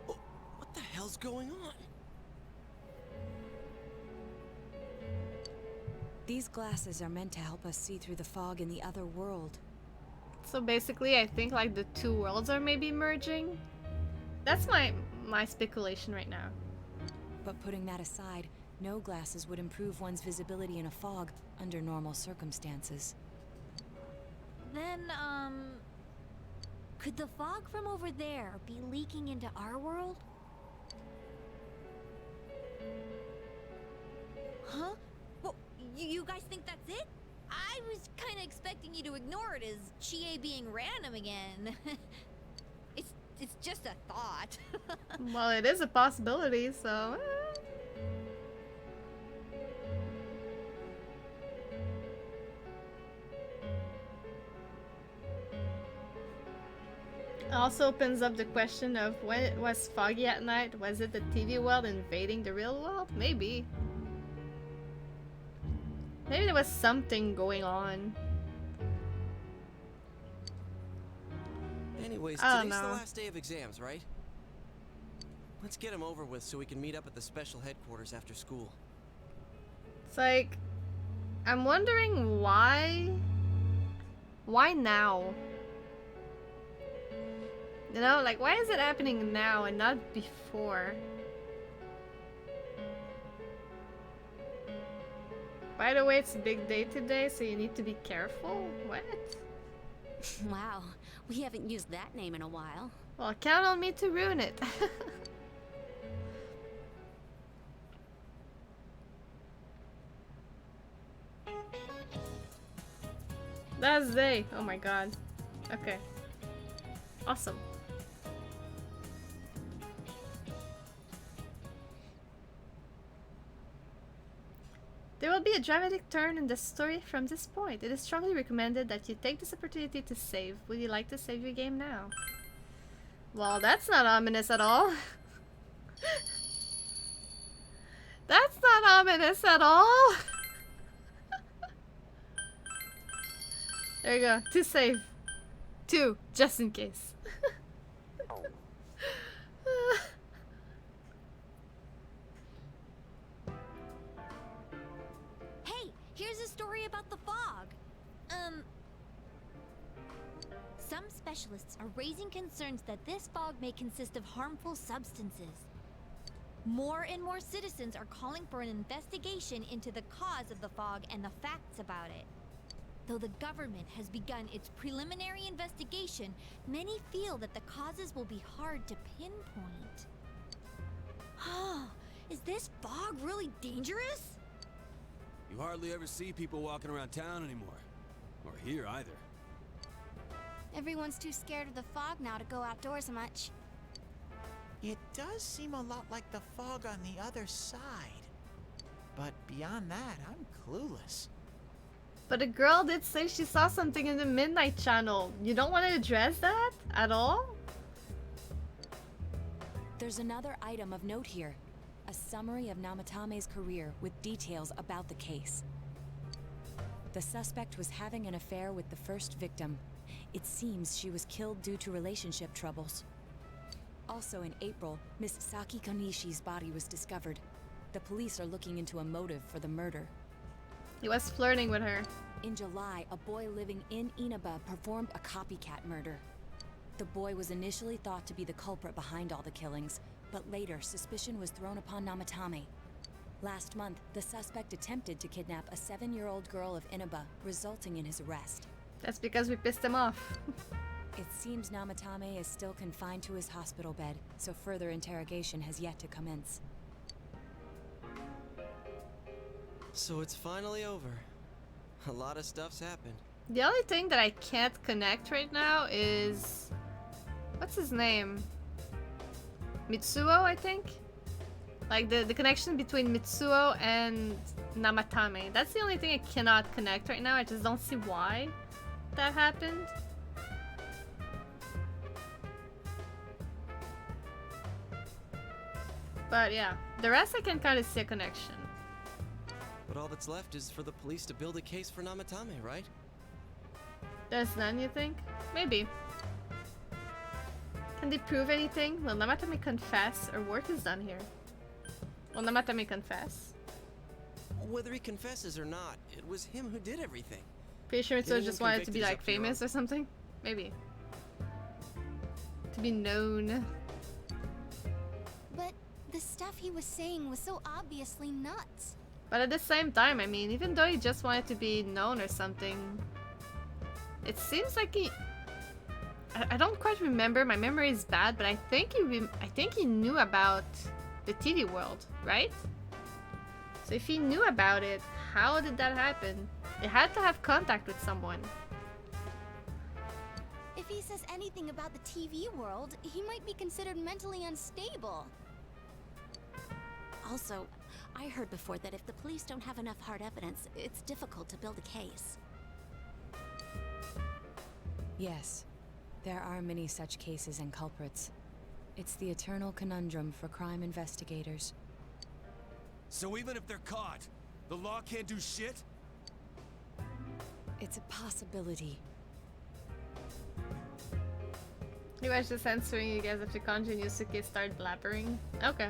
What the hell's going on? These glasses are meant to help us see through the fog in the other world. So basically, I think like the two worlds are maybe merging. That's my speculation right now. But putting that aside, no glasses would improve one's visibility in a fog under normal circumstances. Then, could the fog from over there be leaking into our world? Huh? Well, you guys think that's it? I was kind of expecting you to ignore it as Chie being random again. It's just a thought. Well, it is a possibility, so... It also opens up the question of when it was foggy at night, was it the TV world invading the real world? Maybe. Maybe there was something going on. Anyways, I don't today's the know. last day of exams, right? Let's get them over with so we can meet up at the special headquarters after school. It's like, I'm wondering why? Why now? You know, like why is it happening now and not before? By the way, it's a big day today, so you need to be careful. What? Wow, we haven't used that name in a while. Well, count on me to ruin it. Last day. Oh my god. Okay. Awesome. There will be a dramatic turn in the story from this point. It is strongly recommended that you take this opportunity to save. Would you like to save your game now? Well, that's not ominous at all. That's not ominous at all. There you go. 2 save. 2, just in case. Hey, here's a story about the fog. Some specialists are raising concerns that this fog may consist of harmful substances. More and more citizens are calling for an investigation into the cause of the fog and the facts about it. Though the government has begun its preliminary investigation, many feel that the causes will be hard to pinpoint. Is this fog really dangerous? You hardly ever see people walking around town anymore. Or here either. Everyone's too scared of the fog now to go outdoors much. It does seem a lot like the fog on the other side. But beyond that, I'm clueless. But a girl did say she saw something in the Midnight Channel. You don't want to address that at all? There's another item of note here. A summary of Namatame's career with details about the case. The suspect was having an affair with the first victim. It seems she was killed due to relationship troubles. Also in April, Miss Saki Konishi's body was discovered. The police are looking into a motive for the murder. He was flirting with her. In July, a boy living in Inaba performed a copycat murder. The boy was initially thought to be the culprit behind all the killings, but later suspicion was thrown upon Namatame. Last month, the suspect attempted to kidnap a 7-year-old girl of Inaba, resulting in his arrest. That's because we pissed him off. It seems Namatame is still confined to his hospital bed, so further interrogation has yet to commence. So it's finally over. A lot of stuff's happened. The only thing that I can't connect right now is... What's his name? Mitsuo, I think? Like the connection between Mitsuo and Namatame. That's the only thing I cannot connect right now. I just don't see why that happened. But yeah, the rest I can kind of see a connection. But all that's left is for the police to build a case for Namatame, right? There's none, you think? Maybe. Can they prove anything? Will Namatame confess, or work is done here? Will Namatame confess? Whether he confesses or not, it was him who did everything. Pretty sure Mitsuo Anyone just wanted to convicted be is like up to your famous or something? Maybe. To be known. But the stuff he was saying was so obviously nuts. But at the same time, I mean, even though he just wanted to be known or something, it seems like he... I don't quite remember, my memory is bad, but I think he knew about the TV world, right? So if he knew about it, how did that happen? It had to have contact with someone. If he says anything about the TV world, he might be considered mentally unstable. Also, I heard before that if the police don't have enough hard evidence, it's difficult to build a case. Yes, there are many such cases and culprits. It's the eternal conundrum for crime investigators. So even if they're caught, the law can't do shit? It's a possibility. He was just answering you guys after Kanji and Yusuke started blabbering. Okay.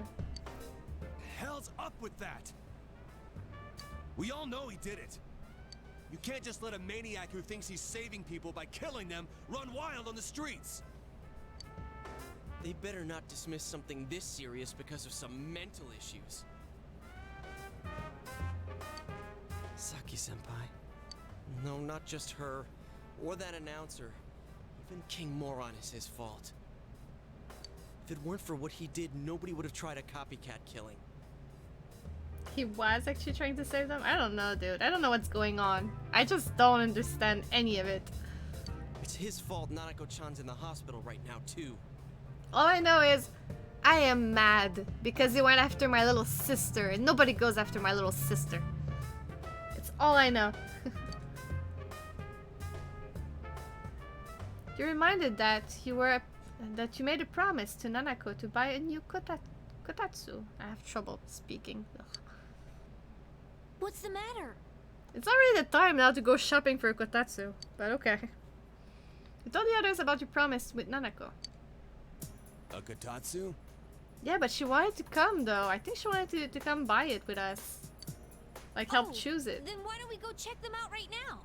Hell's up with that? We all know he did it. You can't just let a maniac who thinks he's saving people by killing them run wild on the streets. They better not dismiss something this serious because of some mental issues. Saki-senpai. No, not just her. Or that announcer. Even King Moron is his fault. If it weren't for what he did, nobody would have tried a copycat killing. He was actually trying to save them? I don't know, dude. I don't know what's going on. I just don't understand any of it. It's his fault Nanako-chan's in the hospital right now, too. All I know is I am mad because he went after my little sister, and nobody goes after my little sister. It's all I know. You're reminded that you made a promise to Nanako to buy a new kotatsu. I have trouble speaking. Ugh. What's the matter? It's already the time now to go shopping for a kotatsu, but okay. You told the others about your promise with Nanako. A kotatsu? Yeah, but she wanted to come though. I think she wanted to come buy it with us. Like help choose it. Then why don't we go check them out right now?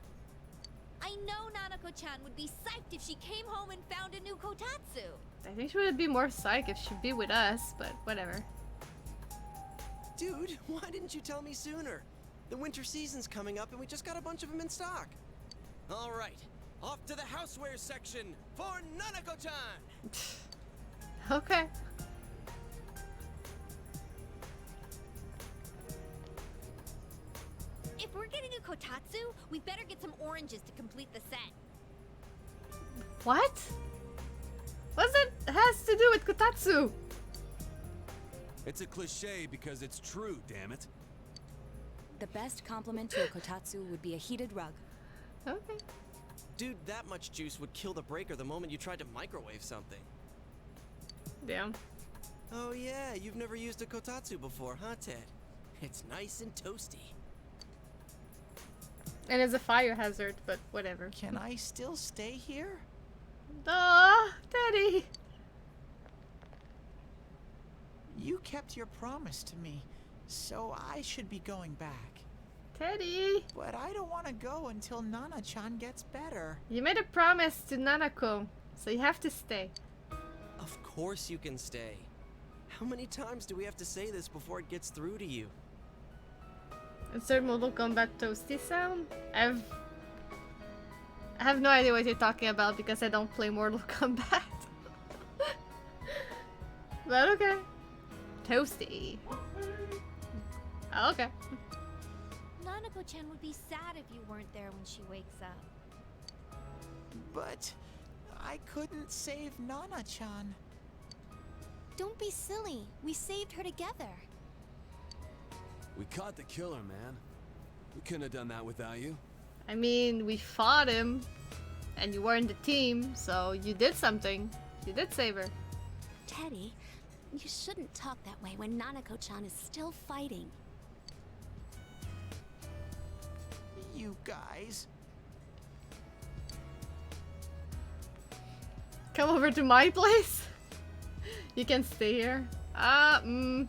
I know Nanako-chan would be psyched if she came home and found a new kotatsu. I think she would be more psyched if she'd be with us, but whatever. Dude, why didn't you tell me sooner? The winter season's coming up and we just got a bunch of them in stock. All right, off to the houseware section for Nanako-chan! Okay. If we're getting a kotatsu, we better get some oranges to complete the set. What? What's that has to do with kotatsu? It's a cliche because it's true, damn it. The best compliment to a kotatsu would be a heated rug. Okay. Dude, that much juice would kill the breaker the moment you tried to microwave something. Damn. Oh yeah, you've never used a kotatsu before, huh, Ted? It's nice and toasty. And it's a fire hazard, but whatever. Can I still stay here? Aw, Teddy. You kept your promise to me, so I should be going back. Teddy. But I don't want to go until Nana-chan gets better. You made a promise to Nanako, so you have to stay. Of course you can stay. How many times do we have to say this before it gets through to you? Insert Mortal Kombat toasty sound? I have no idea what you're talking about because I don't play Mortal Kombat. But okay. Toasty. Oh, okay. Nanako-chan would be sad if you weren't there when she wakes up. But I couldn't save Nana-chan. Don't be silly. We saved her together. We caught the killer, man. We couldn't have done that without you. I mean, we fought him, and you weren't the team, so you did something. You did save her. Teddy, you shouldn't talk that way when Nanako-chan is still fighting. You guys. Come over to my place? You can stay here. I don't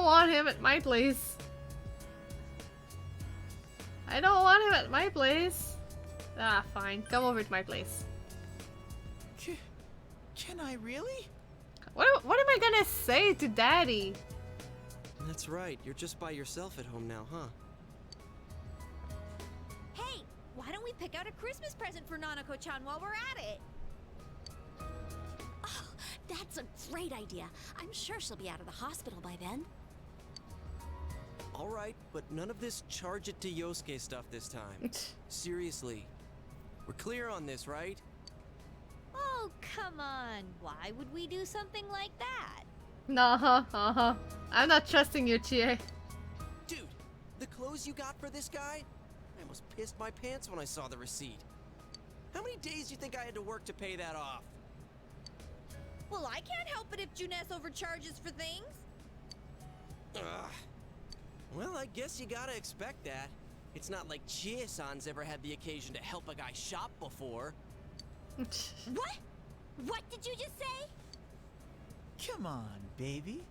want him at my place. I don't want him at my place. Ah, fine. Come over to my place. Can I really? What am I gonna say to Daddy? That's right. You're just by yourself at home now, huh? Hey, why don't we pick out a Christmas present for Nanako-chan while we're at it? Oh, that's a great idea. I'm sure she'll be out of the hospital by then. All right, but none of this charge it to Yosuke stuff this time. Seriously. We're clear on this, right? Oh, come on. Why would we do something like that? Nah, I'm not trusting you, Chie. Dude, the clothes you got for this guy? I almost pissed my pants when I saw the receipt. How many days do you think I had to work to pay that off? Well, I can't help it if Junes overcharges for things. Ugh. Well, I guess you gotta expect that. It's not like Chie-san's ever had the occasion to help a guy shop before. What? What did you just say? Come on, baby.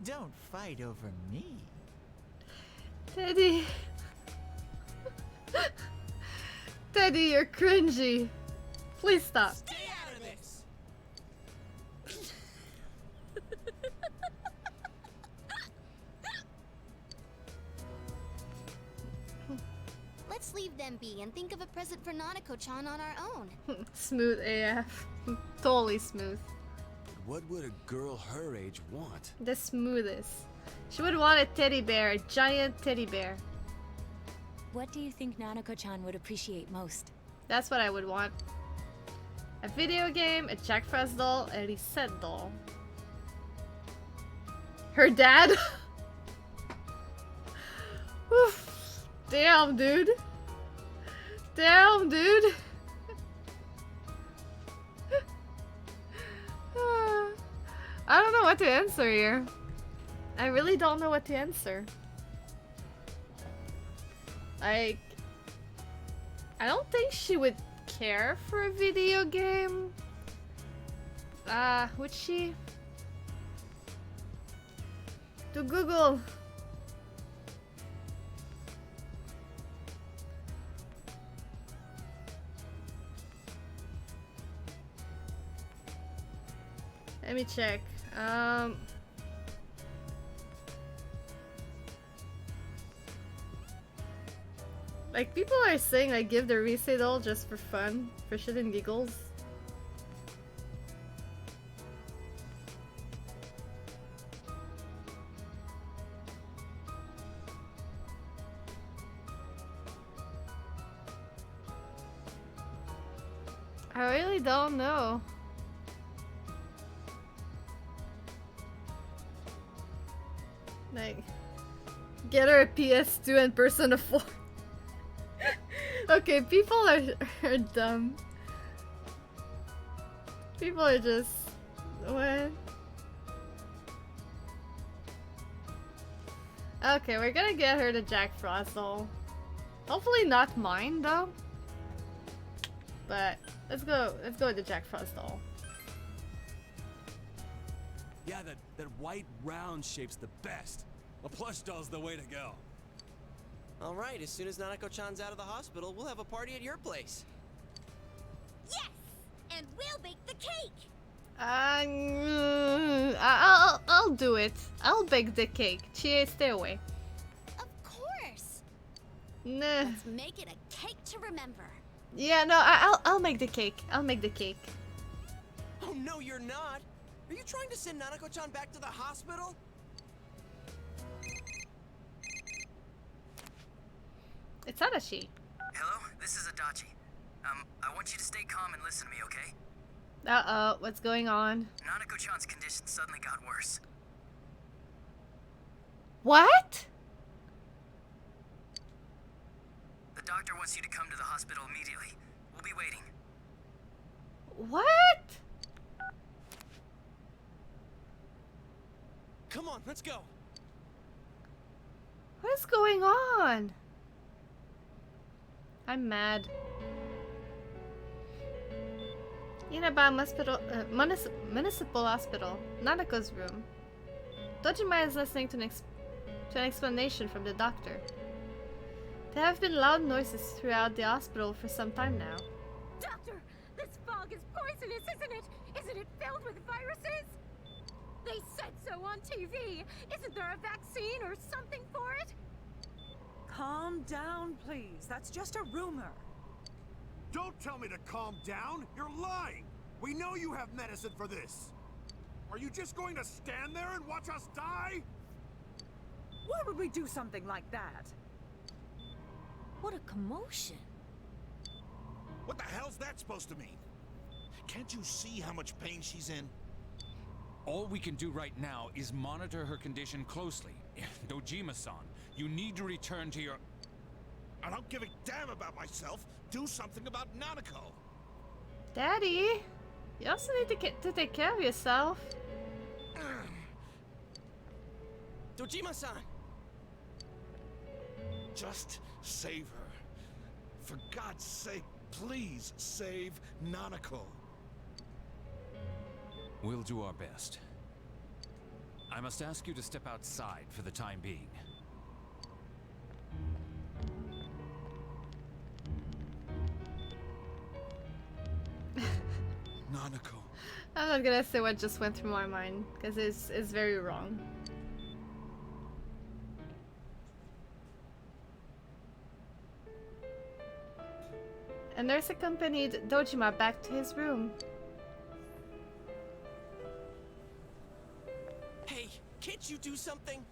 Don't fight over me. Teddy. Teddy, you're cringy. Please stop. Stay out of this! Let's leave them be and think of a present for Nanako-chan on our own. Smooth AF. Totally smooth. What would a girl her age want? The smoothest. She would want a teddy bear, a giant teddy bear. What do you think Nanako-chan would appreciate most? That's what I would want. A video game, a Jack Frost doll, a Reset doll. Her dad? Oof. Damn, dude. Damn, dude. I don't know what to answer here. I really don't know what to answer. Like, I don't think she would care for a video game. Would she? To Google. Let me check. Like, people are saying I give the Rise doll just for fun, for shit and giggles. I really don't know. Like, get her a PS2 and Persona 4. Okay, people are dumb. People are just... what? Okay, we're gonna get her the Jack Frost doll. Hopefully not mine, though. But, let's go with the Jack Frost doll. Yeah, that white round shape's the best. A plush doll's the way to go. All right, as soon as Nanako-chan's out of the hospital, we'll have a party at your place. Yes! And we'll bake the cake! I'll do it. I'll bake the cake. Chie, stay away. Of course! Nah. Let's make it a cake to remember. Yeah, no, I'll make the cake. I'll make the cake. Oh, no, you're not. Are you trying to send Nanako-chan back to the hospital? It's Adachi. Hello, this this is Adachi. I want you to stay calm and listen to me, okay? Uh-oh, what's going on? Nanako-chan's condition suddenly got worse. What? The doctor wants you to come to the hospital immediately. We'll be waiting. What? Come on, let's go. What is going on? I'm mad. Inaba Hospital, Municipal Hospital, Nanako's room. Dojima is listening to an explanation from the doctor. There have been loud noises throughout the hospital for some time now. Doctor, this fog is poisonous, isn't it? Isn't it filled with viruses? They said so on TV. Isn't there a vaccine or something for it? Calm down, please. That's just a rumor. Don't tell me to calm down! You're lying! We know you have medicine for this! Are you just going to stand there and watch us die? Why would we do something like that? What a commotion. What the hell's that supposed to mean? Can't you see how much pain she's in? All we can do right now is monitor her condition closely. Dojima-san, you need to return to your... I don't give a damn about myself. Do something about Nanako. Daddy, you also need to take care of yourself. Dojima-san! Just save her. For God's sake, please save Nanako. We'll do our best. I must ask you to step outside for the time being. Nanako. I'm not gonna say what just went through my mind, because it's very wrong. A nurse accompanied Dojima back to his room. Hey, can't you do something?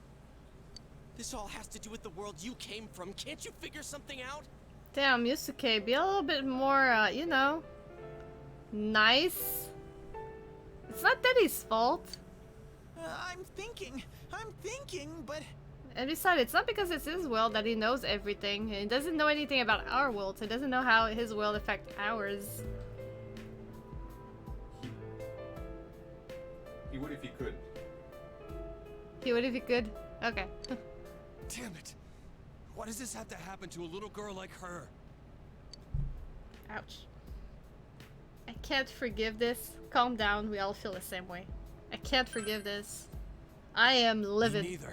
This all has to do with the world you came from. Can't you figure something out? Damn, Yusuke, be a little bit more, you know, nice. It's not Daddy's fault. I'm thinking, but... And besides, it's not because it's his world that he knows everything. He doesn't know anything about our world, so he doesn't know how his world affects ours. He would if he could. He would if he could? Okay. Damn it! Why does this have to happen to a little girl like her? Ouch. I can't forgive this. Calm down, we all feel the same way. I can't forgive this. I am livid. Me neither.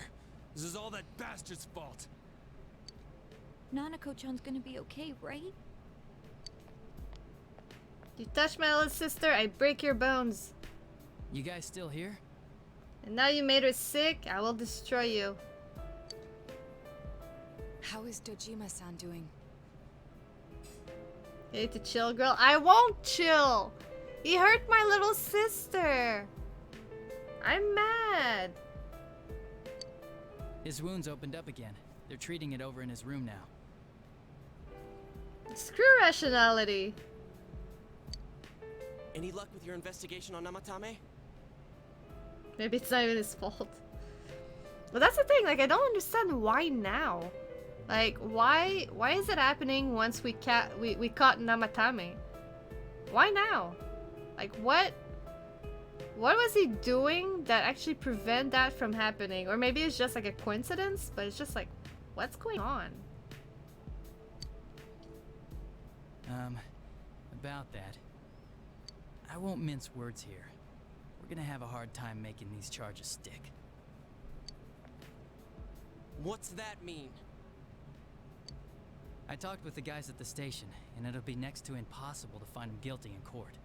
This is all that bastard's fault. Nanako-chan's gonna be okay, right? You touch my little sister, I break your bones. You guys still here? And now you made her sick, I will destroy you. How is Dojima-san doing? You need to chill, girl. I won't chill! He hurt my little sister! I'm mad! His wounds opened up again. They're treating it over in his room now. Screw rationality. Any luck with your investigation on Namatame? Maybe it's not even his fault. But that's the thing, like, I don't understand why now. Like, why is it happening once we caught Namatame? Why now? Like, what was he doing that actually prevent that from happening? Or maybe it's just like a coincidence, but it's just like, what's going on? About that. I won't mince words here. We're gonna have a hard time making these charges stick. What's that mean? I talked with the guys at the station, and it'll be next to impossible to find him guilty in court.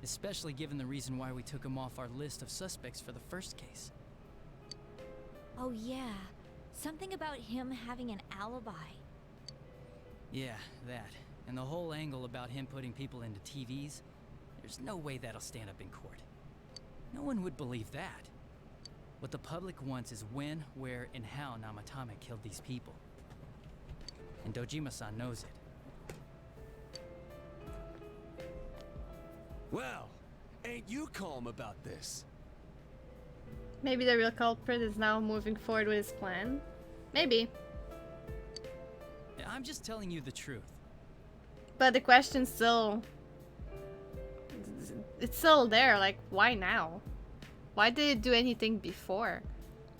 Especially given the reason why we took him off our list of suspects for the first case. Oh yeah, something about him having an alibi. Yeah, that. And the whole angle about him putting people into TVs, there's no way that'll stand up in court. No one would believe that. What the public wants is when, where, and how Namatame killed these people. And Dojima-san knows it. Well, ain't you calm about this? Maybe the real culprit is now moving forward with his plan. Maybe. I'm just telling you the truth. But the question's still... It's still there, like, why now? Why did it do anything before?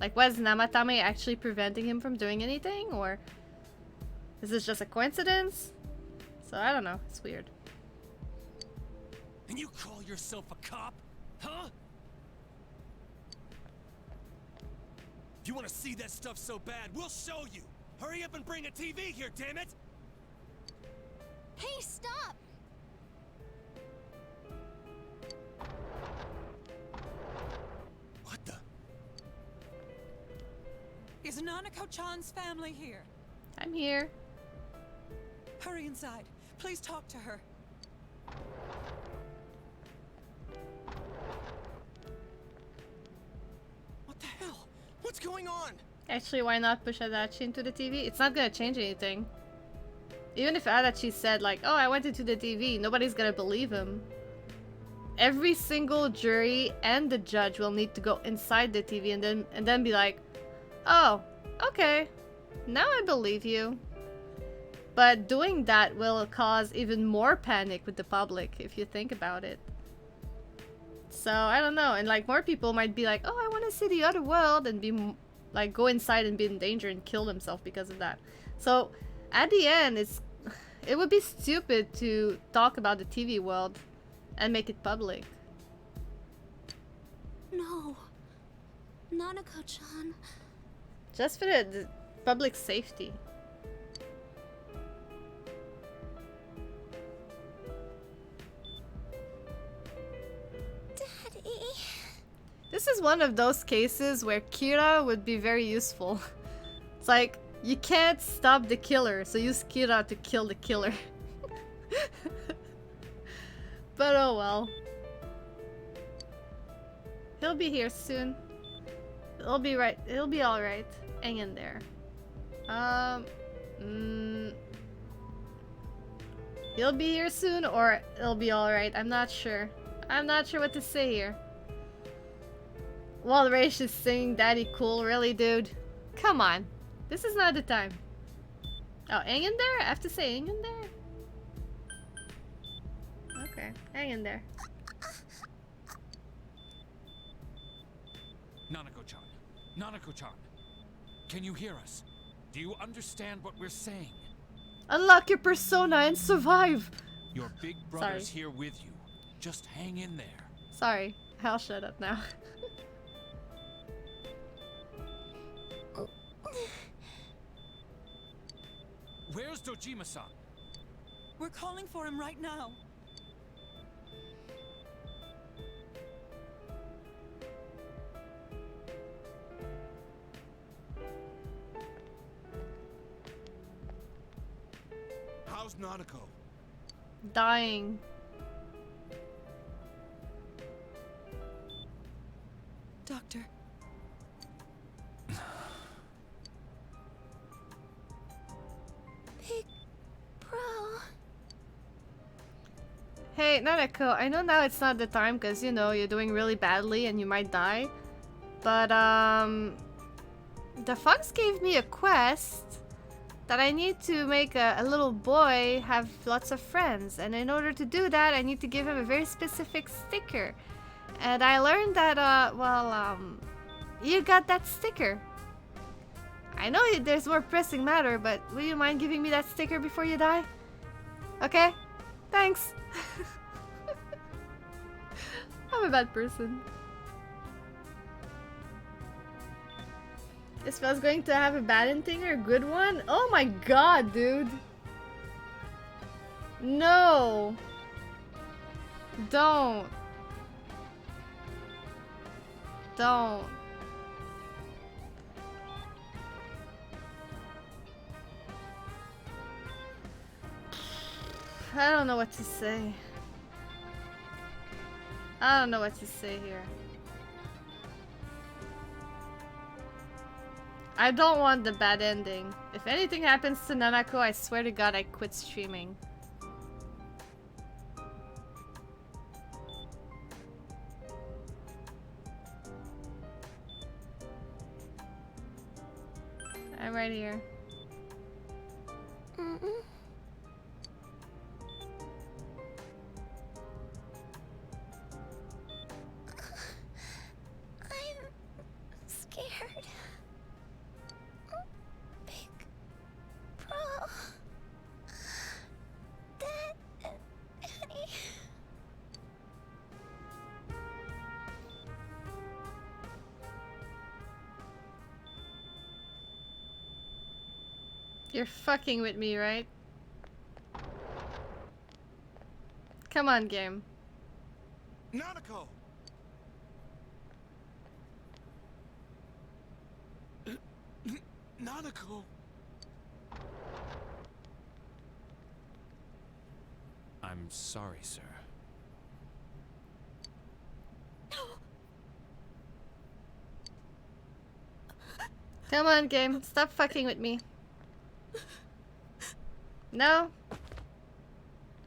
Like, was Namatame actually preventing him from doing anything? Or is this just a coincidence? So, I don't know. It's weird. And you call yourself a cop? Huh? If you want to see that stuff so bad, we'll show you! Hurry up and bring a TV here, damn it! Hey, stop! What the? Is Nanako-chan's family here? I'm here. Hurry inside. Please talk to her. What the hell? What's going on? Actually, why not push Adachi into the TV? It's not gonna change anything. Even if Adachi said like, oh, I went into the TV, nobody's gonna believe him. Every single jury and the judge will need to go inside the TV and then be like, oh, okay, now I believe you. But doing that will cause even more panic with the public if you think about it. So I don't know, and like more people might be like, oh, I want to see the other world, and be like go inside and be in danger and kill themselves because of that. So at the end, it would be stupid to talk about the TV world and make it public. No. Nanako-chan. Just for the public safety. Daddy. This is one of those cases where Kira would be very useful. It's like, you can't stop the killer, so use Kira to kill the killer. But oh well. He'll be here soon. It'll be right. It'll be alright. Hang in there. He'll be here soon, or it'll be alright. I'm not sure. I'm not sure what to say here. While Raish is singing Daddy Cool, really, dude? Come on. This is not the time. Oh, hang in there? I have to say hang in there? Okay, hang in there. Nanako-chan. Nanako-chan. Can you hear us? Do you understand what we're saying? Unlock your persona and survive! Your big brother's here with you. Just hang in there. Sorry, I'll shut up now. Where's Dojima-san? We're calling for him right now. How's Nanako? Dying. Doctor. Big bro. Hey, Nanako, I know now it's not the time because, you know, you're doing really badly and you might die. But, the Fox gave me a quest that I need to make a little boy have lots of friends. And in order to do that, I need to give him a very specific sticker. And I learned that, you got that sticker. I know there's more pressing matter, but will you mind giving me that sticker before you die? Okay? Thanks. I'm a bad person. This feels going to have a bad ending or a good one? Oh my god, dude. No. Don't. Don't. I don't know what to say. I don't know what to say here. I don't want the bad ending. If anything happens to Nanako, I swear to god I quit streaming. I'm right here. I'm scared. Big Bro. Dad and Annie. You're fucking with me, right? Come on, game. Nanako! Nanako! I'm sorry, sir. Come on, game. Stop fucking with me. No.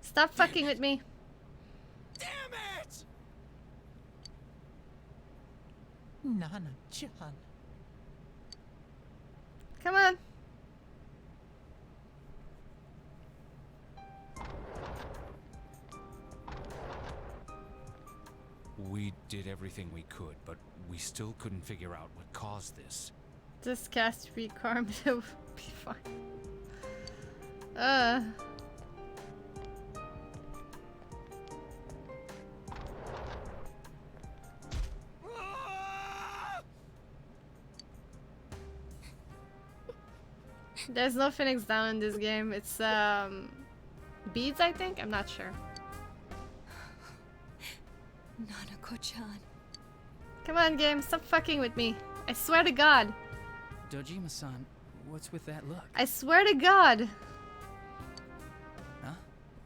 Stop fucking with me. Damn it! Nana-chan. Come on. We did everything we could, but we still couldn't figure out what caused this. Just cast recarm. It will be fine. There's no Phoenix Down in this game. It's beads, I think. I'm not sure. Nanako-chan. Come on, game. Stop fucking with me. I swear to God. Dojima-san, what's with that look? I swear to God. Huh?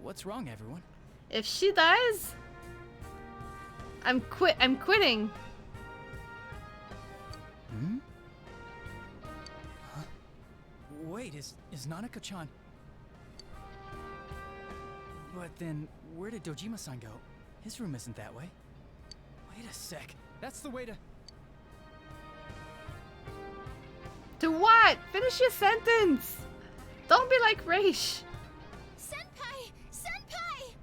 What's wrong, everyone? If she dies, I'm quitting. Hmm? Huh? Wait, is Nanako-chan... But then, where did Dojima-san go? His room isn't that way. Wait a sec. That's the way to... To what? Finish your sentence. Don't be like Raish. Senpai! Senpai!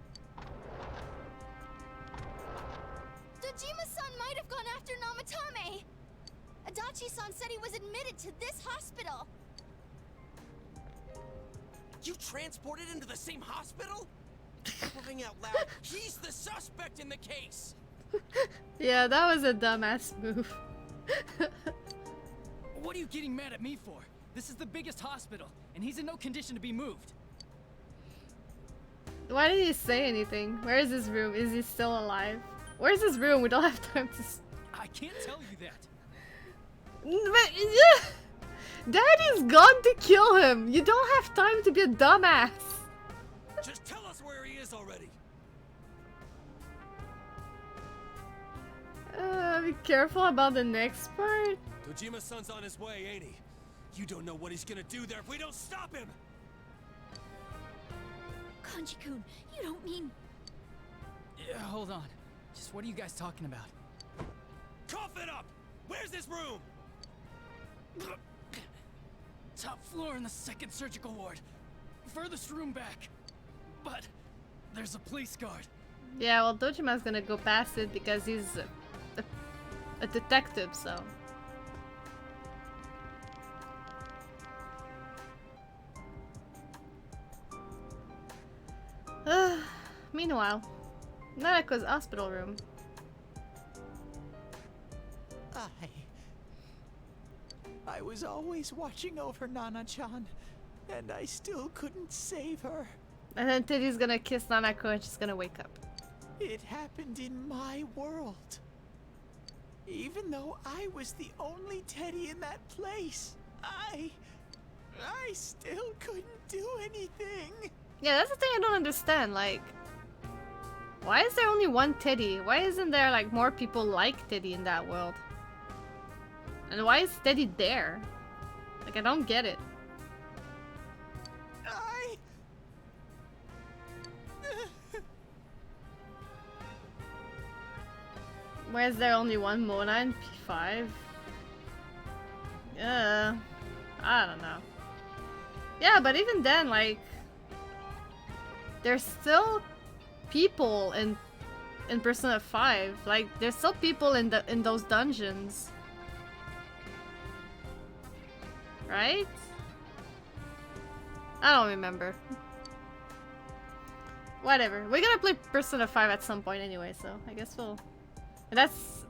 Dojima-san might have gone after Namatame. Adachi-san said he was admitted to this hospital. You transported him to the same hospital? Crying out loud, he's the suspect in the case! Yeah, that was a dumbass move. What are you getting mad at me for? This is the biggest hospital, and he's in no condition to be moved. Why didn't you say anything? Where is his room? Is he still alive? Where's his room? We don't have time to... I can't tell you that. But, yeah. Daddy's gone to kill him. You don't have time to be a dumbass. Just tell us where he is already. Be careful about the next part. Dojima-san's on his way, ain't he? You don't know what he's gonna do there if we don't stop him! Kanji-kun, you don't mean... Yeah, hold on. Just what are you guys talking about? Cough it up! Where's his room? Top floor in the 2nd surgical ward. Furthest room back. But there's a police guard. Yeah, well, Dojima's gonna go past it because he's a detective, so... Meanwhile, Nanako's hospital room. I was always watching over Nana-chan, and I still couldn't save her. And then Teddy's gonna kiss Nanako and she's gonna wake up. It happened in my world. Even though I was the only Teddy in that place, I still couldn't do anything. Yeah, that's the thing I don't understand, like... Why is there only one Teddy? Why isn't there, like, more people like Teddy in that world? And why is Teddy there? Like, I don't get it. Why is there only one Mona in P5? I I don't know. Yeah, but even then, like, there's still people in Persona 5. Like, there's still people in those dungeons. Right? I don't remember. Whatever. We're gonna play Persona 5 at some point anyway, so I guess we'll... That's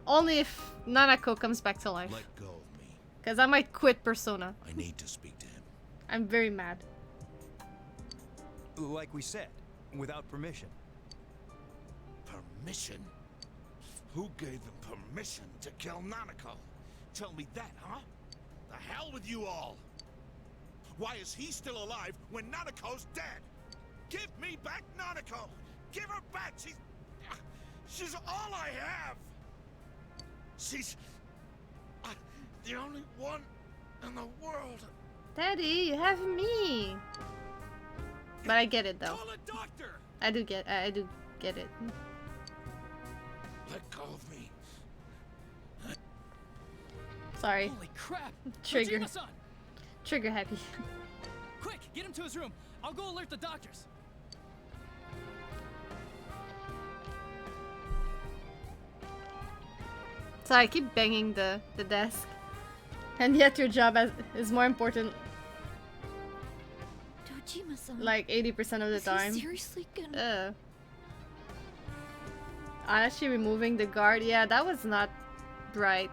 only if Nanako comes back to life. Let go of me. Because I might quit Persona. I need to speak to him. I'm very mad. Like we said, without permission. Permission? Who gave him permission to kill Nanako? Tell me that, huh? The hell with you all! Why is he still alive when Nanako's dead? Give me back Nanako! Give her back! She's all I have! She's the only one in the world. Daddy, you have me. But I get it though. Call a doctor! I do get it. Let go of me. Sorry. Holy crap! Trigger. Kojima-san! Trigger happy. Quick, get him to his room. I'll go alert the doctors. Sorry, I keep banging the desk. And yet your job is more important. Dojima-san. Like 80% of the time. Seriously gonna... Actually removing the guard. Yeah, that was not right.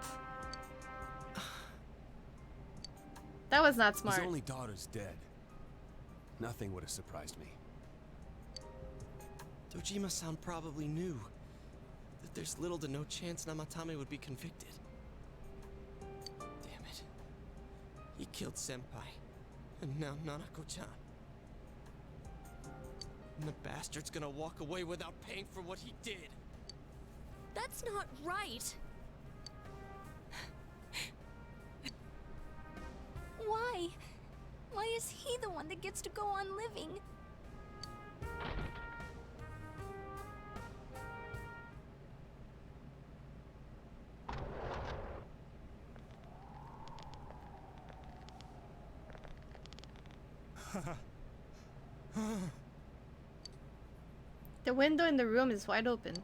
That was not smart. His only daughter's dead. Nothing would have surprised me. Dojima-san probably knew that there's little to no chance Namatame would be convicted. Damn it. He killed Senpai. And now Nanako-chan. And the bastard's gonna walk away without paying for what he did. That's not right. Why? Why is he the one that gets to go on living? The window in the room is wide open.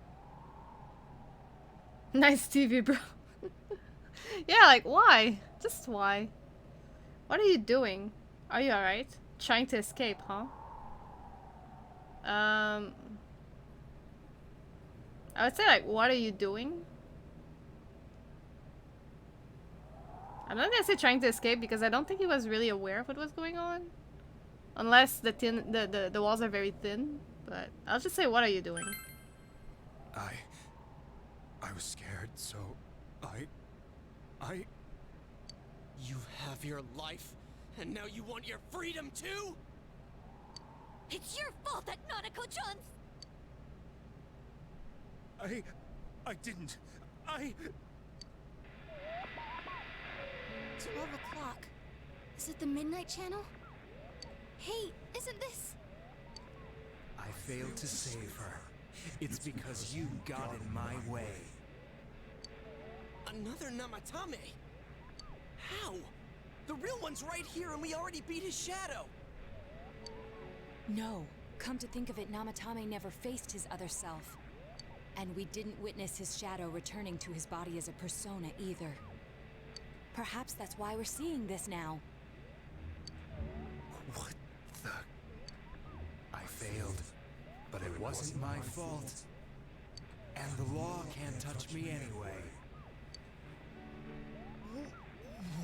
Nice TV, bro. Yeah, like, why? Just why? What are you doing? Are you alright? Trying to escape, huh? I would say, like, what are you doing? I'm not gonna say trying to escape because I don't think he was really aware of what was going on. Unless the walls are very thin. But I'll just say, what are you doing? I was scared, so I... You have your life, and now you want your freedom too? It's your fault that Nanako-chan's... I didn't. 12 o'clock. Is it the Midnight Channel? Hey, isn't this... I failed to save her. It's because you got in my way. Another Namatame? How? The real one's right here and we already beat his shadow! No. Come to think of it, Namatame never faced his other self. And we didn't witness his shadow returning to his body as a persona either. Perhaps that's why we're seeing this now. What the... I failed, but it wasn't my fault. And the law can't touch me anyway.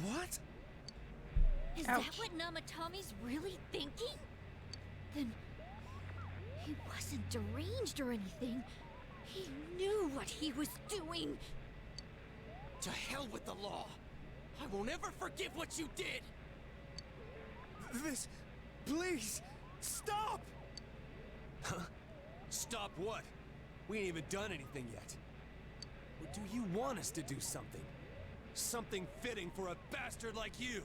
What? Is that what Namatame's really thinking? Then... he wasn't deranged or anything. He knew what he was doing. To hell with the law! I won't ever forgive what you did! This... please! Stop! Huh? Stop what? We ain't even done anything yet. Or do you want us to do something? Something fitting for a bastard like you!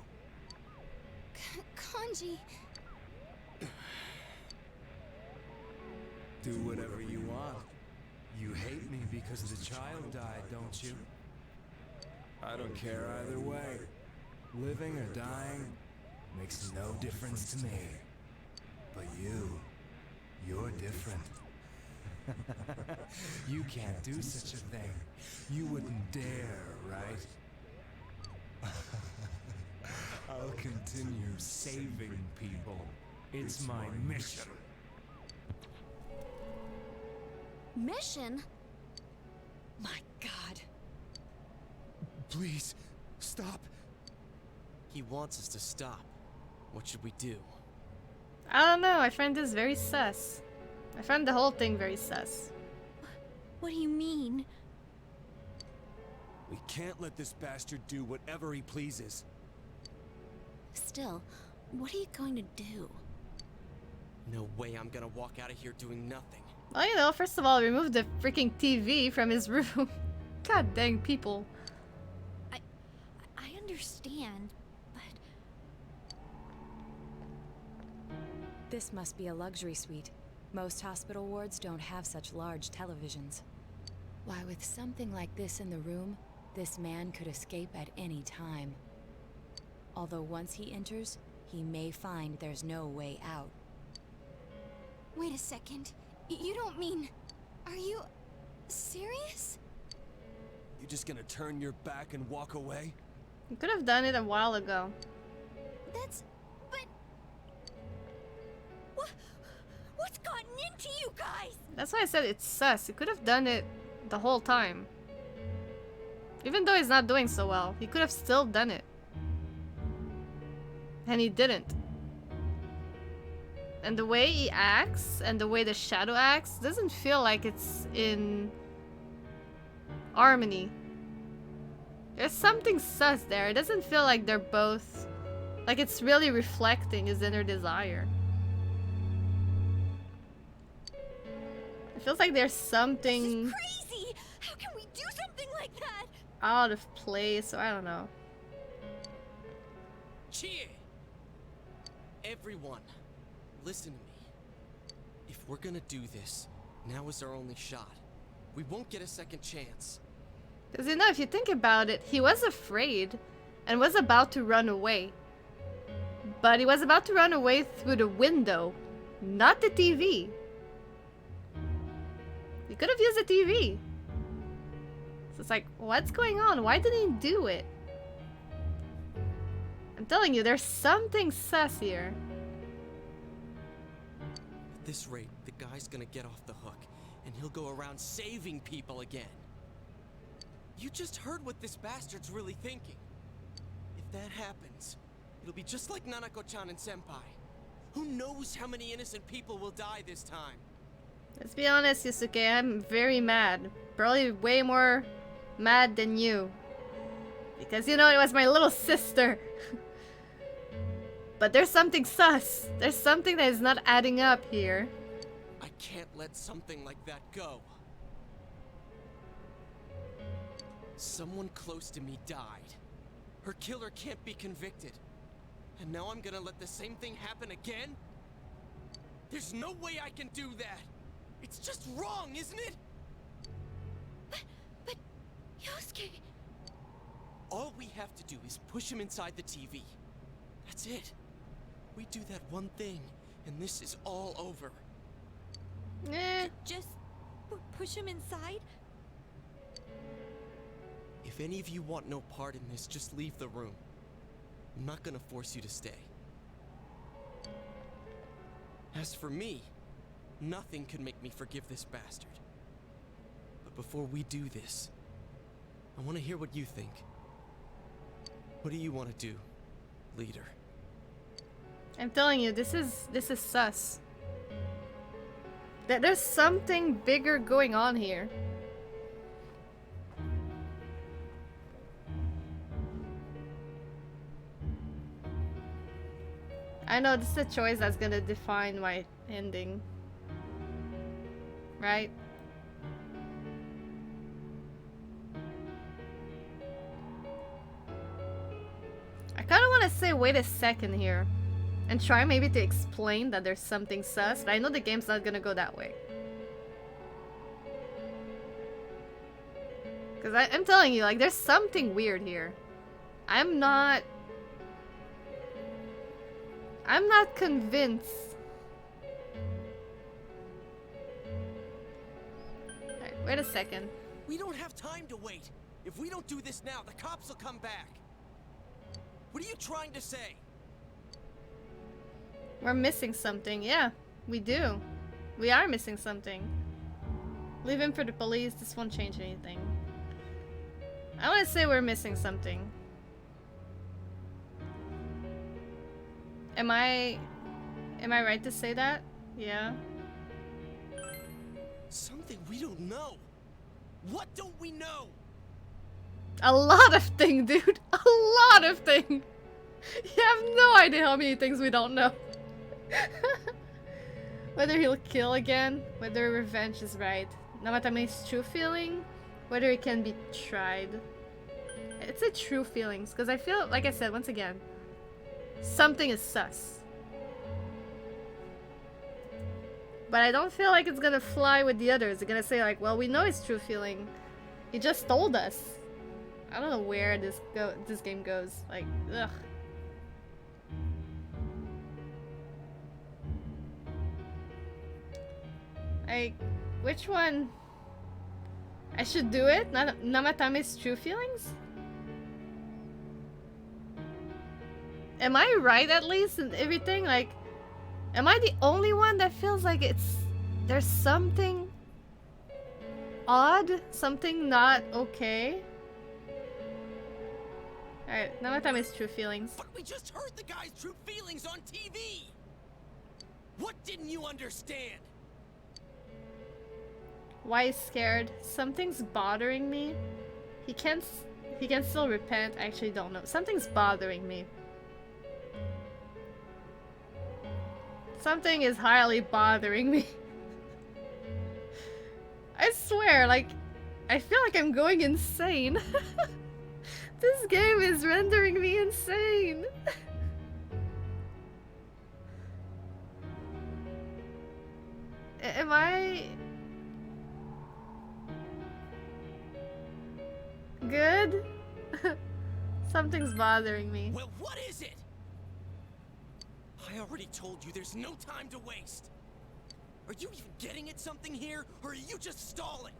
Kanji... Do whatever you want. You hate me because the child died, don't you? I don't care either way. Living or dying makes no difference to me. But you're different. You can't do such a thing. You wouldn't dare, right? I'll continue saving people. It's my mission. Mission? My God. Please, stop. He wants us to stop. What should we do? I don't know. I find this very sus. I find the whole thing very sus. What do you mean? We can't let this bastard do whatever he pleases. Still, what are you going to do? No way I'm gonna walk out of here doing nothing. Well, you know, first of all, remove the freaking TV from his room. God dang people. I understand, but... This must be a luxury suite. Most hospital wards don't have such large televisions. Why, with something like this in the room, this man could escape at any time. Although once he enters, he may find there's no way out. Wait a second. You don't mean... Are you... serious? You just gonna turn your back and walk away? You could have done it a while ago. That's... but... What's gotten into you guys? That's why I said it's sus. He could have done it the whole time. Even though he's not doing so well, he could have still done it. And he didn't. And the way he acts and the way the shadow acts doesn't feel like it's in harmony. There's something sus there. It doesn't feel like they're both... like it's really reflecting his inner desire. It feels like there's something... This is crazy! How can we do something like that? out of place, or I don't know. Chie! Everyone, listen to me. If we're gonna do this, now is our only shot. We won't get a second chance. Because you know, if you think about it, he was afraid and was about to run away. But he was about to run away through the window, not the TV. He could have used the TV. So it's like, what's going on? Why didn't he do it? I'm telling you, there's something sus here. At this rate, the guy's gonna get off the hook, and he'll go around saving people again. You just heard what this bastard's really thinking. If that happens, it'll be just like Nanako-chan and Senpai. Who knows how many innocent people will die this time? Let's be honest, Yusuke, I'm very mad. Probably way more mad than you. Because, you know, it was my little sister. But there's something sus. There's something that is not adding up here. I can't let something like that go. Someone close to me died. Her killer can't be convicted. And now I'm gonna let the same thing happen again? There's no way I can do that! It's just wrong, isn't it? But... Yosuke... All we have to do is push him inside the TV. That's it. We do that one thing, and this is all over. Just... push him inside? If any of you want no part in this, just leave the room. I'm not gonna force you to stay. As for me, nothing could make me forgive this bastard. But before we do this, I want to hear what you think. What do you want to do, leader? I'm telling you, this is sus. There's something bigger going on here. I know this is a choice that's gonna define my ending. Right? I kinda wanna say wait a second here. And try maybe to explain that there's something sus, but I know the game's not gonna go that way. Because I'm telling you, like, there's something weird here. I'm not I'm not convinced. Alright, wait a second. We don't have time to wait. If we don't do this now, the cops will come back. What are you trying to say? We're missing something. Yeah, we do. We are missing something. Leave him for the police. This won't change anything. I want to say we're missing something. Am I right to say that? Yeah. Something we don't know. What don't we know? A lot of things, dude. A lot of things. You have no idea how many things we don't know. Whether he'll kill again, whether revenge is right, Namatame's true feeling, whether it can be tried. It's a true feelings, because I feel, like I said, once again, something is sus. But I don't feel like it's gonna fly with the others. They're gonna say like, well, we know it's true feeling. He just told us. I don't know where this game goes. Like, ugh. Like, which one? I should do it? Namatame's true feelings? Am I right at least in everything? Like, am I the only one that feels like there's something odd? Something not okay? Alright, Namatame's true feelings. But we just heard the guy's true feelings on TV! What didn't you understand? Why is scared? Something's bothering me. He can still repent. I actually don't know. Something's bothering me. Something is highly bothering me. I swear, like, I feel like I'm going insane. This game is rendering me insane. Am I... good? Something's bothering me. Well, what is it? I already told you there's no time to waste. Are you even getting at something here, or are you just stalling?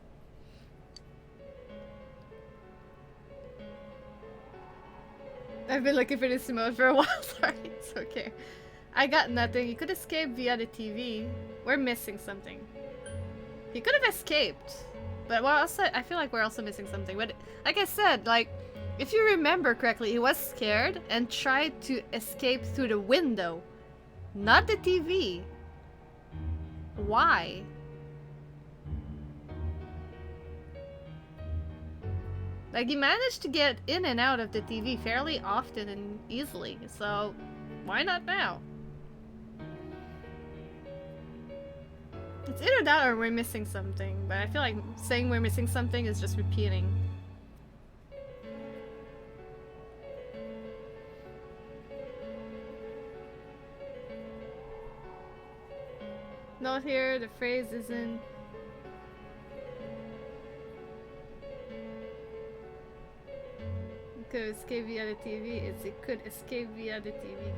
I've been looking for this mode for a while. Sorry, it's okay. I got nothing. You could escape via the TV. We're missing something. He could have escaped. But we're also, I feel like we're also missing something. But like I said, like, if you remember correctly, he was scared and tried to escape through the window. Not the TV. Why? Like, he managed to get in and out of the TV fairly often and easily. So, why not now? It's either that or we're missing something, but I feel like saying we're missing something is just repeating. Note here, the phrase isn't... Could escape via the TV. It could escape via the TV.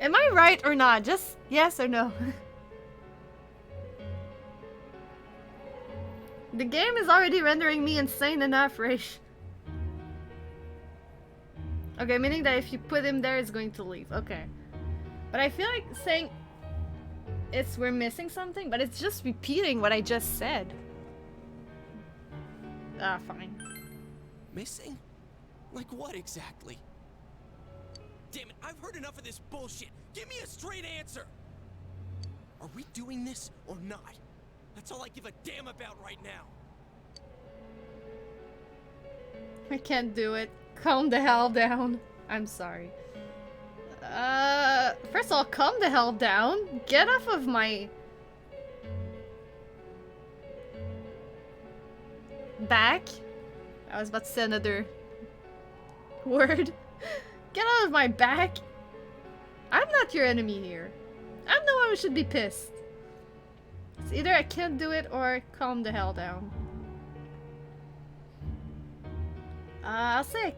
Am I right or not? Just yes or no? The game is already rendering me insane enough, Raish. Okay, meaning that if you put him there, it's going to leave. Okay. But I feel like saying we're missing something, but it's just repeating what I just said. Ah, fine. Missing? Like what exactly? Damn it, I've heard enough of this bullshit. Give me a straight answer. Are we doing this or not? That's all I give a damn about right now. I can't do it. Calm the hell down. I'm sorry. First of all, calm the hell down. Get off of my... back. I was about to say another word. Get out of my back. I'm not your enemy here. I'm the one who should be pissed. It's either I can't do it or calm the hell down. I'll say...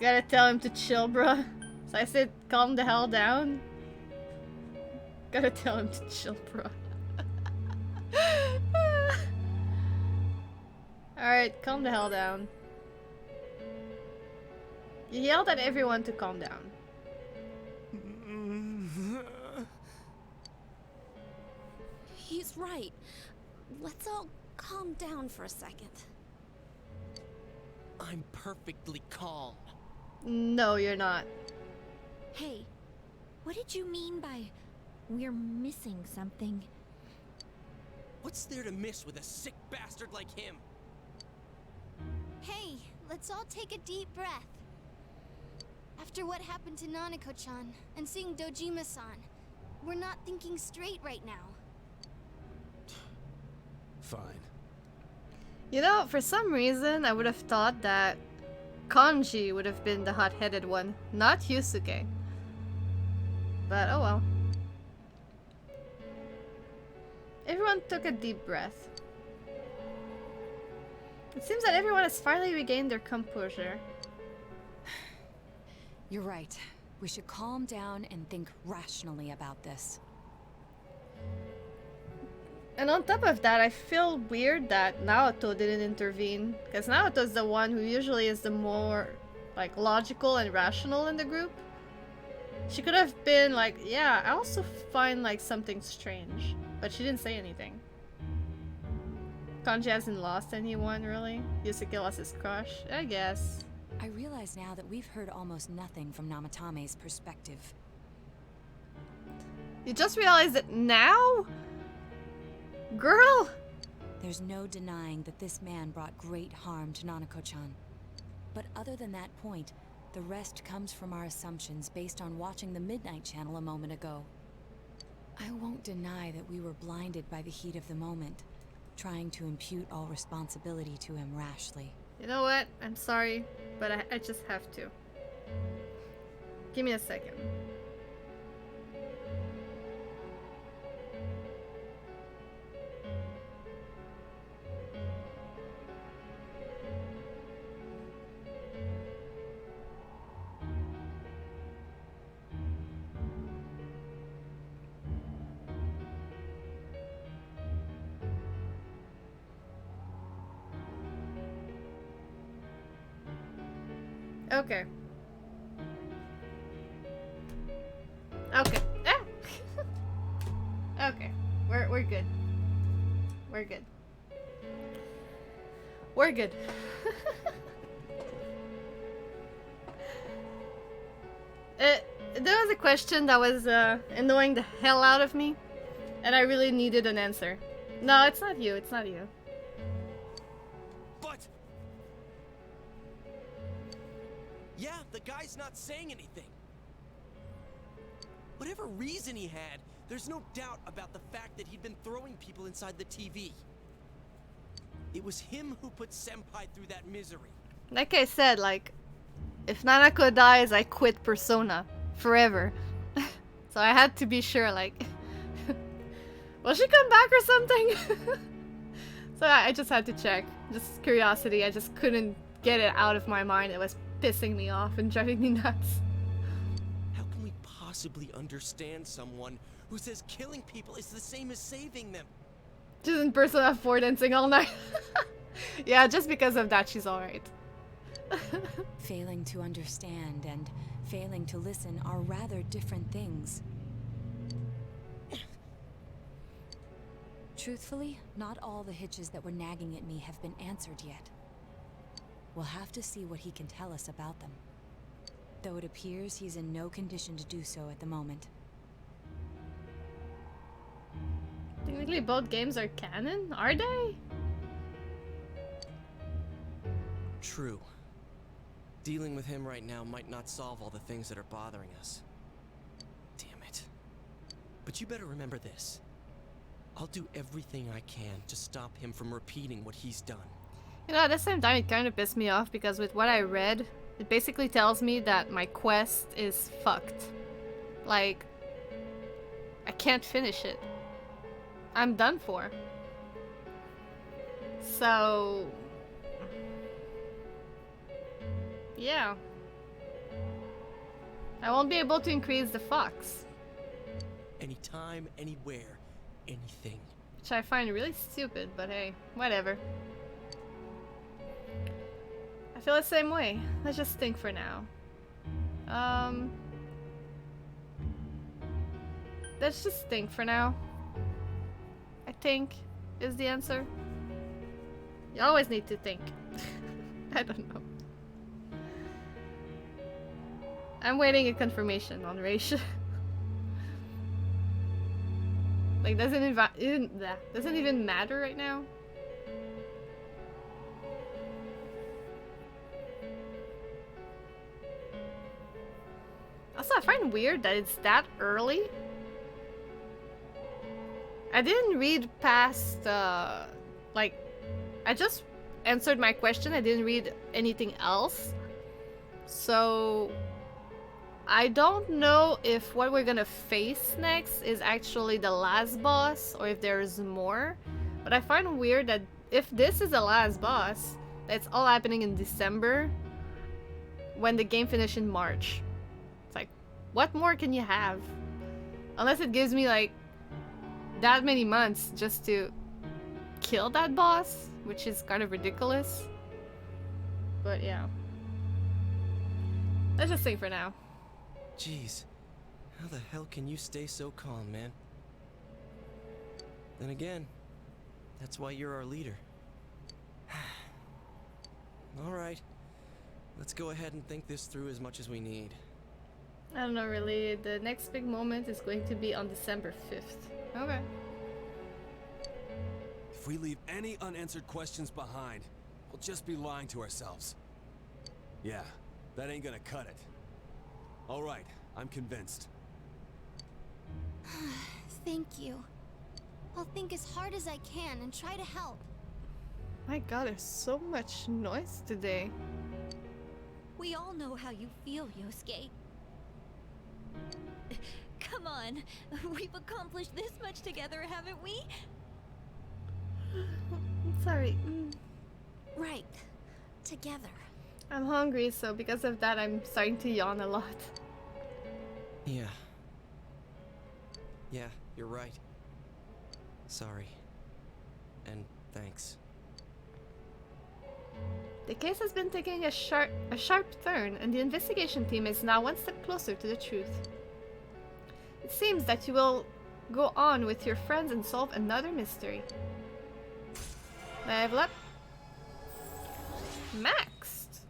Gotta tell him to chill, bruh. So I said, calm the hell down. Gotta tell him to chill, bruh. Alright, calm the hell down. You yelled at everyone to calm down. He's right. Let's all calm down for a second. I'm perfectly calm. No, you're not. Hey, what did you mean by we're missing something? What's there to miss with a sick bastard like him? Hey, let's all take a deep breath. After what happened to Nanako-chan and seeing Dojima-san, we're not thinking straight right now. Fine. You know, for some reason, I would have thought that Kanji would have been the hot-headed one, not Yusuke. But oh well. Everyone took a deep breath. It seems that everyone has finally regained their composure. You're right. We should calm down and think rationally about this. And on top of that, I feel weird that Naoto didn't intervene. Because Naoto's the one who usually is the more, like, logical and rational in the group. She could have been like, yeah, I also find, like, something strange. But she didn't say anything. Kanji hasn't lost anyone, really. Yusuke lost his crush, I guess. I realize now that we've heard almost nothing from Namatame's perspective. You just realized it now? Girl! There's no denying that this man brought great harm to Nanako-chan. But other than that point, the rest comes from our assumptions based on watching the Midnight Channel a moment ago. I won't deny that we were blinded by the heat of the moment, trying to impute all responsibility to him rashly. You know what? I'm sorry, but I just have to. Give me a second. Okay. Okay. Ah! Okay. We're good. We're good. We're good. There was a question that was annoying the hell out of me, and I really needed an answer. No, it's not you. It's not you. But yeah, the guy's not saying anything. Whatever reason he had, there's no doubt about the fact that he'd been throwing people inside the TV. It was him who put Senpai through that misery. Like I said, like, if Nanako dies, I quit Persona. Forever. So I had to be sure, like, will she come back or something? So I just had to check. Just curiosity, I just couldn't get it out of my mind. It was pissing me off and driving me nuts. How can we possibly understand someone who says killing people is the same as saving them? She's in Persona 4 dancing all night. Yeah, just because of that, she's alright. Failing to understand and failing to listen are rather different things. Truthfully, not all the hitches that were nagging at me have been answered yet. We'll have to see what he can tell us about them. Though it appears he's in no condition to do so at the moment. Technically, both games are canon, are they? True. Dealing with him right now might not solve all the things that are bothering us. Damn it. But you better remember this. I'll do everything I can to stop him from repeating what he's done. You know, at the same time, it kind of pissed me off because with what I read, it basically tells me that my quest is fucked. Like, I can't finish it. I'm done for. So... yeah. I won't be able to increase the fox. Anytime, anywhere, anything. Which I find really stupid, but hey, whatever. I feel the same way. Let's just think for now. Let's just think for now. I think is the answer. You always need to think. I don't know. I'm waiting a confirmation on Raisha. Like, doesn't even matter right now. Also, I find weird that it's that early. I didn't read past, like, I just answered my question. I didn't read anything else. So, I don't know if what we're gonna face next is actually the last boss or if there's more. But I find weird that if this is the last boss, that's all happening in December when the game finished in March. It's like, what more can you have? Unless it gives me like that many months just to kill that boss, which is kind of ridiculous. But yeah. Let's just think for now. Jeez, how the hell can you stay so calm, man? Then again, that's why you're our leader. Alright, let's go ahead and think this through as much as we need. I don't know really, the next big moment is going to be on December 5th. Okay. If we leave any unanswered questions behind, we'll just be lying to ourselves. Yeah, that ain't gonna cut it. All right, I'm convinced. Thank you. I'll think as hard as I can and try to help. My god, there's so much noise today. We all know how you feel, Yosuke. Come on, we've accomplished this much together, haven't we? Sorry. Right. Together. I'm hungry, so because of that, I'm starting to yawn a lot. Yeah. Yeah, you're right. Sorry. And thanks. The case has been taking a sharp turn, and the investigation team is now one step closer to the truth. It seems that you will go on with your friends and solve another mystery. Level up. Maxed.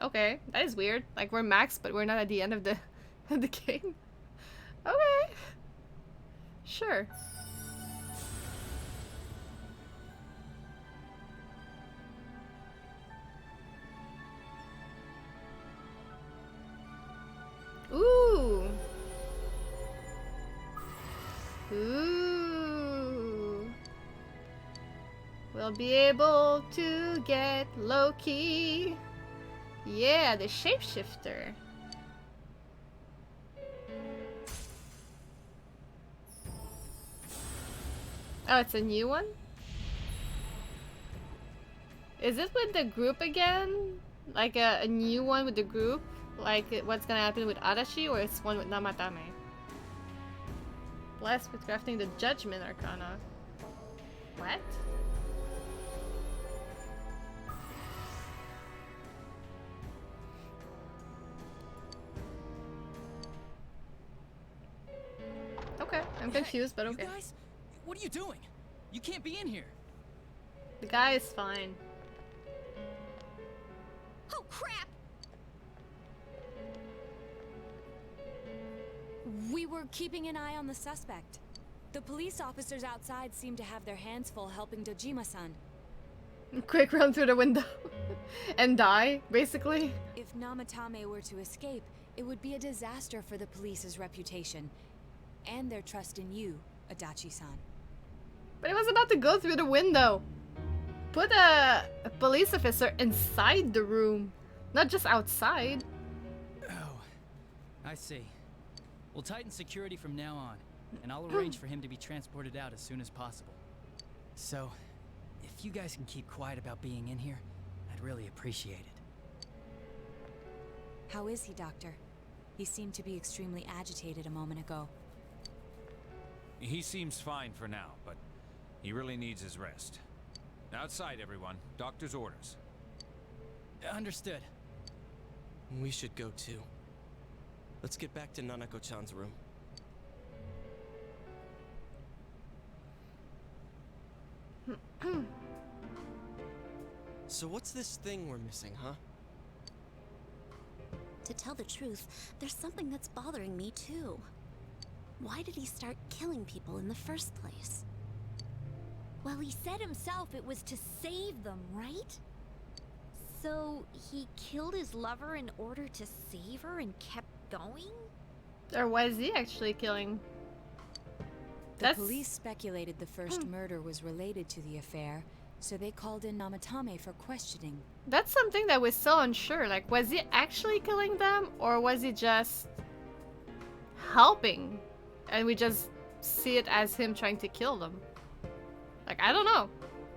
Okay, that is weird. Like, we're maxed, but we're not at the end of the game. Okay. Sure. Ooh. Ooh. We'll be able to get Loki. Yeah, the shapeshifter. Oh, it's a new one? Is it with the group again? Like a new one with the group? Like what's gonna happen with Arashi, or it's one with Namatame? Blessed with crafting the Judgment Arcana. What? Okay, I'm confused, but okay. You guys? What are you doing? You can't be in here. The guy is fine. Oh crap! We were keeping an eye on the suspect. The police officers outside seem to have their hands full helping Dojima-san. Quick run through the window and die, basically. If Namatame were to escape, it would be a disaster for the police's reputation and their trust in you, Adachi-san. But it was about to go through the window. Put a police officer inside the room, not just outside. Oh, I see. We'll tighten security from now on, and I'll arrange for him to be transported out as soon as possible. So, if you guys can keep quiet about being in here, I'd really appreciate it. How is he, Doctor? He seemed to be extremely agitated a moment ago. He seems fine for now, but he really needs his rest. Outside, everyone. Doctor's orders. Understood. We should go too. Let's get back to Nanako-chan's room. So what's this thing we're missing, huh? To tell the truth, there's something that's bothering me too. Why did he start killing people in the first place? Well, he said himself it was to save them, right? So he killed his lover in order to save her and kept going? Or was he actually killing? The police speculated the first murder was related to the affair, so they called in Namatame for questioning. That's something that we're so unsure. Like, was he actually killing them, or was he just helping? And we just see it as him trying to kill them. Like, I don't know.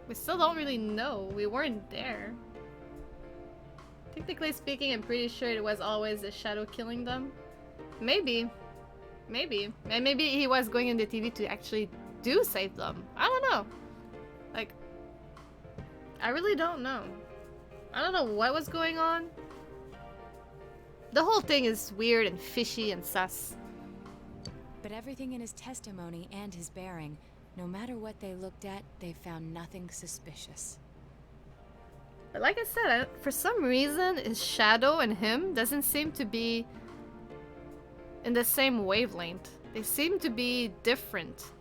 We still don't really know. We weren't there. Technically speaking, I'm pretty sure it was always the shadow killing them. Maybe. Maybe. And maybe he was going in the TV to actually do save them. I don't know. Like, I really don't know. I don't know what was going on. The whole thing is weird and fishy and sus. But everything in his testimony and his bearing, no matter what they looked at, they found nothing suspicious. But like I said, for some reason, his shadow and him doesn't seem to be in the same wavelength. They seem to be different.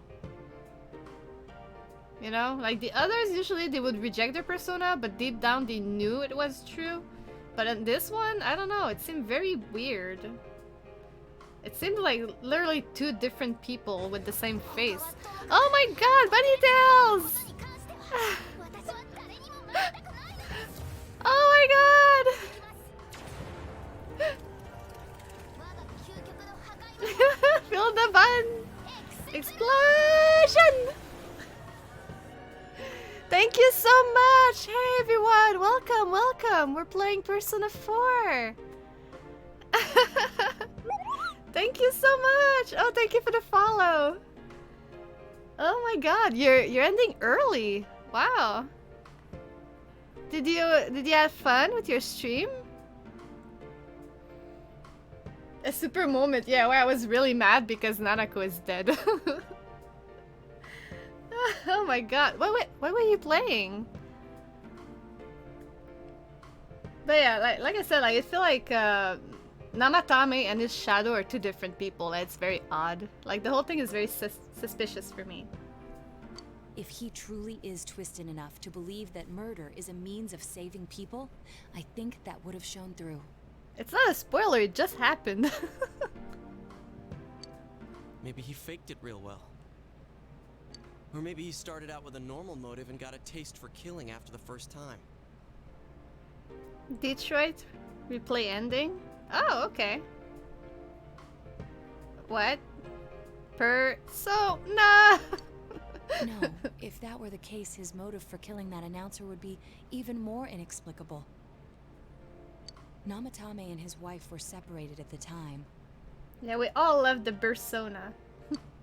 You know? Like the others, usually they would reject their persona, but deep down they knew it was true. But in this one, I don't know, it seemed very weird. It seemed like literally two different people with the same face. Oh my god, Bunny Tails! Oh my god! Feel the bun! Explosion! Thank you so much! Hey everyone! Welcome, welcome! We're playing Persona 4! Thank you so much! Oh, thank you for the follow! Oh my god, you're ending early! Wow! Did you have fun with your stream? A super moment, yeah, where I was really mad because Nanako is dead. Oh my god, what were you playing? But yeah, like I said, like I feel like Namatame and his shadow are two different people. It's very odd. Like the whole thing is very suspicious for me. If he truly is twisted enough to believe that murder is a means of saving people, I think that would have shown through. It's not a spoiler, it just happened. Maybe he faked it real well. Or maybe he started out with a normal motive and got a taste for killing after the first time. Detroit replay ending? Oh, okay. What? Persona! No, if that were the case, his motive for killing that announcer would be even more inexplicable. Namatame and his wife were separated at the time. Yeah, we all love the Persona.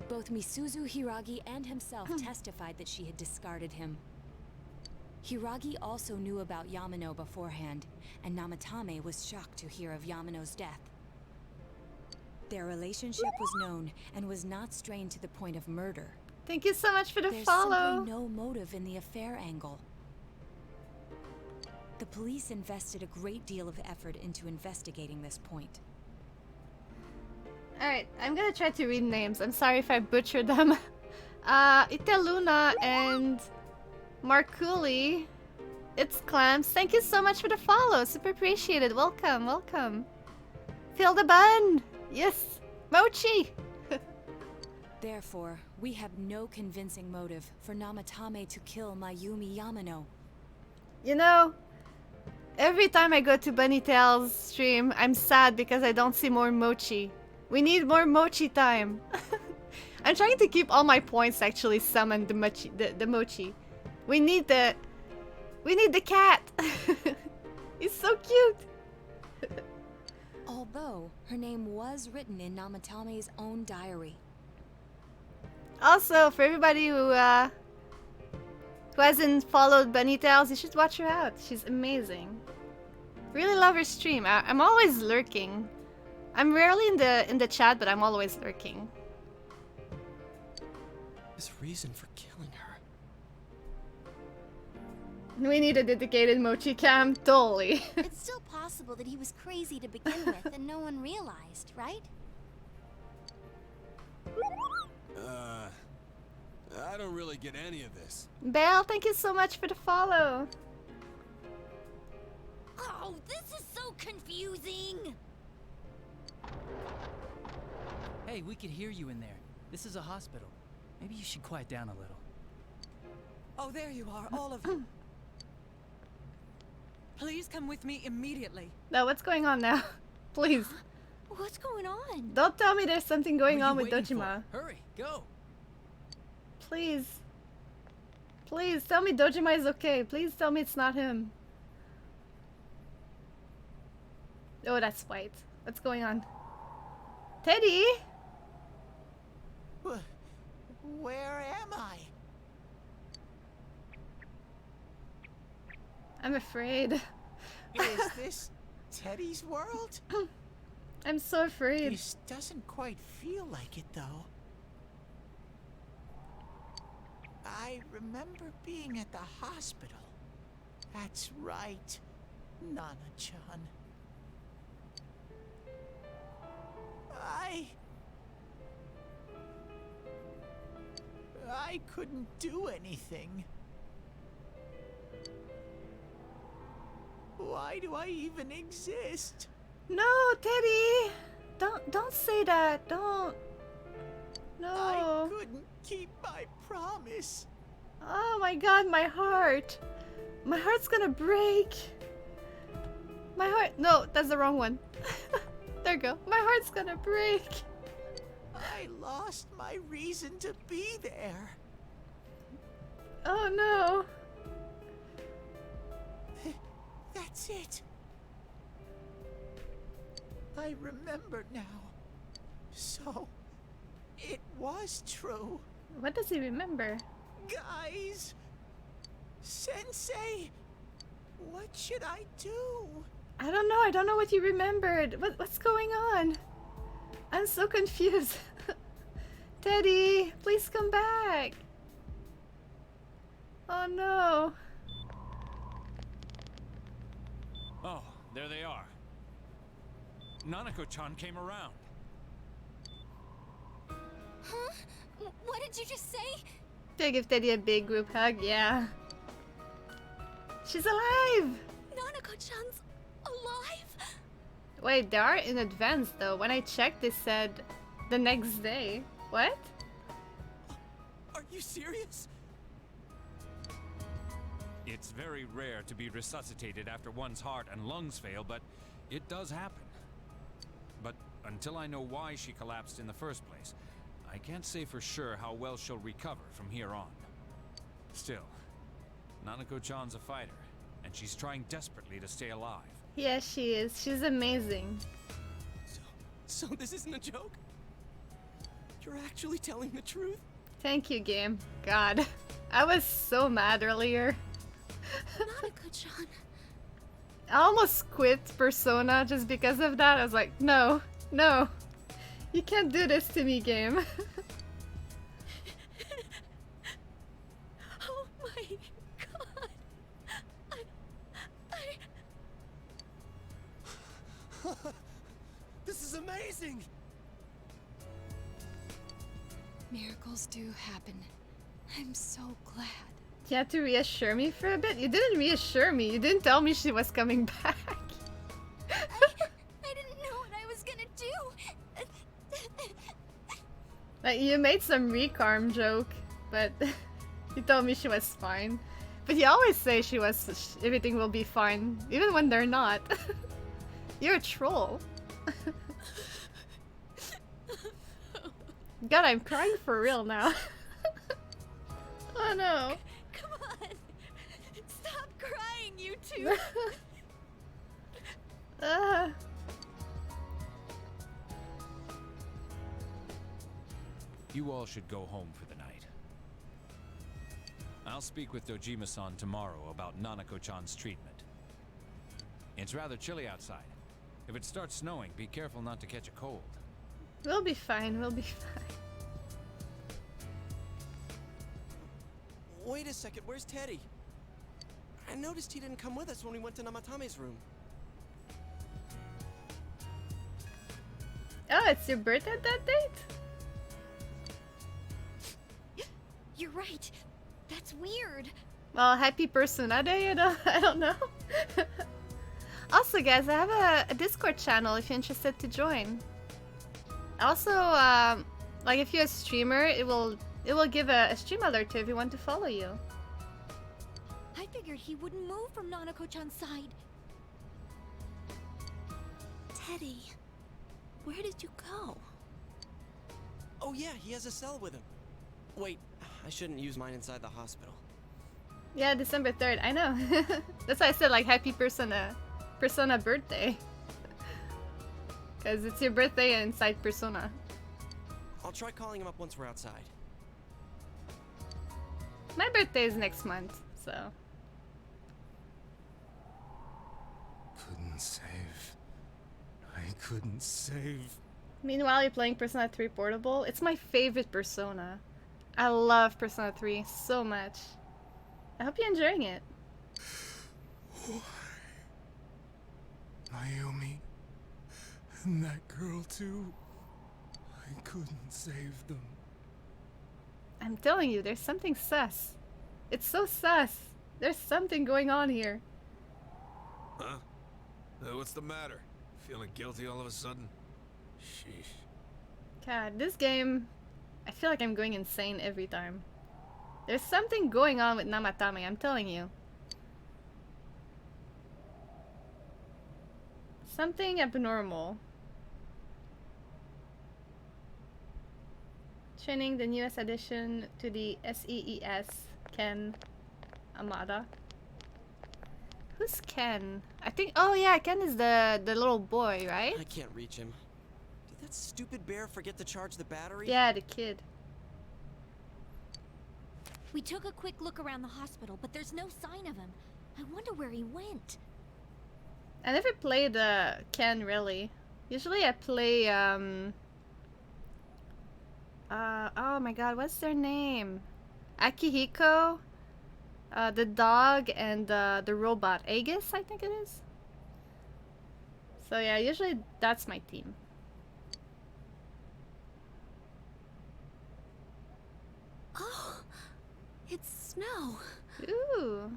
Both Misuzu Hiragi and himself testified that she had discarded him. Hiragi also knew about Yamano beforehand, and Namatame was shocked to hear of Yamano's death. Their relationship was known and was not strained to the point of murder. Thank you so much for the There's follow. simply no motive in the affair angle. The police invested a great deal of effort into investigating this point. Alright, I'm gonna try to read names. I'm sorry if I butchered them. Italuna and Markuli. It's Clams. Thank you so much for the follow. Super appreciated. Welcome, welcome. Feel the bun. Yes. Mochi. Therefore, we have no convincing motive for Namatame to kill Mayumi Yamano. You know, every time I go to Bunny Tails stream, I'm sad because I don't see more Mochi. We need more Mochi time. I'm trying to keep all my points to actually summon the Mochi. We need the cat. He's so cute. All Although, her name was written in Namatame's own diary. Also, for everybody who hasn't followed Bunny Tales, you should watch her out. She's amazing. Really love her stream. I'm always lurking. I'm rarely in the chat, but I'm always lurking. His reason for killing her. We need a dedicated Mochi cam, totally. It's still possible that he was crazy to begin with and no one realized, right? I don't really get any of this. Belle, thank you so much for the follow. Oh, this is so confusing! Hey, we could hear you in there. This is a hospital. Maybe you should quiet down a little. Oh, there you are, all of you. Please come with me immediately. No, what's going on now? Please. What's going on? Don't tell me there's something going on with waiting Dojima. for? Hurry, go. Please. Please, tell me Dojima is okay. Please tell me it's not him. Oh, that's white. What's going on? Teddy? Where am I? I'm afraid. Is this Teddy's world? I'm so afraid. This doesn't quite feel like it, though. I remember being at the hospital. That's right, Nana-chan. I couldn't do anything. Why do I even exist? No, Teddy! Don't say that. Don't. No. I couldn't keep my promise. Oh my god, my heart. My heart's gonna break. My heart. No, that's the wrong one. There you go. My heart's gonna break. I lost my reason to be there. Oh no. That's it. I remember now. So, it was true. What does he remember? Guys! Sensei! What should I do? I don't know. I don't know what you remembered. What's going on? I'm so confused. Teddy, please come back. Oh no. Oh, there they are. Nanako-chan came around. Huh? What did you just say? They give Teddy a big group hug, yeah. She's alive! Nanako-chan's alive? Wait, they are in advance though. When I checked, they said the next day. What? Are you serious? It's very rare to be resuscitated after one's heart and lungs fail, but it does happen. But until I know why she collapsed in the first place, I can't say for sure how well she'll recover from here on. Still, Nanako-chan's a fighter, and she's trying desperately to stay alive. Yeah, she is. She's amazing. So this isn't a joke? You're actually telling the truth? Thank you, game. God. I was so mad earlier. Nanako-chan. I almost quit Persona just because of that. I was like, no, no. You can't do this to me, game. Oh my god. This is amazing! Miracles do happen. I'm so glad. You had to reassure me for a bit? You didn't reassure me. You didn't tell me she was coming back. I didn't know what I was gonna do. Like, you made some recarm joke, but you told me she was fine. But you always say everything will be fine, even when they're not. You're a troll. God, I'm crying for real now. Oh no. Come on. Stop crying, you two. you all should go home for the night. I'll speak with Dojima-san tomorrow about Nanako-chan's treatment. It's rather chilly outside. If it starts snowing, be careful not to catch a cold. We'll be fine, we'll be fine. Wait a second, where's Teddy? I noticed he didn't come with us when we went to Namatame's room. Oh, it's your birthday that date? You're right. That's weird. Well, happy Persona Day, I don't know. Also, guys, I have a Discord channel if you're interested to join. Also, like if you're a streamer, it will give a stream alert to if you want to follow you. I figured he wouldn't move from Nanako-chan's side. Teddy, where did you go? Oh yeah, he has a cell with him. Wait, I shouldn't use mine inside the hospital. Yeah, December 3rd, I know. That's why I said like happy Persona birthday. Because it's your birthday inside Persona. I'll try calling him up once we're outside. My birthday is next month, so... Couldn't save. I couldn't save. Meanwhile, you're playing Persona 3 Portable. It's my favorite Persona. I love Persona 3 so much. I hope you're enjoying it. Why? Mayumi. And that girl too. I couldn't save them. I'm telling you, there's something sus. It's so sus. There's something going on here. Huh? What's the matter? Feeling guilty all of a sudden? Sheesh. God, this game... I feel like I'm going insane every time. There's something going on with Namatame, I'm telling you. Something abnormal. Training the newest addition to the SEES, Ken Amada. Who's Ken? I think, oh yeah, Ken is the little boy, right? I can't reach him. Did that stupid bear forget to charge the battery? Yeah, the kid. We took a quick look around the hospital, but there's no sign of him. I wonder where he went. I never played Ken really. Usually I play oh my god, what's their name? Akihiko, the dog, and the robot. Aegis, I think it is. So yeah, usually that's my team. Oh, it's snow. Ooh.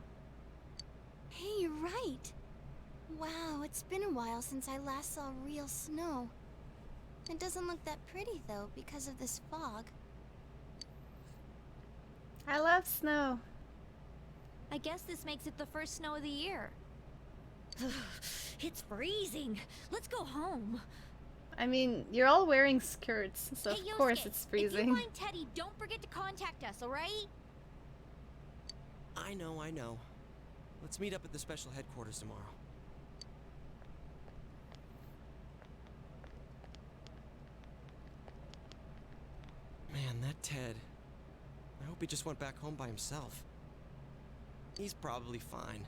Hey, you're right. Wow, it's been a while since I last saw real snow. It doesn't look that pretty though because of this fog. I love snow. I guess this makes it the first snow of the year. It's freezing. Let's go home. I mean, you're all wearing skirts, so Hey, of course Yosuke, it's If you freezing. find Teddy, don't forget to contact us, alright? I know. Let's meet up at the special headquarters tomorrow. Man, that Ted. I hope he just went back home by himself. He's probably fine.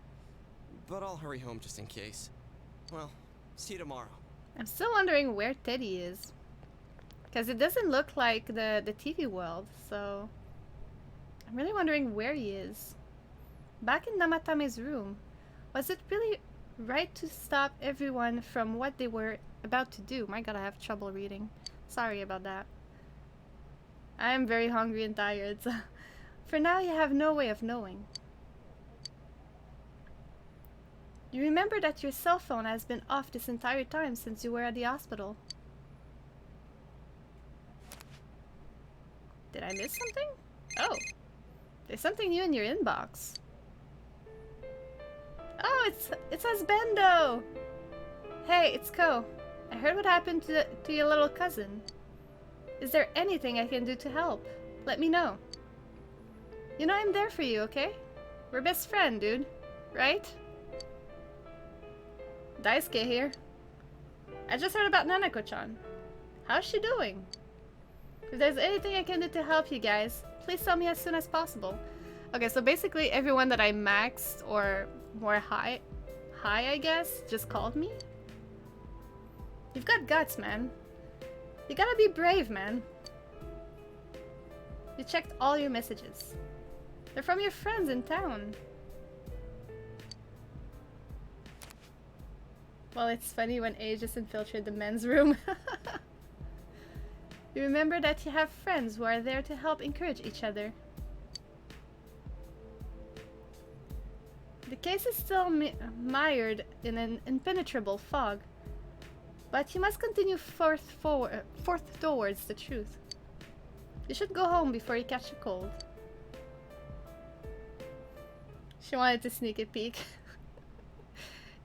But I'll hurry home just in case. Well, see you tomorrow. I'm still wondering where Teddy is. Because it doesn't look like the TV world, so... I'm really wondering where he is. Back in Namatame's room, was it really right to stop everyone from what they were about to do? My god, I have trouble reading. Sorry about that. I am very hungry and tired, so... For now, you have no way of knowing. You remember that your cell phone has been off this entire time since you were at the hospital. Did I miss something? Oh. There's something new in your inbox. Oh, it's Husbando! Hey, it's Ko. I heard what happened to your little cousin. Is there anything I can do to help? Let me know. You know I'm there for you, okay? We're best friends, dude. Right? Daisuke here. I just heard about Nanako-chan. How's she doing? If there's anything I can do to help you guys, please tell me as soon as possible. Okay, so basically everyone that I maxed or more high I guess, just called me. You've got guts, man. You gotta be brave, man. You checked all your messages. They're from your friends in town. Well, it's funny when A just infiltrated the men's room. You remember that you have friends who are there to help encourage each other. The case is still mired in an impenetrable fog, but you must continue forth towards the truth. You should go home before you catch a cold. She wanted to sneak a peek.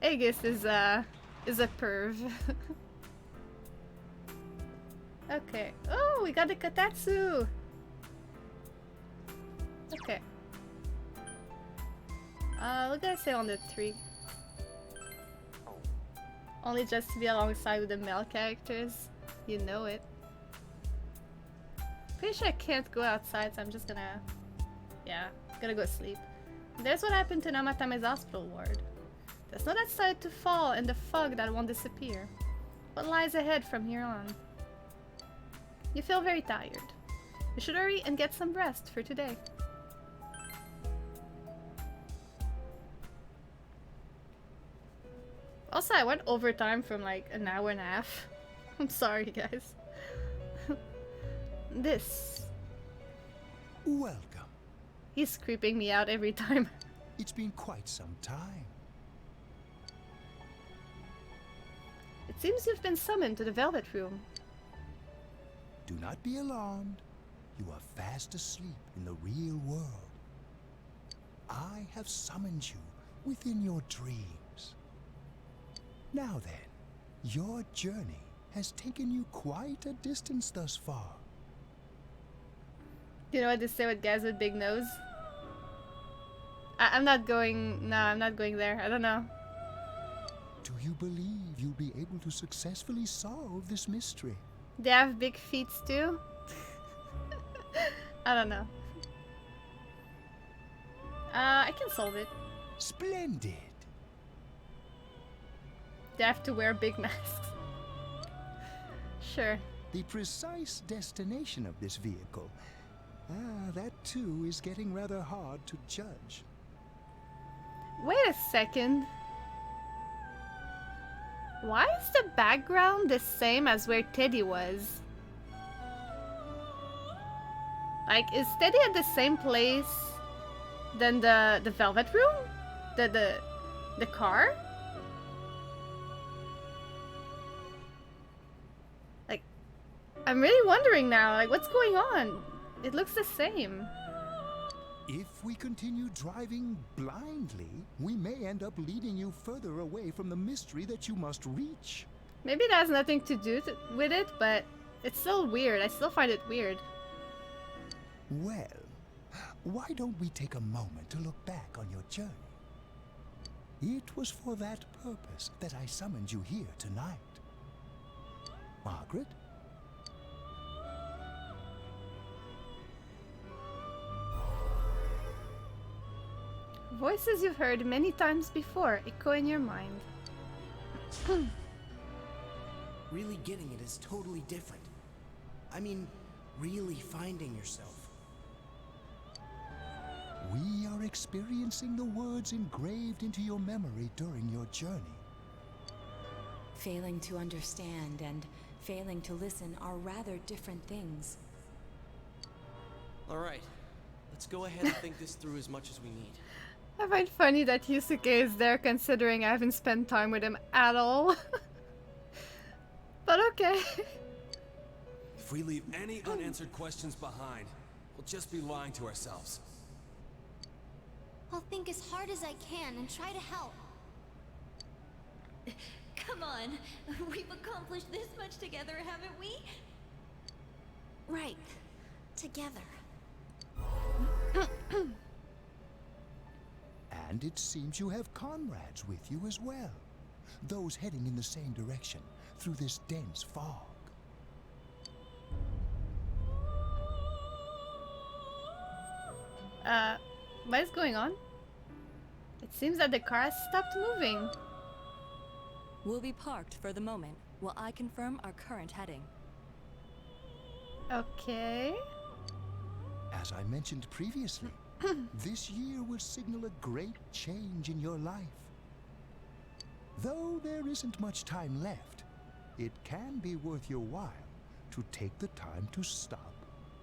Aegis is a perv. Okay. Oh, we got the Katatsu! Okay. What did I say on the 3? Only just to be alongside with the male characters. You know it. Pretty sure I can't go outside, so I'm just gonna... yeah, gonna go sleep. There's what happened to Namatame's hospital ward. The snow that started to fall and the fog that won't disappear. What lies ahead from here on? You feel very tired. You should hurry and get some rest for today. Also, I went overtime from like an hour and a half. I'm sorry, guys. This. Welcome. He's creeping me out every time. It's been quite some time. It seems you've been summoned to the Velvet Room. Do not be alarmed. You are fast asleep in the real world. I have summoned you within your dreams. Now then, your journey has taken you quite a distance thus far. You know what they say with guys with big nose? I'm not going... no, I'm not going there. I don't know. Do you believe you'll be able to successfully solve this mystery? They have big feet too? I don't know. I can solve it. Splendid. They have to wear big masks. Sure. The precise destination of this vehicle. That too is getting rather hard to judge. Wait a second. Why is the background the same as where Teddy was? Like, is Teddy at the same place than the Velvet Room? The car? Like, I'm really wondering now, like, what's going on? It looks the same. If we continue driving blindly, we may end up leading you further away from the mystery that you must reach. Maybe it has nothing to do with it, but it's still weird. I still find it weird. Well, why don't we take a moment to look back on your journey? It was for that purpose that I summoned you here tonight. Margaret? Voices you've heard many times before echo in your mind. Really getting it is totally different. I mean, really finding yourself. We are experiencing the words engraved into your memory during your journey. Failing to understand and failing to listen are rather different things. Alright, let's go ahead and think this through as much as we need. I find funny that Yusuke is there considering I haven't spent time with him at all. But okay. If we leave any unanswered questions behind, we'll just be lying to ourselves. I'll think as hard as I can and try to help. Come on, we've accomplished this much together, haven't we? Right. Together. And it seems you have comrades with you as well. Those heading in the same direction through this dense fog. What is going on? It seems that the car has stopped moving. We'll be parked for the moment while I confirm our current heading. Okay. As I mentioned previously, this year will signal a great change in your life. Though there isn't much time left, it can be worth your while to take the time to stop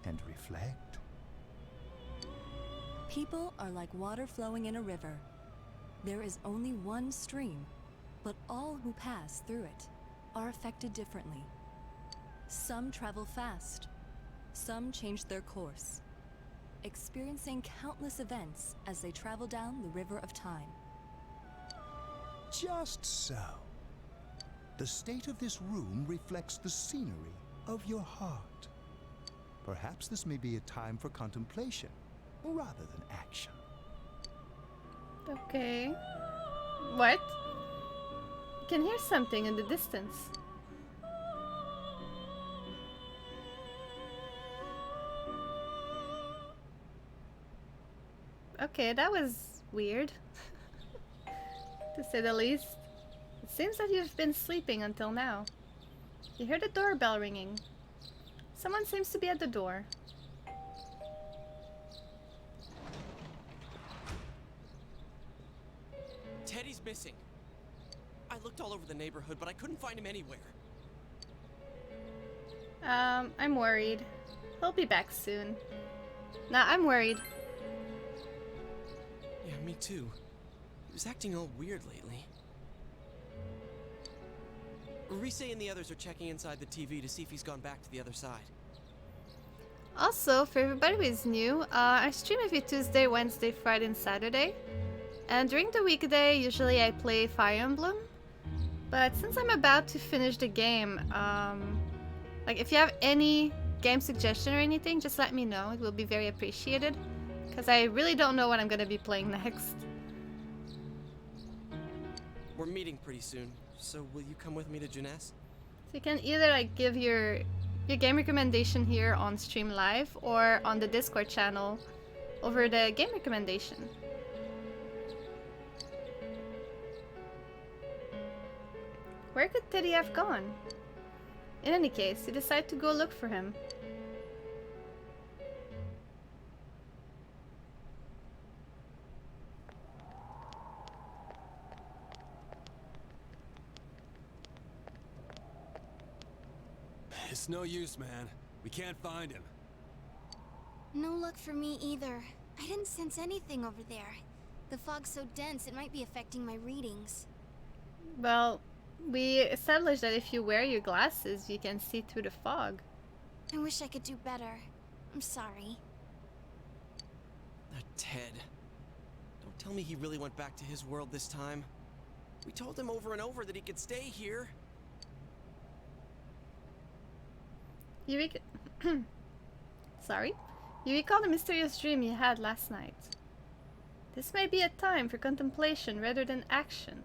and reflect. People are like water flowing in a river. There is only one stream, but all who pass through it are affected differently. Some travel fast, some change their course, experiencing countless events as they travel down the river of time. Just so. The state of this room reflects the scenery of your heart. Perhaps this may be a time for contemplation rather than action. Okay. What? You can hear something in the distance. Okay, that was weird. To say the least. It seems that you've been sleeping until now. You hear the doorbell ringing. Someone seems to be at the door. Teddy's missing. I looked all over the neighborhood, but I couldn't find him anywhere. I'm worried. He'll be back soon. Nah, I'm worried. Yeah, me too. He was acting all weird lately. Rise and the others are checking inside the TV to see if he's gone back to the other side. Also, for everybody who is new, I stream every Tuesday, Wednesday, Friday, and Saturday. And during the weekday, usually I play Fire Emblem. But since I'm about to finish the game, like if you have any game suggestion or anything, just let me know. It will be very appreciated. Because I really don't know what I'm going to be playing next. We're meeting pretty soon, so will you come with me to Jeunesse? So you can either like give your game recommendation here on stream live or on the Discord channel over the game recommendation. Where could Teddy have gone? In any case, you decide to go look for him. It's no use, man. We can't find him. No luck for me either. I didn't sense anything over there. The fog's so dense it might be affecting my readings. Well, we established that if you wear your glasses, you can see through the fog. I wish I could do better. I'm sorry. Ted. Don't tell me he really went back to his world this time. We told him over and over that he could stay here. You Sorry? You recall the mysterious dream you had last night. This may be a time for contemplation rather than action.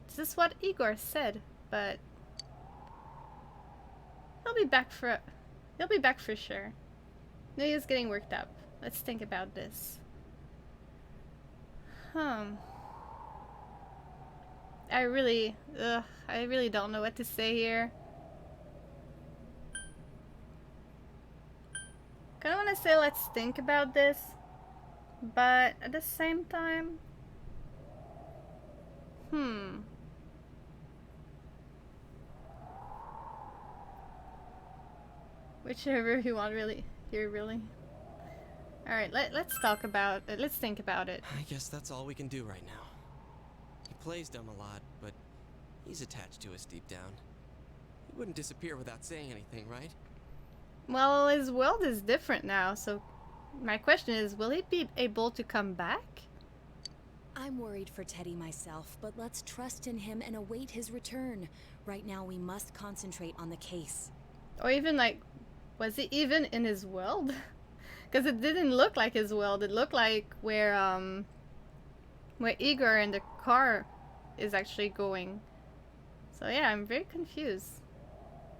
This is what Igor said, but he'll be back for sure. No use getting worked up. Let's think about this. I really don't know what to say here. Kinda wanna say let's think about this, but at the same time, whichever you want, really. Alright, let's talk about it. Let's think about it. I guess that's all we can do right now. He plays dumb a lot, but he's attached to us deep down. He wouldn't disappear without saying anything, right? Well, his world is different now, so my question is, will he be able to come back? I'm worried for Teddy myself, but let's trust in him and await his return. Right now we must concentrate on the case. Or even like, was he even in his world? Because it didn't look like his world. It looked like where Igor and the car is actually going. So yeah, I'm very confused.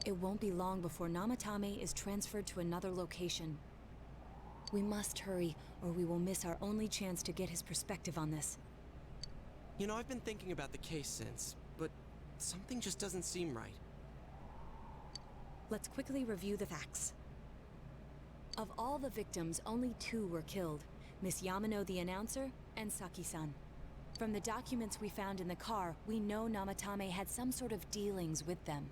It won't be long before Namatame is transferred to another location. We must hurry, or we will miss our only chance to get his perspective on this. You know, I've been thinking about the case since, but something just doesn't seem right. Let's quickly review the facts. Of all the victims, only 2 were killed. Miss Yamano the announcer, and Saki-san. From the documents we found in the car, we know Namatame had some sort of dealings with them.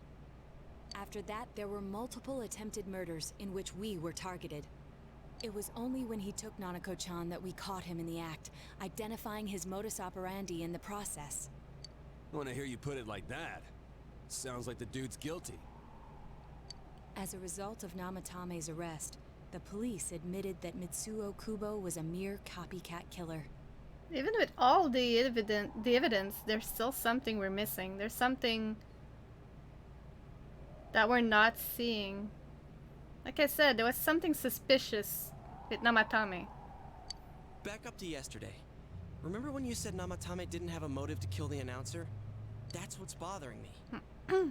After that, there were multiple attempted murders in which we were targeted. It was only when he took Nanako-chan that we caught him in the act, identifying his modus operandi in the process. When I hear you put it like that, sounds like the dude's guilty. As a result of Namatame's arrest, the police admitted that Mitsuo Kubo was a mere copycat killer. Even with all the evidence, there's still something we're missing. There's something that we're not seeing. Like I said, there was something suspicious with Namatame. Back up to yesterday. Remember when you said Namatame didn't have a motive to kill the announcer? That's what's bothering me.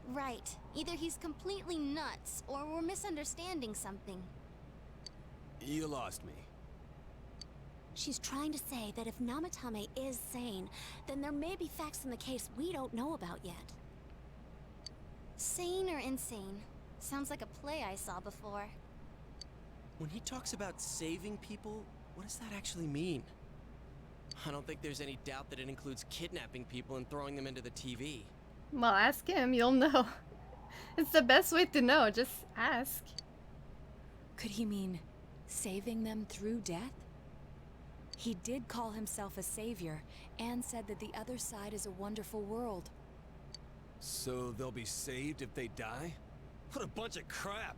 Right. Either he's completely nuts, or we're misunderstanding something. You lost me. She's trying to say that if Namatame is sane, then there may be facts in the case we don't know about yet. Sane or insane? Sounds like a play I saw before. When he talks about saving people, what does that actually mean? I don't think there's any doubt that it includes kidnapping people and throwing them into the TV. Well, ask him, you'll know. It's the best way to know, just ask. Could he mean saving them through death? He did call himself a savior, and said that the other side is a wonderful world. So they'll be saved if they die? What a bunch of crap!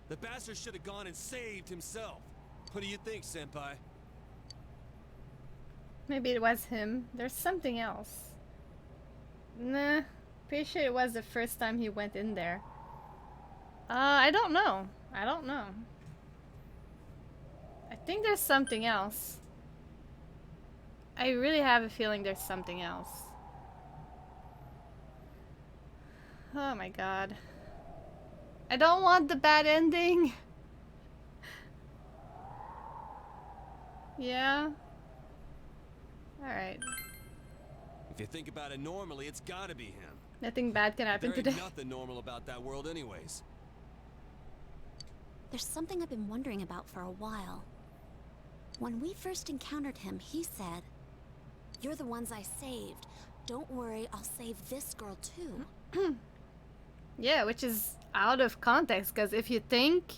The bastard should have gone and saved himself. What do you think, Senpai? Maybe it was him. There's something else. Nah, pretty sure it was the first time he went in there. I don't know. I don't know. I think there's something else. I really have a feeling there's something else. Oh my god. I don't want the bad ending. Yeah. Alright. If you think about it normally, it's gotta be him. Nothing bad can happen There ain't today. nothing normal about that world anyways. There's something I've been wondering about for a while. When we first encountered him, he said, "You're the ones I saved. Don't worry, I'll save this girl too." Yeah, which is out of context, because if you think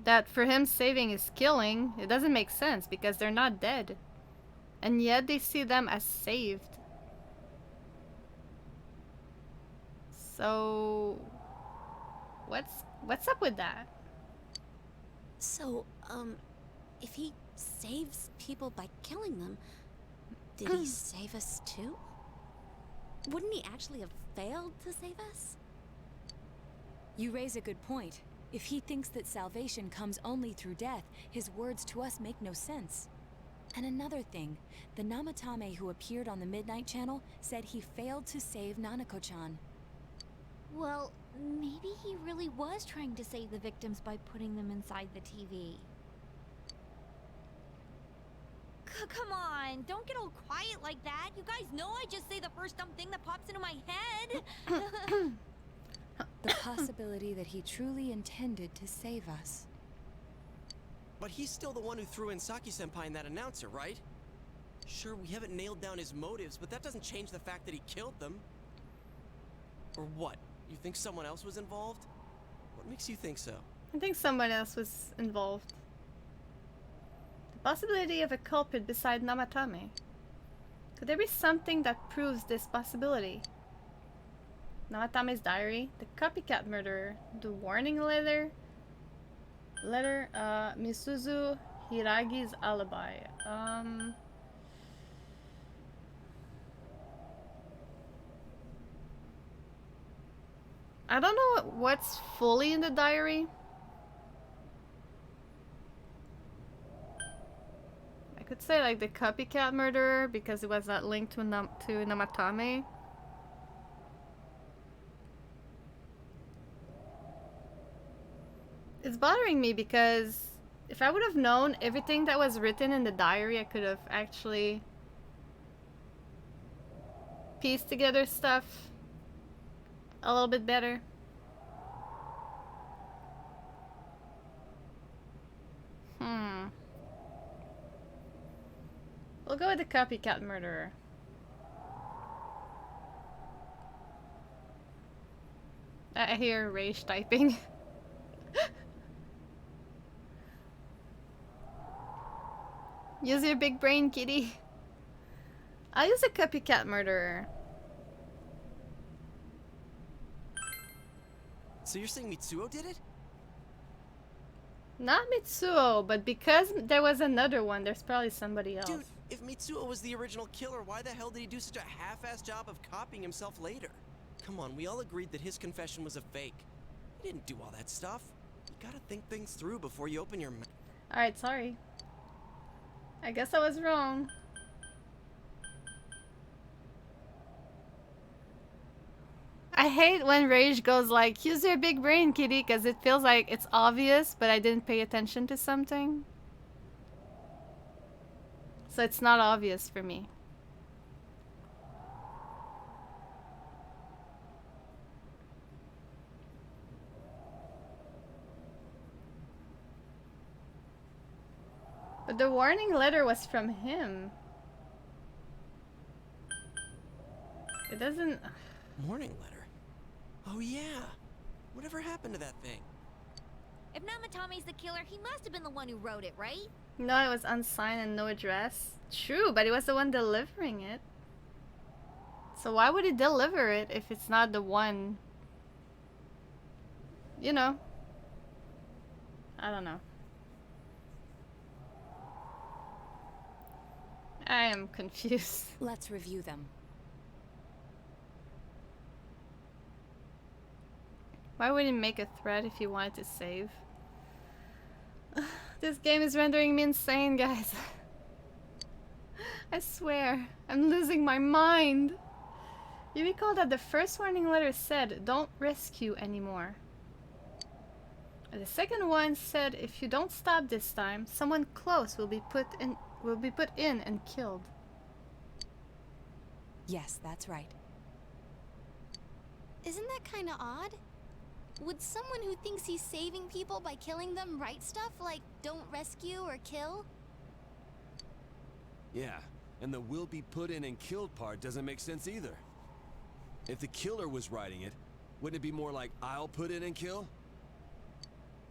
that for him saving is killing, it doesn't make sense because they're not dead. And yet they see them as saved. So what's up with that? So, if he saves people by killing them, did he save us too? Wouldn't he actually have failed to save us? You raise a good point. If he thinks that salvation comes only through death, his words to us make no sense. And another thing, the Namatame who appeared on the Midnight Channel said he failed to save Nanako-chan. Well, maybe he really was trying to save the victims by putting them inside the TV. Come on, don't get all quiet like that. You guys know I just say the first dumb thing that pops into my head. The possibility that he truly intended to save us. But he's still the one who threw in Saki-senpai and that announcer, right? Sure, we haven't nailed down his motives, but that doesn't change the fact that he killed them. Or what? You think someone else was involved? What makes you think so? I think someone else was involved. The possibility of a culprit beside Namatame. Could there be something that proves this possibility? Namatame's diary, the copycat murderer, the warning letter, Misuzu Hiragi's alibi. I don't know what's fully in the diary. I could say like the copycat murderer because it was not linked to Namatame. It's bothering me because If I would have known everything that was written in the diary, I could have actually pieced together stuff a little bit better. We'll go with the copycat murderer. I hear Rage typing. Use your big brain, kitty. I'll use a copycat murderer. So you're saying Mitsuo did it? Not Mitsuo, but because there was another one, there's probably somebody else. Dude, if Mitsuo was the original killer, why the hell did he do such a half-assed job of copying himself later? Come on, we all agreed that his confession was a fake. He didn't do all that stuff. You gotta think things through before you open your mouth. Alright, sorry. I guess I was wrong. I hate when Rage goes like, use your big brain, kitty, because it feels like it's obvious, but I didn't pay attention to something. So it's not obvious for me. But the warning letter was from him. It doesn't... Warning letter? Oh yeah! Whatever happened to that thing? If Namatame's the killer, he must have been the one who wrote it, right? No, it was unsigned and no address. True, but he was the one delivering it. So why would he deliver it if it's not the one? You know. I don't know. I am confused. Let's review them. Why would he make a threat if he wanted to save? This game is rendering me insane, guys. I swear, I'm losing my mind. You recall that the first warning letter said, don't rescue anymore. And the second one said, if you don't stop this time, someone close will be put in and killed. Yes, that's right. Isn't that kind of odd? Would someone who thinks he's saving people by killing them write stuff like don't rescue or kill? Yeah, and the will be put in and killed part doesn't make sense either. If the killer was writing it, wouldn't it be more like I'll put in and kill?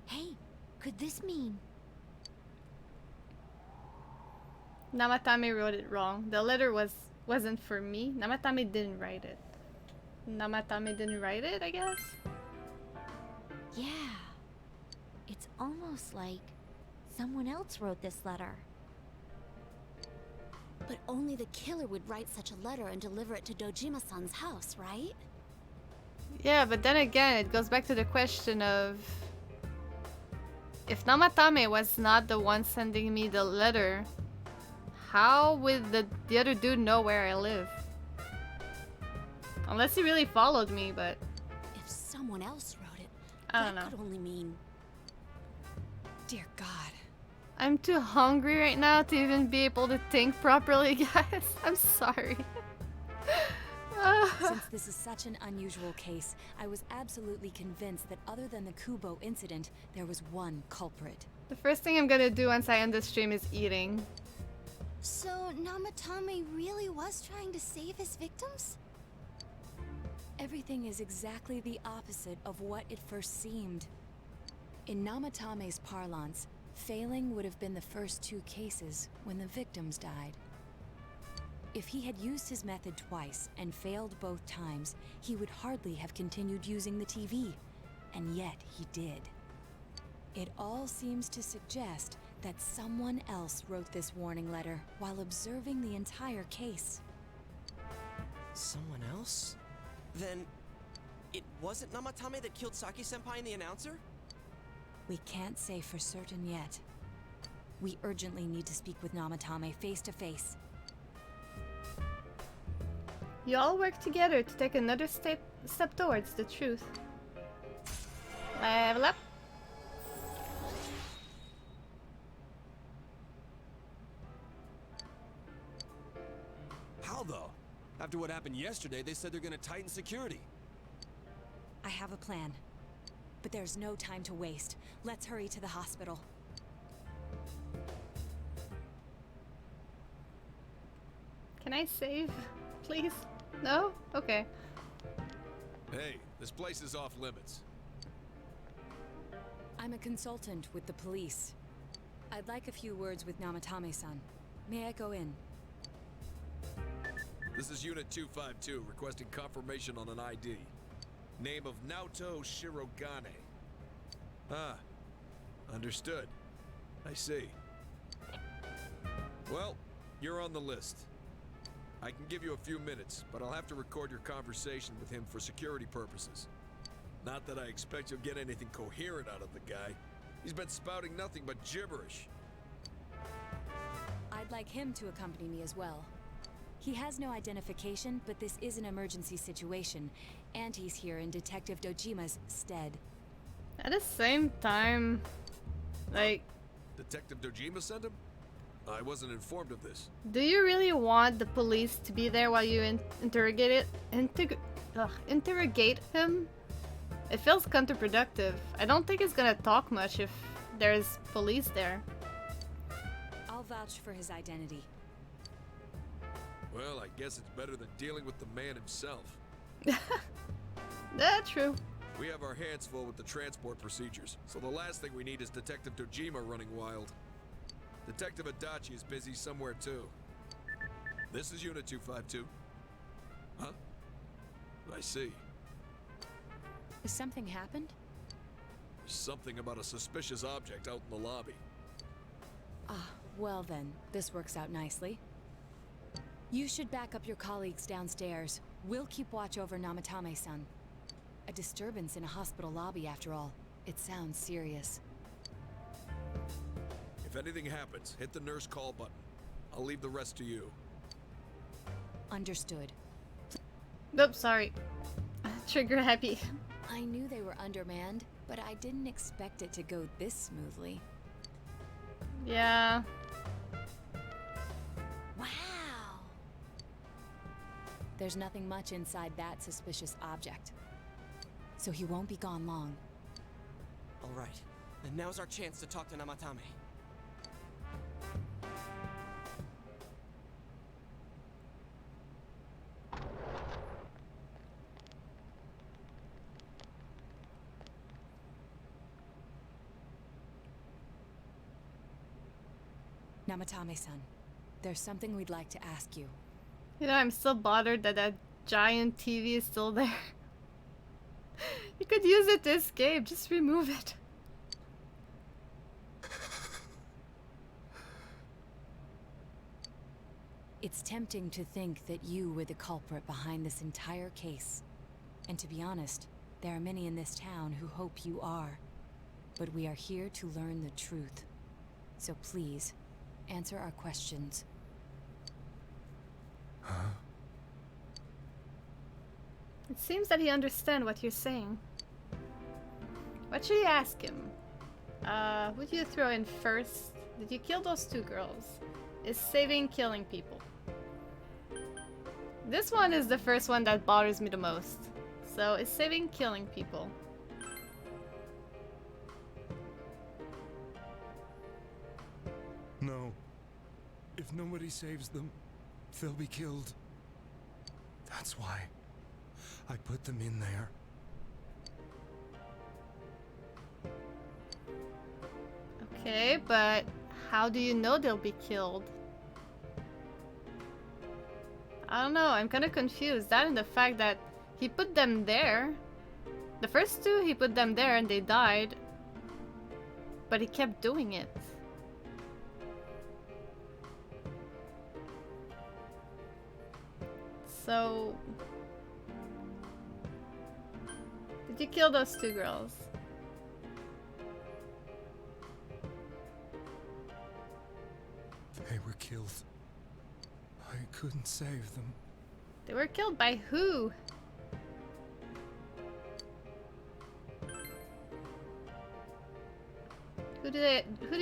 Hey, could this mean? Namatame wrote it wrong. The letter wasn't for me. Namatame didn't write it. Namatame didn't write it, I guess? Yeah. It's almost like someone else wrote this letter. But only the killer would write such a letter and deliver it to Dojima-san's house, right? Yeah, but then again, it goes back to the question of... if Namatame was not the one sending me the letter, how would the other dude know where I live? Unless he really followed me, but... If someone else wrote it, I don't know. that could only mean... Dear God. I'm too hungry right now to even be able to think properly, guys. I'm sorry. Since this is such an unusual case, I was absolutely convinced that other than the Kubo incident, there was one culprit. The first thing I'm gonna do once I end the stream is eating. So Namatame really was trying to save his victims? Everything is exactly the opposite of what it first seemed. In Namatame's parlance, failing would have been the first two cases when the victims died. If he had used his method twice and failed both times, he would hardly have continued using the TV, and yet he did. It all seems to suggest that someone else wrote this warning letter while observing the entire case. Someone else? Then... it wasn't Namatame that killed Saki-senpai and the announcer? We can't say for certain yet. We urgently need to speak with Namatame face to face. You all work together to take another step towards the truth. Level up. How, though? After what happened yesterday, they said they're gonna tighten security. I have a plan. But there's no time to waste. Let's hurry to the hospital. Can I save, please? No? Okay. Hey, this place is off limits. I'm a consultant with the police. I'd like a few words with Namatame-san. May I go in? This is Unit 252, requesting confirmation on an ID. Name of Naoto Shirogane. Ah, understood. I see. Well, you're on the list. I can give you a few minutes, but I'll have to record your conversation with him for security purposes. Not that I expect you'll get anything coherent out of the guy. He's been spouting nothing but gibberish. I'd like him to accompany me as well. He has no identification, but this is an emergency situation, and he's here in Detective Dojima's stead. At the same time, like... Detective Dojima sent him? I wasn't informed of this. Do you really want the police to be there while you interrogate him? It feels counterproductive. I don't think he's gonna talk much if there's police there. I'll vouch for his identity. Well, I guess it's better than dealing with the man himself. That's true. We have our hands full with the transport procedures, so the last thing we need is Detective Dojima running wild. Detective Adachi is busy somewhere too. This is Unit 252. Huh? I see. Has something happened? There's something about a suspicious object out in the lobby. Ah, well then, this works out nicely. You should back up your colleagues downstairs. We'll keep watch over Namatame-san. A disturbance in a hospital lobby, after all. It sounds serious. If anything happens, hit the nurse call button. I'll leave the rest to you. Understood. Nope, sorry. Trigger happy. I knew they were undermanned, but I didn't expect it to go this smoothly. Yeah. Wow! There's nothing much inside that suspicious object. So he won't be gone long. Alright, then now's our chance to talk to Namatame. Namatame-san, there's something we'd like to ask you. You know, I'm still bothered that that giant TV is still there. You could use it to escape, just remove it. It's tempting to think that you were the culprit behind this entire case. And to be honest, there are many in this town who hope you are. But we are here to learn the truth. So please, answer our questions. Huh? It seems that he understands what you're saying. What should you ask him? Who do you throw in first? Did you kill those two girls? Is saving killing people? This one is the first one that bothers me the most. So, is saving killing people? No. If nobody saves them, they'll be killed. That's why I put them in there. Okay, but how do you know they'll be killed? I don't know, I'm kind of confused. That and the fact that he put them there. The first two, he put them there and they died. But he kept doing it. So... did you kill those two girls? They were killed. I couldn't save them. They were killed by who? Who do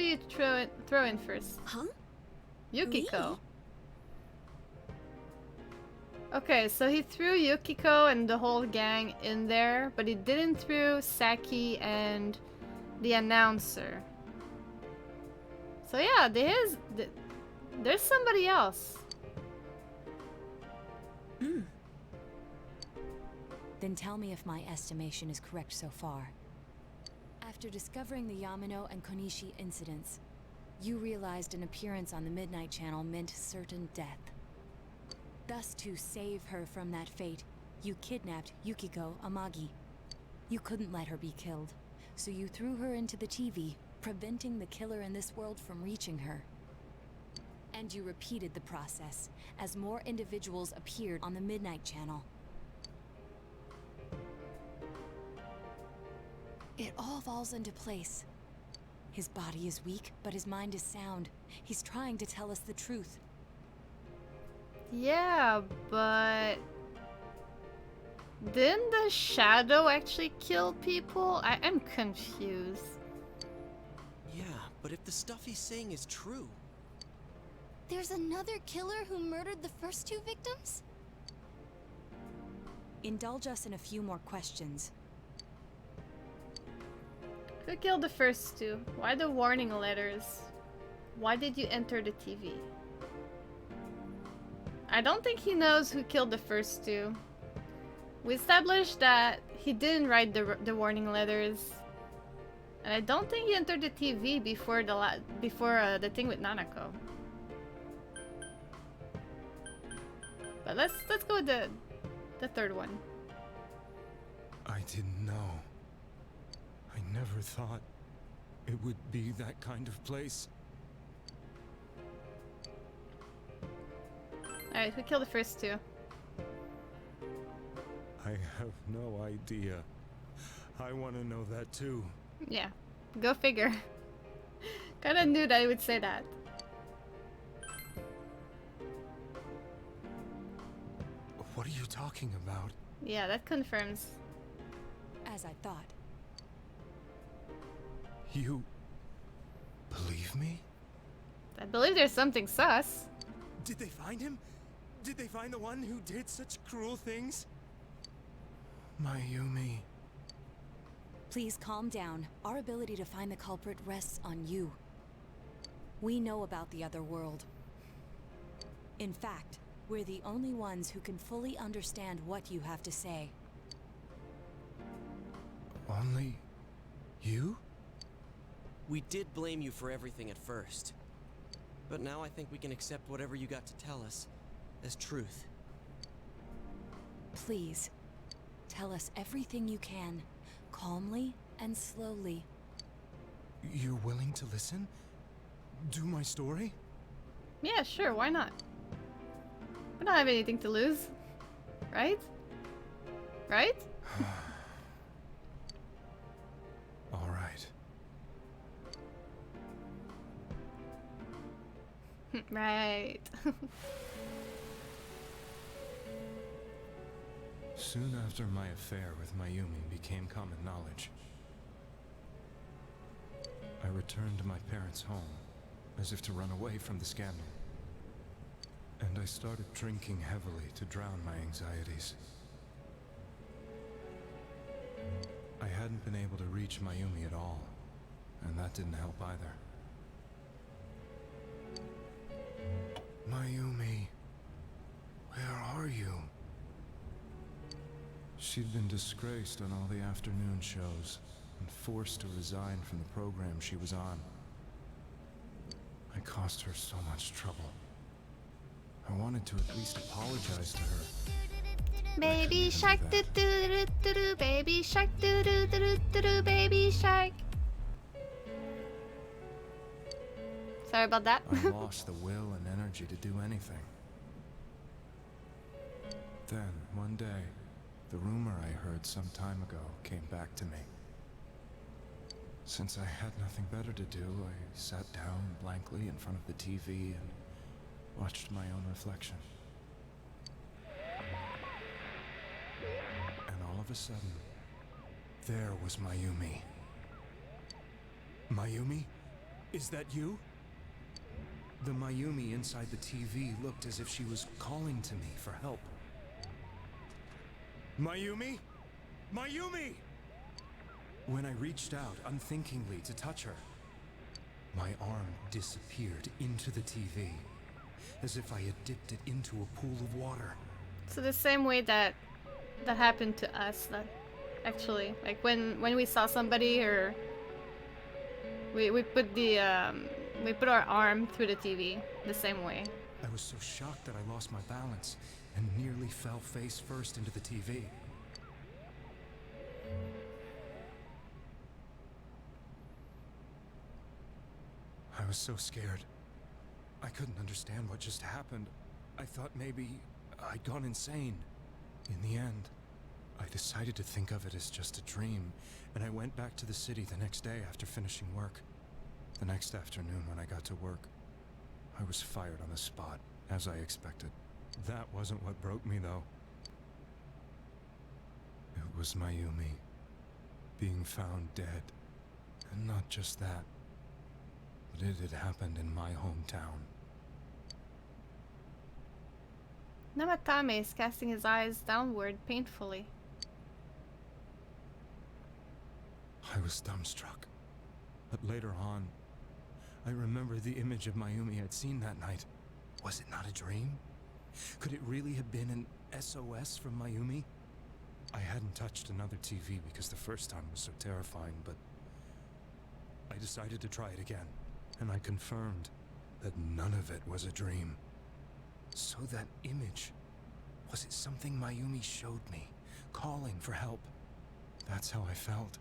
you throw in first? Huh? Yukiko. Me? Okay, so he threw Yukiko and the whole gang in there, but he didn't throw Saki and the announcer. So yeah, there's somebody else. Then tell me if my estimation is correct so far. After discovering the Yamano and Konishi incidents, you realized an appearance on the Midnight Channel meant certain death. Thus, to save her from that fate, you kidnapped Yukiko Amagi. You couldn't let her be killed, so you threw her into the TV, preventing the killer in this world from reaching her. And you repeated the process, as more individuals appeared on the Midnight Channel. It all falls into place. His body is weak, but his mind is sound. He's trying to tell us the truth. Yeah, but didn't the shadow actually kill people? I'm confused. Yeah, but if the stuff he's saying is true... There's another killer who murdered the first 2 victims? Indulge us in a few more questions. Who killed the first 2? Why the warning letters? Why did you enter the TV? I don't think he knows who killed the first 2. We established that he didn't write the warning letters. And I don't think he entered the TV before the thing with Nanako. But let's go with the third one. I didn't know. I never thought it would be that kind of place. Alright, who killed the first 2? I have no idea. I want to know that too. Yeah, go figure. Kinda knew that I would say that. What are you talking about? Yeah, that confirms. As I thought. You believe me? I believe there's something sus. Did they find him? Did they find the one who did such cruel things? Mayumi. Please calm down. Our ability to find the culprit rests on you. We know about the other world. In fact, we're the only ones who can fully understand what you have to say. Only you? We did blame you for everything at first. But now I think we can accept whatever you got to tell us as truth. Please, tell us everything you can, calmly and slowly. You're willing to listen? Do my story? Yeah, sure, why not? We don't have anything to lose. Right? Right? All right. Right. Soon after my affair with Mayumi became common knowledge, I returned to my parents' home, as if to run away from the scandal. And I started drinking heavily to drown my anxieties. I hadn't been able to reach Mayumi at all, and that didn't help either. Mayumi, where are you? She'd been disgraced on all the afternoon shows and forced to resign from the program she was on. I caused her so much trouble. I wanted to at least apologize to her. Baby shark doo doo doo doo doo, baby shark doo doo doo doo doo doo, baby shark. Sorry about that. I lost the will and energy to do anything. Then, one day, the rumor I heard some time ago came back to me. Since I had nothing better to do, I sat down blankly in front of the TV and watched my own reflection. And all of a sudden, there was Mayumi. Mayumi? Is that you? The Mayumi inside the TV looked as if she was calling to me for help. Mayumi? Mayumi! When I reached out unthinkingly to touch her, my arm disappeared into the TV, as if I had dipped it into a pool of water. So the same way that happened to us, that actually, like when we saw somebody, or we put our arm through the TV the same way. I was so shocked that I lost my balance and nearly fell face first into the TV. I was so scared. I couldn't understand what just happened. I thought maybe I'd gone insane. In the end, I decided to think of it as just a dream, and I went back to the city the next day after finishing work. The next afternoon when I got to work, I was fired on the spot, as I expected. That wasn't what broke me, though. It was Mayumi being found dead. And not just that, but it had happened in my hometown. Namatame is casting his eyes downward painfully. I was dumbstruck. But later on, I remembered the image of Mayumi I'd seen that night. Was it not a dream? Could it really have been an SOS from Mayumi? I hadn't touched another TV because the first time was so terrifying, but I decided to try it again, and I confirmed that none of it was a dream. So that image, was it something Mayumi showed me, calling for help? That's how I felt.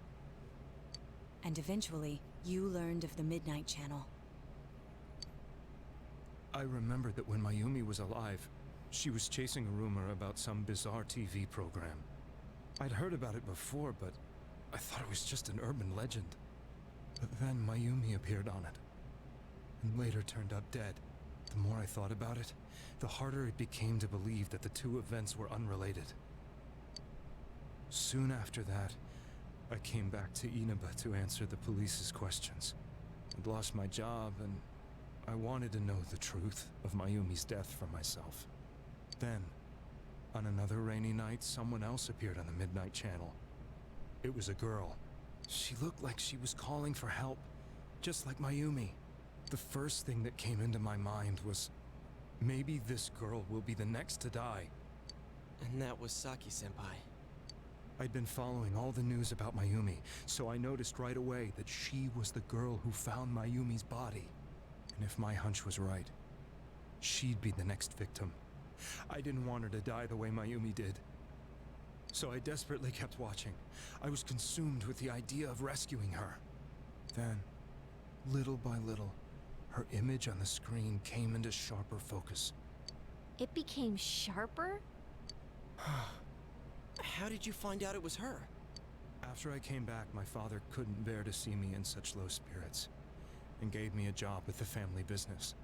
And eventually, you learned of the Midnight Channel. I remembered that when Mayumi was alive, she was chasing a rumor about some bizarre TV program. I'd heard about it before, but I thought it was just an urban legend. But then Mayumi appeared on it, and later turned up dead. The more I thought about it, the harder it became to believe that the two events were unrelated. Soon after that, I came back to Inaba to answer the police's questions. I'd lost my job, and I wanted to know the truth of Mayumi's death for myself. Then, on another rainy night, someone else appeared on the Midnight Channel. It was a girl. She looked like she was calling for help, just like Mayumi. The first thing that came into my mind was, maybe this girl will be the next to die. And that was Saki-senpai. I'd been following all the news about Mayumi, so I noticed right away that she was the girl who found Mayumi's body. And if my hunch was right, she'd be the next victim. I didn't want her to die the way Mayumi did. So I desperately kept watching. I was consumed with the idea of rescuing her. Then, little by little, her image on the screen came into sharper focus. It became sharper? How did you find out it was her? After I came back, my father couldn't bear to see me in such low spirits, and gave me a job with the family business.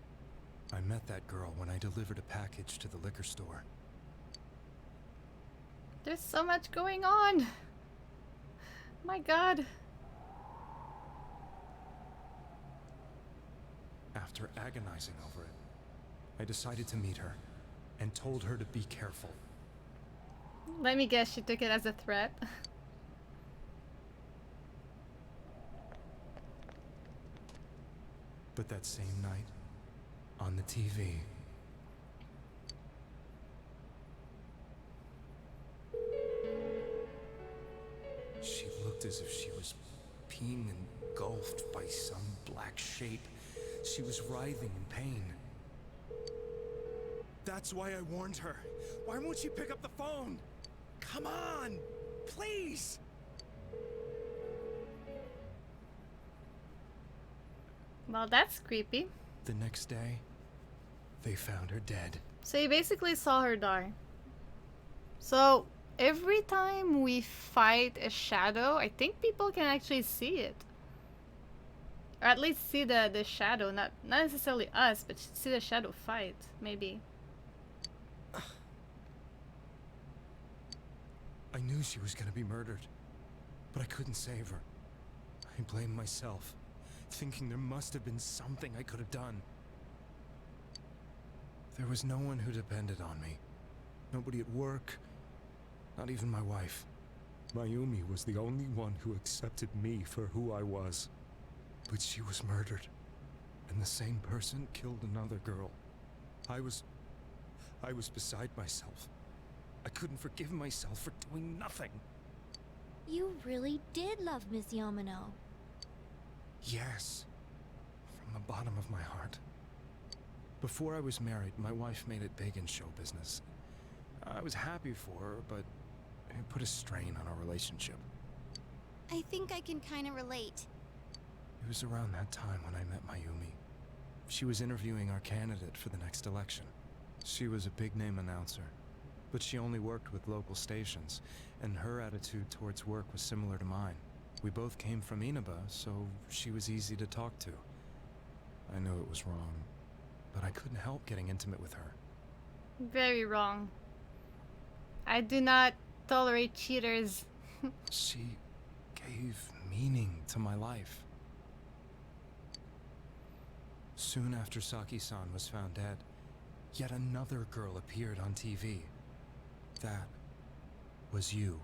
I met that girl when I delivered a package to the liquor store. There's so much going on. My God. After agonizing over it, I decided to meet her and told her to be careful. Let me guess, she took it as a threat. But that same night, on the TV, she looked as if she was being engulfed by some black shape. She was writhing in pain. That's why I warned her. Why won't she pick up the phone? Come on, please! Well, that's creepy. The next day, they found her dead. So you basically saw her die. So every time we fight a shadow, I think people can actually see it. Or at least see the shadow, not necessarily us, but see the shadow fight, maybe. I knew she was gonna be murdered, but I couldn't save her. I blamed myself, thinking there must have been something I could have done. There was no one who depended on me. Nobody at work, Not even my wife. Mayumi was the only one who accepted me for who I was. But she was murdered, and the same person killed another girl. I was beside myself. I couldn't forgive myself for doing nothing. You really did love Miss Yamano. Yes, from the bottom of my heart. Before I was married, my wife made it big in show business. I was happy for her, but it put a strain on our relationship. I think I can kind of relate. It was around that time when I met Mayumi. She was interviewing our candidate for the next election. She was a big-name announcer, but she only worked with local stations, and her attitude towards work was similar to mine. We both came from Inaba, so she was easy to talk to. I know it was wrong, but I couldn't help getting intimate with her. Very wrong. I do not tolerate cheaters. She gave meaning to my life. Soon after Saki-san was found dead, yet another girl appeared on TV. That was you.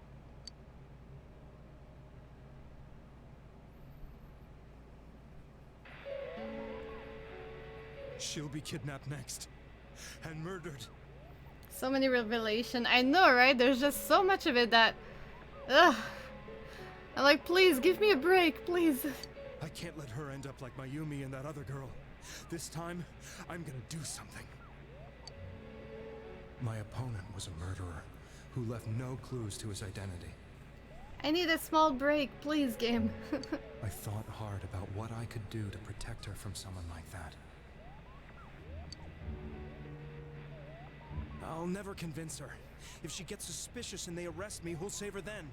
She'll be kidnapped next and murdered. So many revelation. I know, right? There's just so much of it that... Ugh. I'm like, please, give me a break, please. I can't let her end up like Mayumi and that other girl. This time, I'm gonna do something. My opponent was a murderer who left no clues to his identity. I need a small break, please, game. I thought hard about what I could do to protect her from someone like that. I'll never convince her. If she gets suspicious and they arrest me, who'll save her then?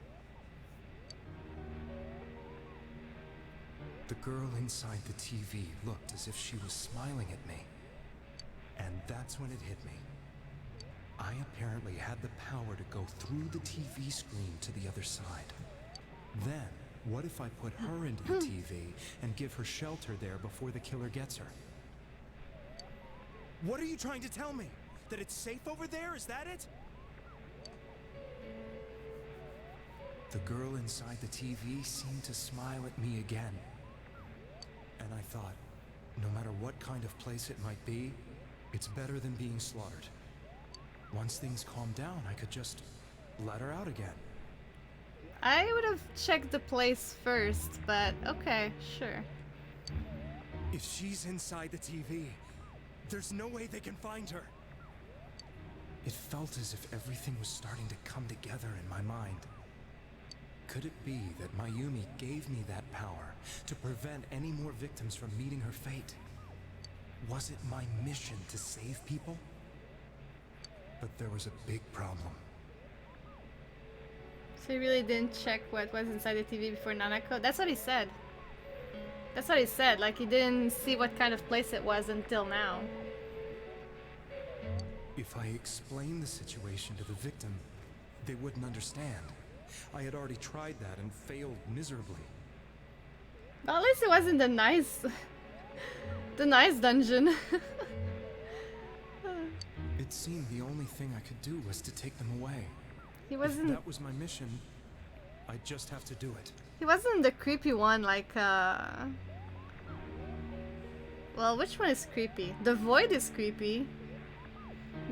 The girl inside the TV looked as if she was smiling at me. And that's when it hit me. I apparently had the power to go through the TV screen to the other side. Then, what if I put her into the TV and give her shelter there before the killer gets her? What are you trying to tell me? That it's safe over there? Is that it? The girl inside the TV seemed to smile at me again. And I thought, no matter what kind of place it might be, it's better than being slaughtered. Once things calmed down, I could just let her out again. I would have checked the place first, but okay, sure. If she's inside the TV, there's no way they can find her. It felt as if everything was starting to come together in my mind. Could it be that Mayumi gave me that power to prevent any more victims from meeting her fate? Was it my mission to save people? But there was a big problem. So he really didn't check what was inside the TV before Nanako? That's what he said. That's what he said, like he didn't see what kind of place it was until now. If I explained the situation to the victim, they wouldn't understand. I had already tried that and failed miserably. Well, at least it wasn't the nice dungeon. It seemed the only thing I could do was to take them away. He wasn't. If that was my mission, I'd just have to do it. He wasn't the creepy one, like well, which one is creepy? The Void is creepy.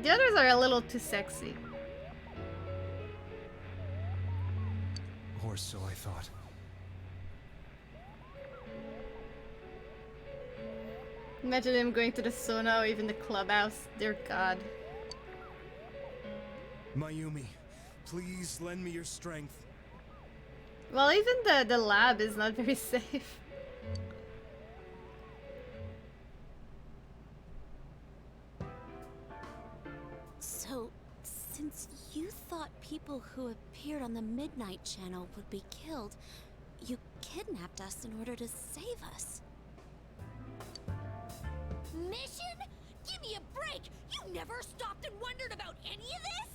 The others are a little too sexy. Or so I thought. Imagine him going to the sauna or even the clubhouse. Dear God. Mayumi, please lend me your strength. Well, even the lab is not very safe. So, since you thought people who appeared on the Midnight Channel would be killed, you kidnapped us in order to save us. Mission? Give me a break! You never stopped and wondered about any of this?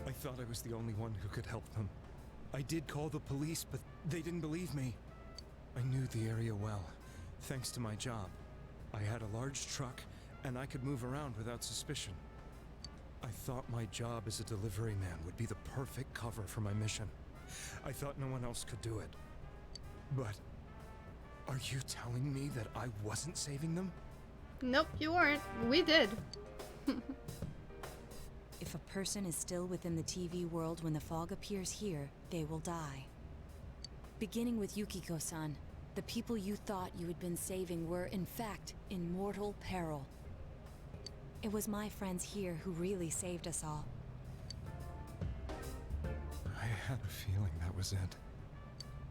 I thought I was the only one who could help them. I did call the police, but they didn't believe me. I knew the area well, thanks to my job. I had a large truck, and I could move around without suspicion. I thought my job as a delivery man would be the perfect cover for my mission. I thought no one else could do it. But are you telling me that I wasn't saving them? Nope, you weren't. We did. If a person is still within the TV world when the fog appears here, they will die. Beginning with Yukiko-san, the people you thought you had been saving were, in fact, in mortal peril. It was my friends here who really saved us all. I had a feeling that was it.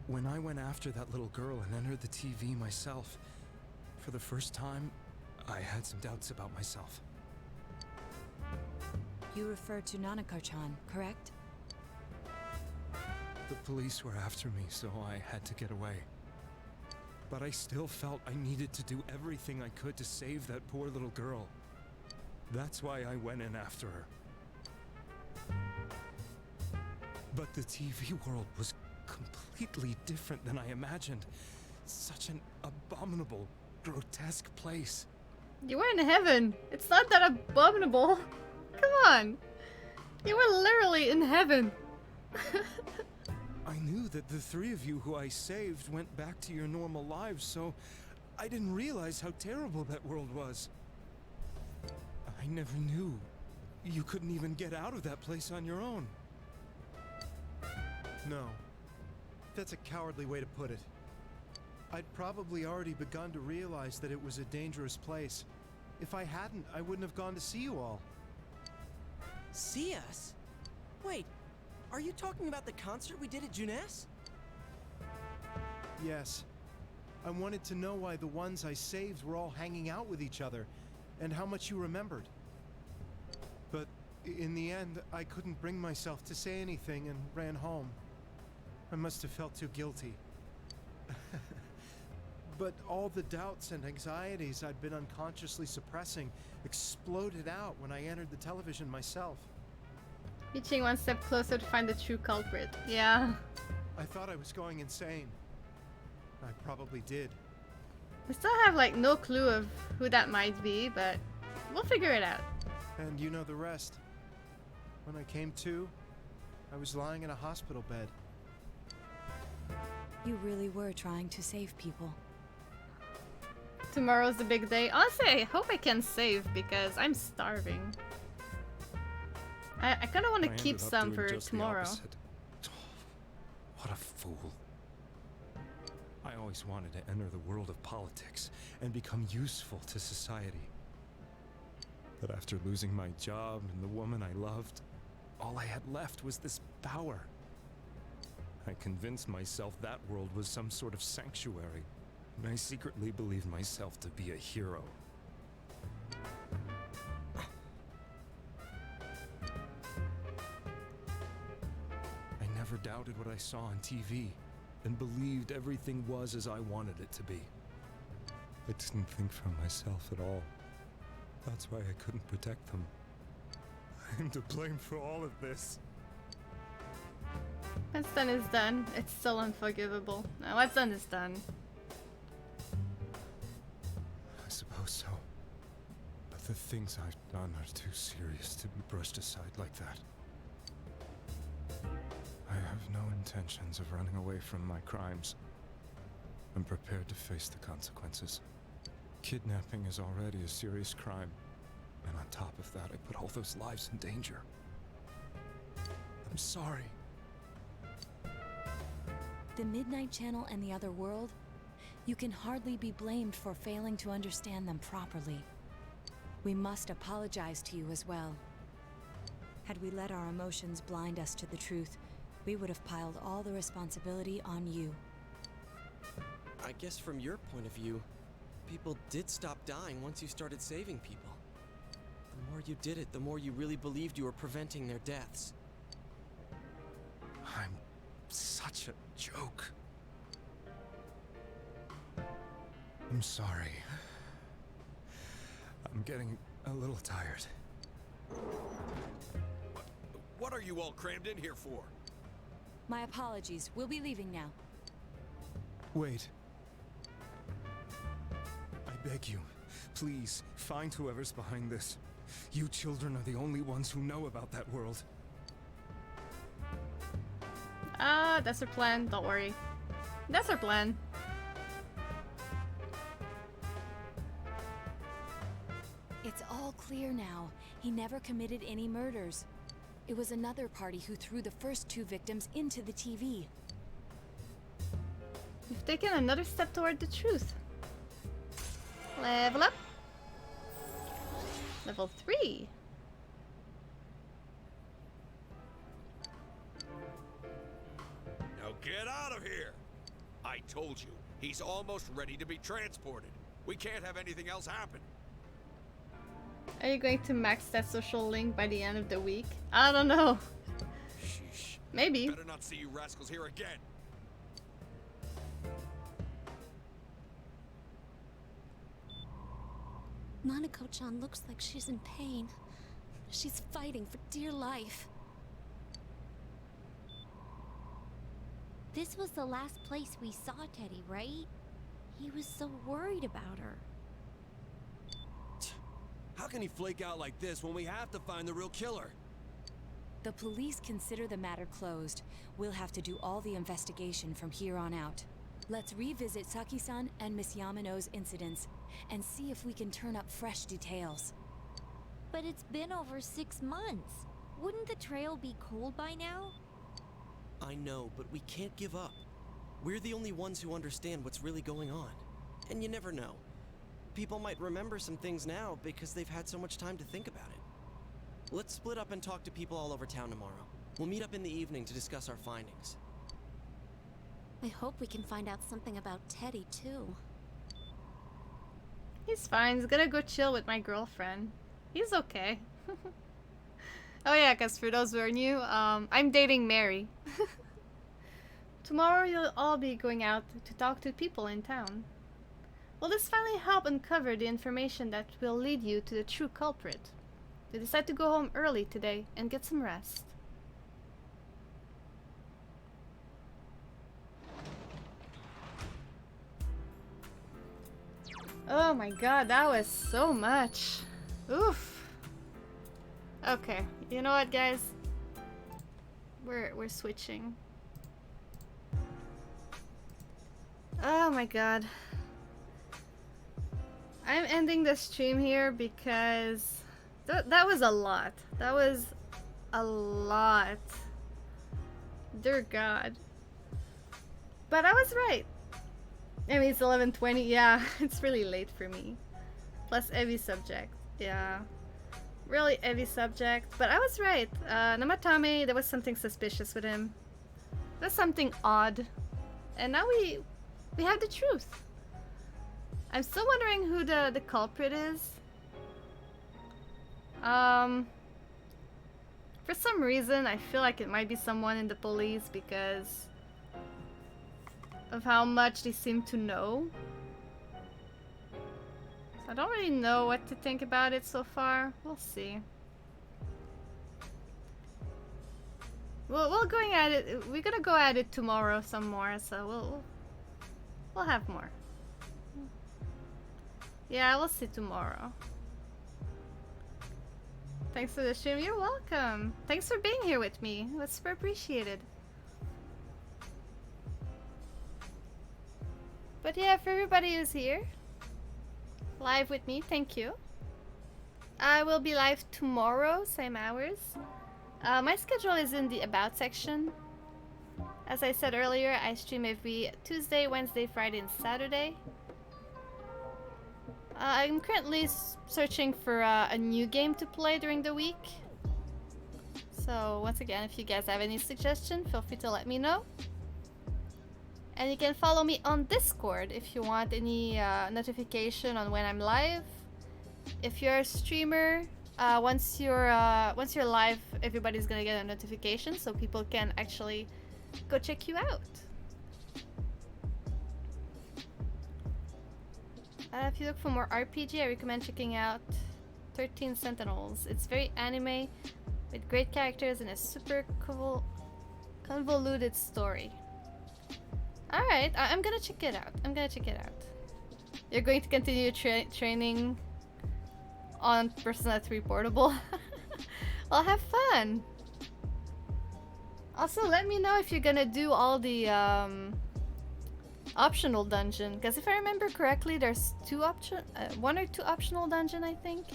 When I went after that little girl and entered the TV myself, for the first time, I had some doubts about myself. You refer to Nanako-chan, correct? The police were after me, so I had to get away. But I still felt I needed to do everything I could to save that poor little girl. That's why I went in after her. But the TV world was completely different than I imagined. Such an abominable, grotesque place. You were in heaven. It's not that abominable. Come on. You were literally in heaven. I knew that the three of you who I saved went back to your normal lives, so I didn't realize how terrible that world was. I never knew you couldn't even get out of that place on your own. No. That's a cowardly way to put it. I'd probably already begun to realize that it was a dangerous place. If I hadn't, I wouldn't have gone to see you all. See us? Wait, are you talking about the concert we did at Junes? Yes. I wanted to know why the ones I saved were all hanging out with each other, and how much you remembered. But in the end, I couldn't bring myself to say anything and ran home. I must have felt too guilty. But all the doubts and anxieties I'd been unconsciously suppressing exploded out when I entered the television myself. Reaching one step closer to find the true culprit. Yeah. I thought I was going insane. I probably did. I still have like no clue of who that might be, but we'll figure it out. And you know the rest. When I came to, I was lying in a hospital bed. You really were trying to save people. Tomorrow's the big day. Honestly, I hope I can save because I'm starving. I kind of want to keep some for tomorrow. What a fool. I always wanted to enter the world of politics and become useful to society. But after losing my job and the woman I loved, all I had left was this power. I convinced myself that world was some sort of sanctuary, and I secretly believed myself to be a hero. I never doubted what I saw on TV, and believed everything was as I wanted it to be. I didn't think for myself at all. That's why I couldn't protect them. I'm to blame for all of this. What's done is done. It's still unforgivable. Now, what's done is done. I suppose so. But the things I've done are too serious to be brushed aside like that. I have no intentions of running away from my crimes. I'm prepared to face the consequences. Kidnapping is already a serious crime, and on top of that, I put all those lives in danger. I'm sorry. The Midnight Channel and the other world? You can hardly be blamed for failing to understand them properly. We must apologize to you as well. Had we let our emotions blind us to the truth, we would have piled all the responsibility on you. I guess from your point of view, people did stop dying once you started saving people. The more you did it, the more you really believed you were preventing their deaths. I'm such a joke. I'm sorry. I'm getting a little tired. What are you all crammed in here for? My apologies. We'll be leaving now. Wait. I beg you, please, find whoever's behind this. You children are the only ones who know about that world. That's our plan. Don't worry. That's our plan. It's all clear now. He never committed any murders. It was another party who threw the first 2 victims into the TV. We've taken another step toward the truth. Level up. Level 3. Now get out of here! I told you, he's almost ready to be transported. We can't have anything else happen. Are you going to max that social link by the end of the week? I don't know. Sheesh. Maybe. Better not see you rascals here again. Nanako-chan looks like she's in pain. She's fighting for dear life. This was the last place we saw Teddy, right? He was so worried about her. How can he flake out like this when we have to find the real killer? The police consider the matter closed. We'll have to do all the investigation from here on out. Let's revisit Saki-san and Miss Yamano's incidents and see if we can turn up fresh details. But it's been over 6 months. Wouldn't the trail be cold by now? I know, but we can't give up. We're the only ones who understand what's really going on. And you never know. People might remember some things now because they've had so much time to think about it. Let's split up and talk to people all over town tomorrow. We'll meet up in the evening to discuss our findings. I hope we can find out something about Teddy, too. He's fine. He's gonna go chill with my girlfriend. He's okay. Oh yeah, because for those who are new, I'm dating Mary. Tomorrow you'll all be going out to talk to people in town. Will this finally help uncover the information that will lead you to the true culprit? We decide to go home early today and get some rest. Oh my god, that was so much. Oof. Okay, you know what, guys? We're switching. Oh my god. I'm ending the stream here because that was a lot. That was a lot. Dear God. But I was right. I mean, it's 11:20. Yeah, it's really late for me. Plus heavy subject. Yeah. Really heavy subject. But I was right. Namatame, there was something suspicious with him. There's something odd. And now we have the truth. I'm still wondering who the culprit is. For some reason, I feel like it might be someone in the police because of how much they seem to know. So I don't really know what to think about it so far. We'll see. We're going at it. We're gonna go at it tomorrow some more. So we'll have more. Yeah, we'll see tomorrow. Thanks for the stream. You're welcome. Thanks for being here with me. It was super appreciated. But yeah, for everybody who's here, live with me, thank you. I will be live tomorrow, same hours. My schedule is in the About section. As I said earlier, I stream every Tuesday, Wednesday, Friday, and Saturday. I'm currently searching for a new game to play during the week. So once again, if you guys have any suggestions, feel free to let me know. And you can follow me on Discord if you want any notification on when I'm live. If you're a streamer, once you're live, everybody's gonna get a notification so people can actually go check you out. If you look for more RPG, I recommend checking out 13 Sentinels. It's very anime, with great characters and a super convoluted story. Alright, I'm gonna check it out. You're going to continue training on Persona 3 Portable. Well, have fun. Also, let me know if you're gonna do all the optional dungeon, because if I remember correctly, there's one or two optional dungeon, I think,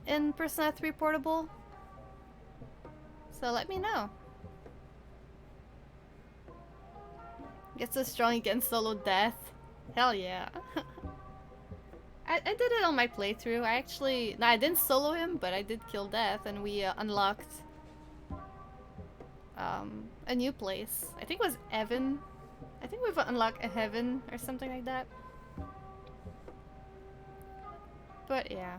in Persona 3 Portable. So let me know. Get so strong you can solo death. Hell yeah. I did it on my playthrough. I didn't solo him, but I did kill Death, and we unlocked a new place. I think it was Heaven. I think we've unlocked a Heaven or something like that. But yeah.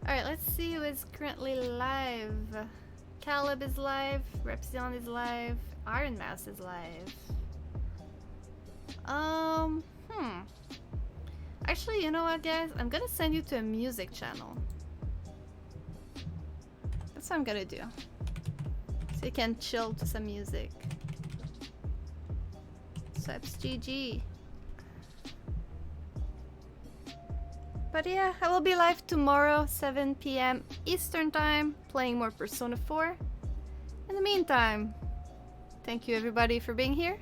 Alright, let's see who is currently live. Caleb is live, Repzion is live, Iron Mouse is live. Actually, you know what, guys? I'm gonna send you to a music channel. That's what I'm gonna do. So you can chill to some music. Sweps GG. But yeah, I will be live tomorrow, 7 PM Eastern Time, playing more Persona 4. In the meantime, thank you everybody for being here.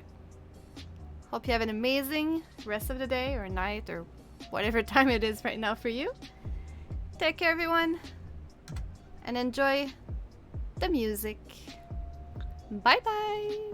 Hope you have an amazing rest of the day or night or whatever time it is right now for you. Take care, everyone, and enjoy the music. Bye bye!